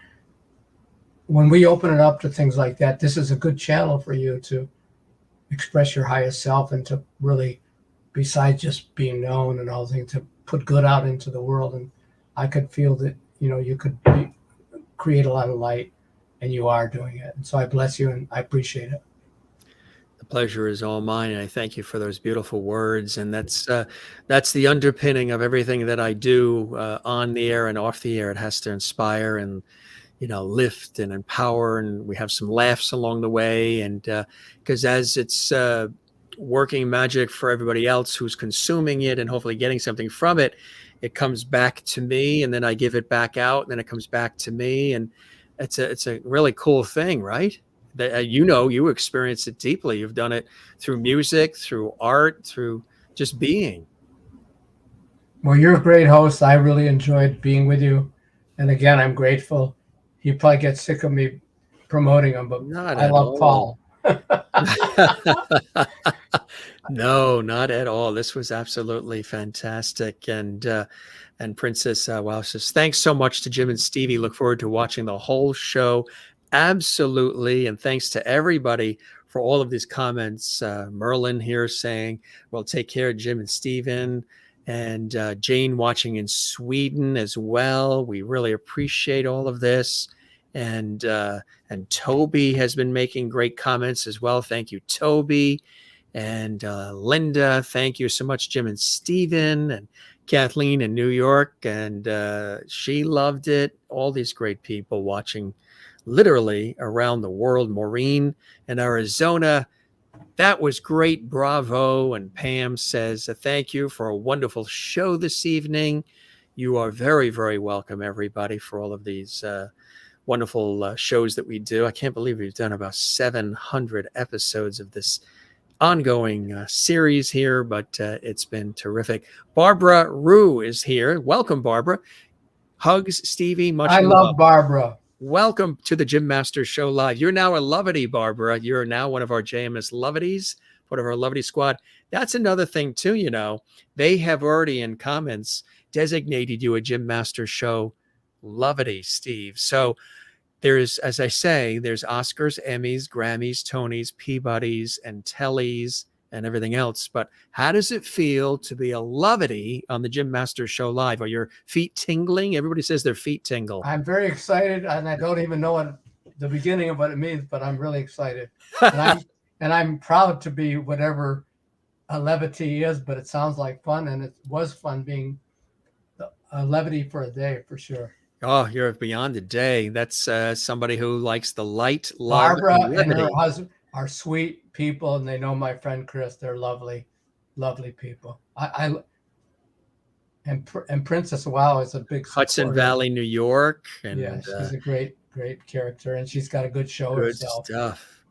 when we open it up to things like that, this is a good channel for you to express your highest self and to really, besides just being known and all things, to put good out into the world. And I could feel that you could create a lot of light, and you are doing it. And so I bless you, and I appreciate it. The pleasure is all mine, and I thank you for those beautiful words. And that's the underpinning of everything that I do on the air and off the air. It has to inspire and lift and empower, and we have some laughs along the way. And because as it's working magic for everybody else who's consuming it and hopefully getting something from it, it comes back to me, and then I give it back out, and then it comes back to me, and it's a really cool thing, right? You experience it deeply. You've done it through music, through art, through just being. Well, you're a great host. I really enjoyed being with you. And again, I'm grateful. He probably gets sick of me promoting him, but Not I at love all. Paul. No, not at all. This was absolutely fantastic. And Princess Wow says, thanks so much to Jim and Stevie. Look forward to watching the whole show. Absolutely. And thanks to everybody for all of these comments. Merlin here saying, well, take care, Jim and Steven. And Jane watching in Sweden as well. We really appreciate all of this. And Toby has been making great comments as well. Thank you, Toby. And Linda, thank you so much, Jim and Steven, and Kathleen in New York. And she loved it. All these great people watching literally around the world. Maureen in Arizona. That was great. Bravo. And Pam says, thank you for a wonderful show this evening. You are very, very welcome, everybody, for all of these wonderful shows that we do. I can't believe we've done about 700 episodes of this ongoing series here, but it's been terrific. Barbara Rue is here. Welcome, Barbara. Hugs, Stevie. Much I love Barbara. Welcome to the Jim Masters Show Live. You're now a Lovety, Barbara. You're now one of our JMS Loveties, part of our Lovety squad. That's another thing, too, you know. They have already in comments designated you a Jim Masters Show Lovety, Steve. So there's, as I say, there's Oscars, Emmys, Grammys, Tonys, Peabodys, and Tellys, and everything else. But how does it feel to be a Lovety on the Jim Masters Show Live? Are your feet tingling? Everybody says their feet tingle. I'm very excited, and I don't even know what the beginning of what it means, but I'm really excited. And I'm proud to be whatever a levity is, but it sounds like fun, and it was fun being a levity for a day, for sure. Oh, you're beyond a day. That's somebody who likes the light, love, Barbara and her husband are sweet people, and they know my friend Chris. They're lovely, lovely people. And Princess Wow is a big Hudson Valley, New York. And yeah, she's a great character, and she's got a good show herself.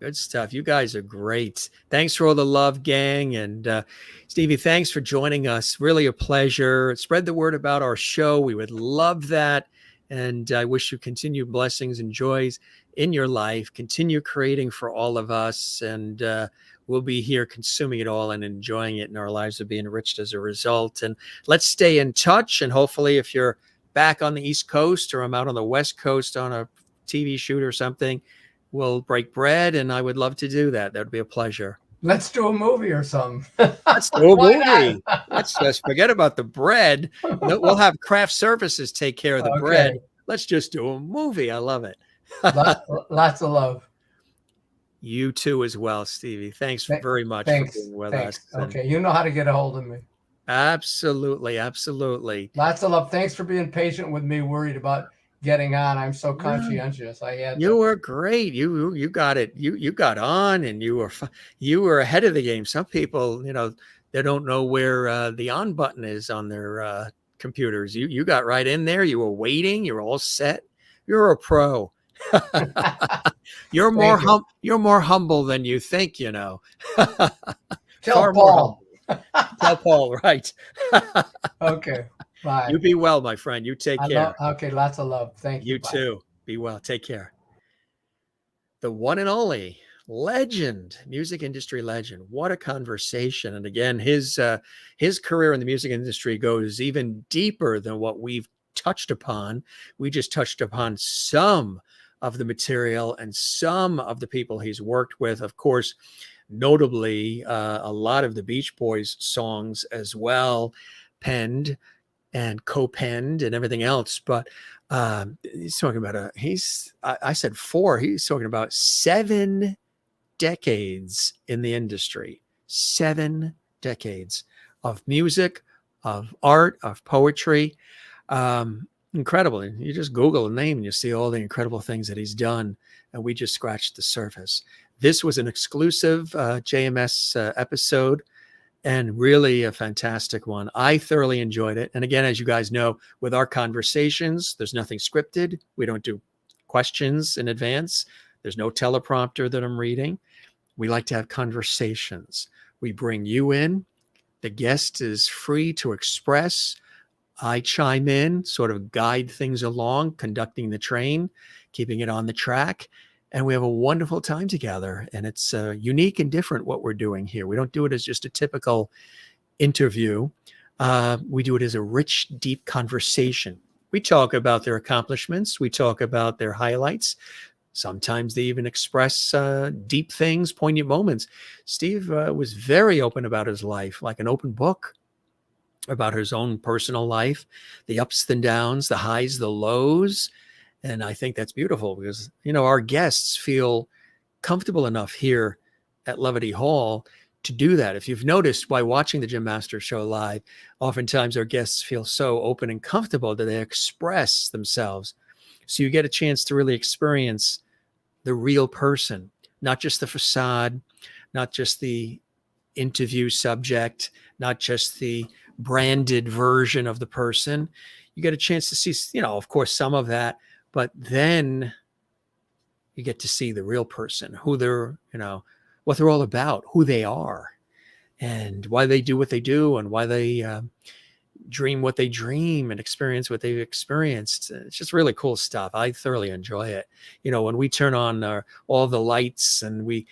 Good stuff. You guys are great. Thanks for all the love, gang. And Stevie, thanks for joining us. Really a pleasure. Spread the word about our show. We would love that. And I wish you continued blessings and joys in your life. Continue creating for all of us. And we'll be here consuming it all and enjoying it. And our lives will be enriched as a result. And let's stay in touch. And hopefully if you're back on the East Coast or I'm out on the West Coast on a TV shoot or something, we'll break bread. And I would love to do that. That would be a pleasure. Let's do a movie or something. Let's do a movie. Let's just forget about the bread. We'll have craft services take care of the bread. Let's just do a movie. I love it. Lots of love. You too as well, Stevie. Thanks very much for being with us. Okay, you know how to get a hold of me. Absolutely, absolutely. Lots of love. Thanks for being patient with me, worried about getting on. I'm so conscientious. You were great. You got it. You got on, and you were ahead of the game. Some people, you know, they don't know where the on button is on their computers. You got right in there. You were waiting. You're all set. You're a pro. You're more humble than you think. You know. Tell Paul. Tell Paul. Right. Okay. Bye. You be well, my friend. You take care. Okay, lots of love. Thank you. You too. Be well. Take care. The one and only legend, music industry legend. What a conversation. And again, his career in the music industry goes even deeper than what we've touched upon. We just touched upon some of the material and some of the people he's worked with. Of course, notably, a lot of the Beach Boys songs as well, penned and co-penned and everything else. But he's talking about I said 4, he's talking about 7 decades in the industry, 7 decades of music, of art, of poetry. Incredible. You just Google a name and you see all the incredible things that he's done. And we just scratched the surface. This was an exclusive JMS episode, and really a fantastic one. I thoroughly enjoyed it. And again, as you guys know, with our conversations, there's nothing scripted. We don't do questions in advance. There's no teleprompter that I'm reading. We like to have conversations. We bring you in. The guest is free to express. I chime in, sort of guide things along, conducting the train, keeping it on the track. And we have a wonderful time together. And it's unique and different what we're doing here. We don't do it as just a typical interview. We do it as a rich, deep conversation. We talk about their accomplishments. We talk about their highlights. Sometimes they even express deep things, poignant moments. Steve was very open about his life, like an open book about his own personal life, the ups and downs, the highs, the lows. And I think that's beautiful because, our guests feel comfortable enough here at Levity Hall to do that. If you've noticed by watching the Jim Masters Show live, oftentimes our guests feel so open and comfortable that they express themselves. So you get a chance to really experience the real person, not just the facade, not just the interview subject, not just the branded version of the person. You get a chance to see, of course, some of that, but then you get to see the real person, who they're, what they're all about, who they are, and why they do what they do, and why they dream what they dream and experience what they've experienced. It's just really cool stuff. I thoroughly enjoy it. When we turn on all the lights and we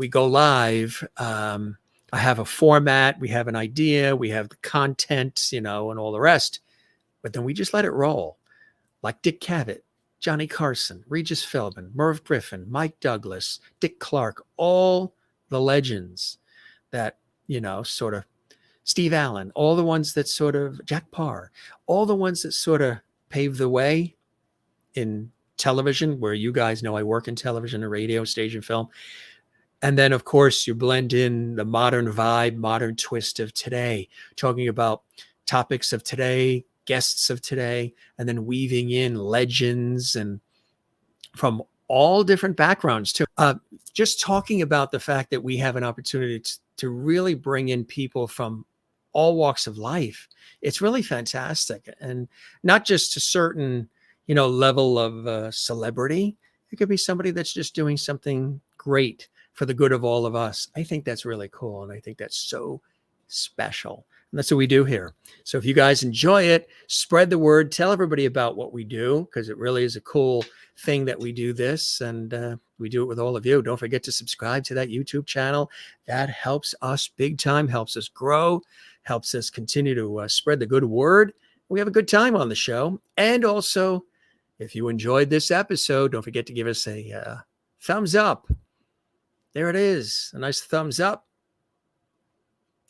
go live, I have a format, we have an idea, we have the content, and all the rest, but then we just let it roll. Like Dick Cavett, Johnny Carson, Regis Philbin, Merv Griffin, Mike Douglas, Dick Clark, all the legends that, sort of Steve Allen, all the ones that sort of Jack Parr, all the ones that sort of paved the way in television, where you guys know I work in television and radio, stage and film. And then, of course, you blend in the modern vibe, modern twist of today, talking about topics of today, guests of today, and then weaving in legends and from all different backgrounds too. Just talking about the fact that we have an opportunity to really bring in people from all walks of life. It's really fantastic. And not just a certain, level of celebrity. It could be somebody that's just doing something great for the good of all of us. I think that's really cool. And I think that's so special. And that's what we do here. So if you guys enjoy it, spread the word, tell everybody about what we do, because it really is a cool thing that we do this, and we do it with all of you. Don't forget to subscribe to that YouTube channel. That helps us big time, helps us grow, helps us continue to spread the good word. We have a good time on the show. And also, if you enjoyed this episode, don't forget to give us a thumbs up. There it is, a nice thumbs up.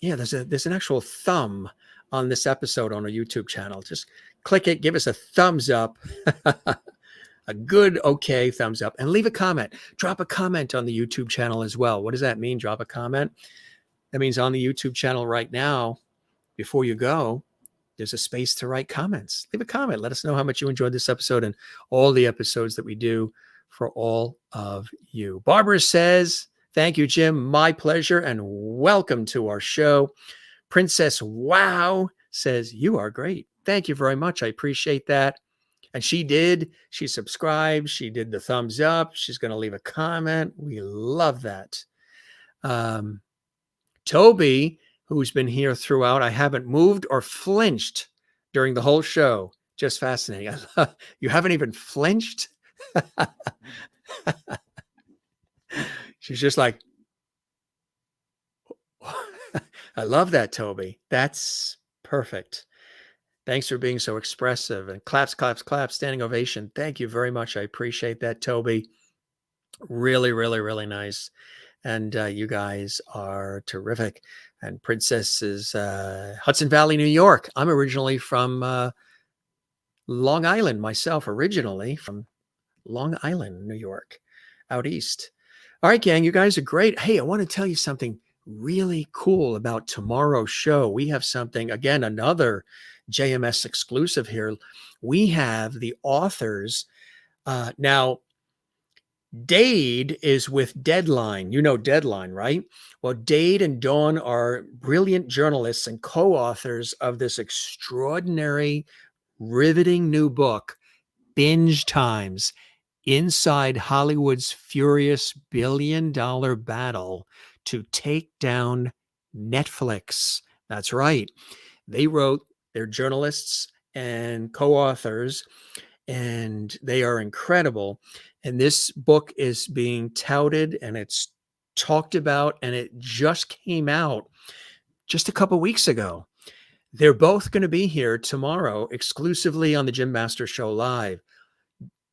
Yeah, there's an actual thumb on this episode on our YouTube channel. Just click it, give us a thumbs up, a good, okay thumbs up, and leave a comment. Drop a comment on the YouTube channel as well. What does that mean, drop a comment? That means on the YouTube channel right now, before you go, there's a space to write comments. Leave a comment. Let us know how much you enjoyed this episode and all the episodes that we do for all of you. Barbara says, thank you, Jim. My pleasure, and welcome to our show. Princess Wow says, you are great. Thank you very much. I appreciate that. And she did. She subscribed. She did the thumbs up. She's going to leave a comment. We love that. Toby, who's been here throughout, I haven't moved or flinched during the whole show. Just fascinating. You haven't even flinched? She's just like, I love that, Toby. That's perfect. Thanks for being so expressive. And claps, claps, claps, standing ovation. Thank you very much. I appreciate that, Toby. Really, really, really nice. And you guys are terrific. And Princess is Hudson Valley, New York. I'm originally from Long Island myself, originally from Long Island, New York, out east. All right, gang, you guys are great. Hey, I want to tell you something really cool about tomorrow's show. We have something, again, another JMS exclusive here. We have the authors. Now, Dade is with Deadline. You know Deadline, right? Well, Dade and Dawn are brilliant journalists and co-authors of this extraordinary, riveting new book, Binge Times. inside Hollywood's furious billion-dollar battle to take down Netflix. That's right. They wrote, they're journalists and co-authors, and they are incredible. And this book is being touted and it's talked about, and it just came out just a couple weeks ago. They're both going to be here tomorrow exclusively on the Jim Master Show Live.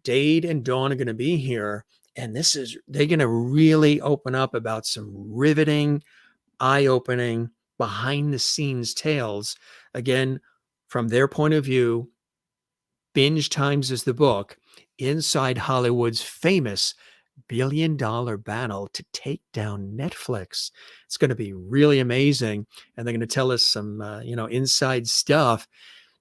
Dade and Dawn are going to be here, and they're going to really open up about some riveting, eye-opening, behind-the-scenes tales. Again, from their point of view, Binge Times is the book, inside Hollywood's famous billion-dollar battle to take down Netflix. It's going to be really amazing, and they're going to tell us some, inside stuff.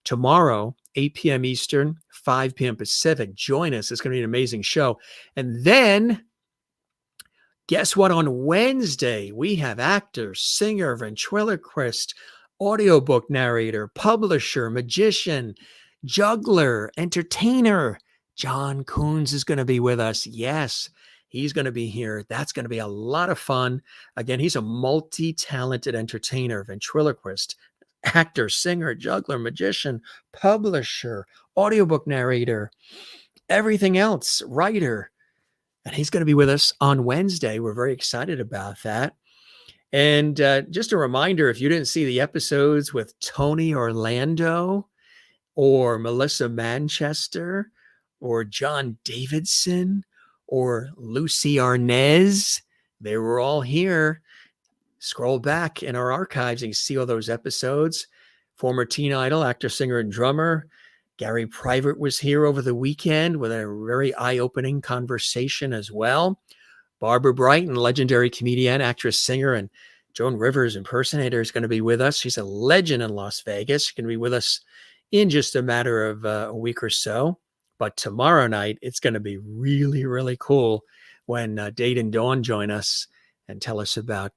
Tomorrow, 8 p.m. Eastern, 5 p.m. Pacific. Join us. It's going to be an amazing show. And then, guess what? On Wednesday, we have actor, singer, ventriloquist, audiobook narrator, publisher, magician, juggler, entertainer. John Coons is going to be with us. Yes, he's going to be here. That's going to be a lot of fun. Again, he's a multi-talented entertainer, ventriloquist, actor, singer, juggler, magician, publisher, audiobook narrator, everything else, writer. And he's going to be with us on Wednesday. We're very excited about that. And just a reminder, if you didn't see the episodes with Tony Orlando or Melissa Manchester or John Davidson or Lucy Arnez, they were all here. Scroll back in our archives and you see all those episodes. Former Teen Idol actor, singer, and drummer Gary Private was here over the weekend with a very eye-opening conversation as well. Barbara Brighton, legendary comedian, actress, singer, and Joan Rivers impersonator, is going to be with us. She's a legend in Las Vegas. She's going to be with us in just a matter of a week or so. But tomorrow night, it's going to be really, really cool when Dade and Dawn join us and tell us about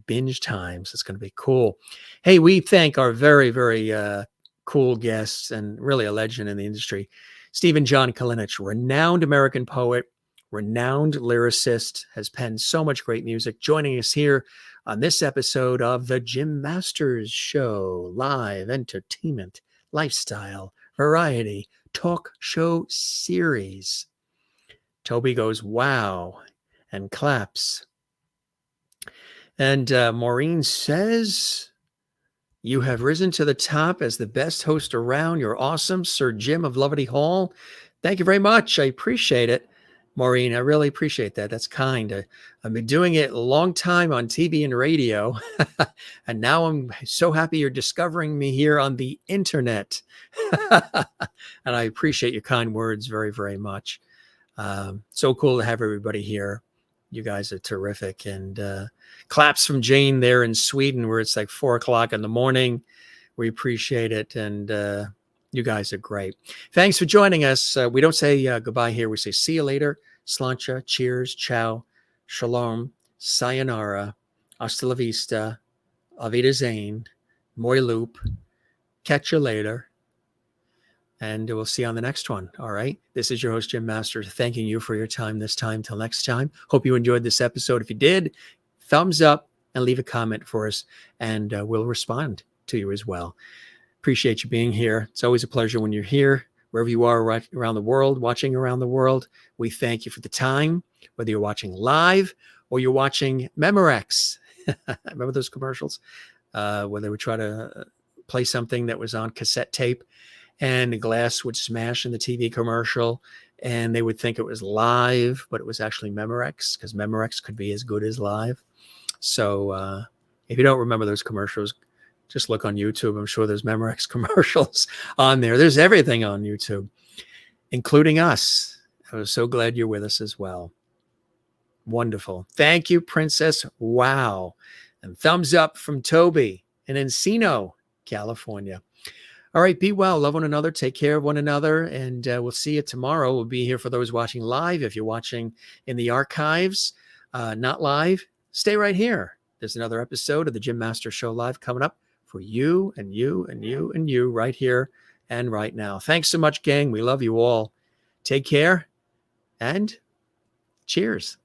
Binge Times. It's going to be cool. Hey, we thank our very, very cool guests and really a legend in the industry, Stephen John Kalinich, renowned American poet, renowned lyricist, has penned so much great music, joining us here on this episode of the Jim Masters Show, live entertainment, lifestyle, variety, talk show series. Toby goes, wow, and claps. And Maureen says, you have risen to the top as the best host around. You're awesome, Sir Jim of Lovely Hall. Thank you very much. I appreciate it, Maureen. I really appreciate that. That's kind. I've been doing it a long time on TV and radio, and now I'm so happy you're discovering me here on the internet. And I appreciate your kind words very, very much. So cool to have everybody here. You guys are terrific. And claps from Jane there in Sweden, where it's like 4 o'clock in the morning. We appreciate it. And you guys are great. Thanks for joining us. We don't say goodbye here. We say see you later. Slancha, cheers, ciao, shalom, sayonara, hasta la vista, auf Wiedersehen, moi loop, catch you later. And we'll see you on the next one. All right. This is your host, Jim Masters, thanking you for your time this time. Till next time. Hope you enjoyed this episode. If you did, thumbs up and leave a comment for us, and we'll respond to you as well. Appreciate you being here. It's always a pleasure when you're here, wherever you are around the world, watching around the world. We thank you for the time, whether you're watching live or you're watching Memorex. Remember those commercials where they would try to play something that was on cassette tape, and the glass would smash in the TV commercial, and they would think it was live, but it was actually Memorex, because Memorex could be as good as live. So if you don't remember those commercials, just look on YouTube. I'm sure there's Memorex commercials on there. There's everything on YouTube, including us. I was so glad you're with us as well. Wonderful. Thank you, Princess. Wow. And thumbs up from Toby in Encino, California. All right, be well, love one another, take care of one another, and we'll see you tomorrow. We'll be here for those watching live. If you're watching in the archives, not live, stay right here. There's another episode of the Jim Master Show Live coming up for you and you and you and you right here and right now. Thanks so much, gang. We love you all. Take care and cheers.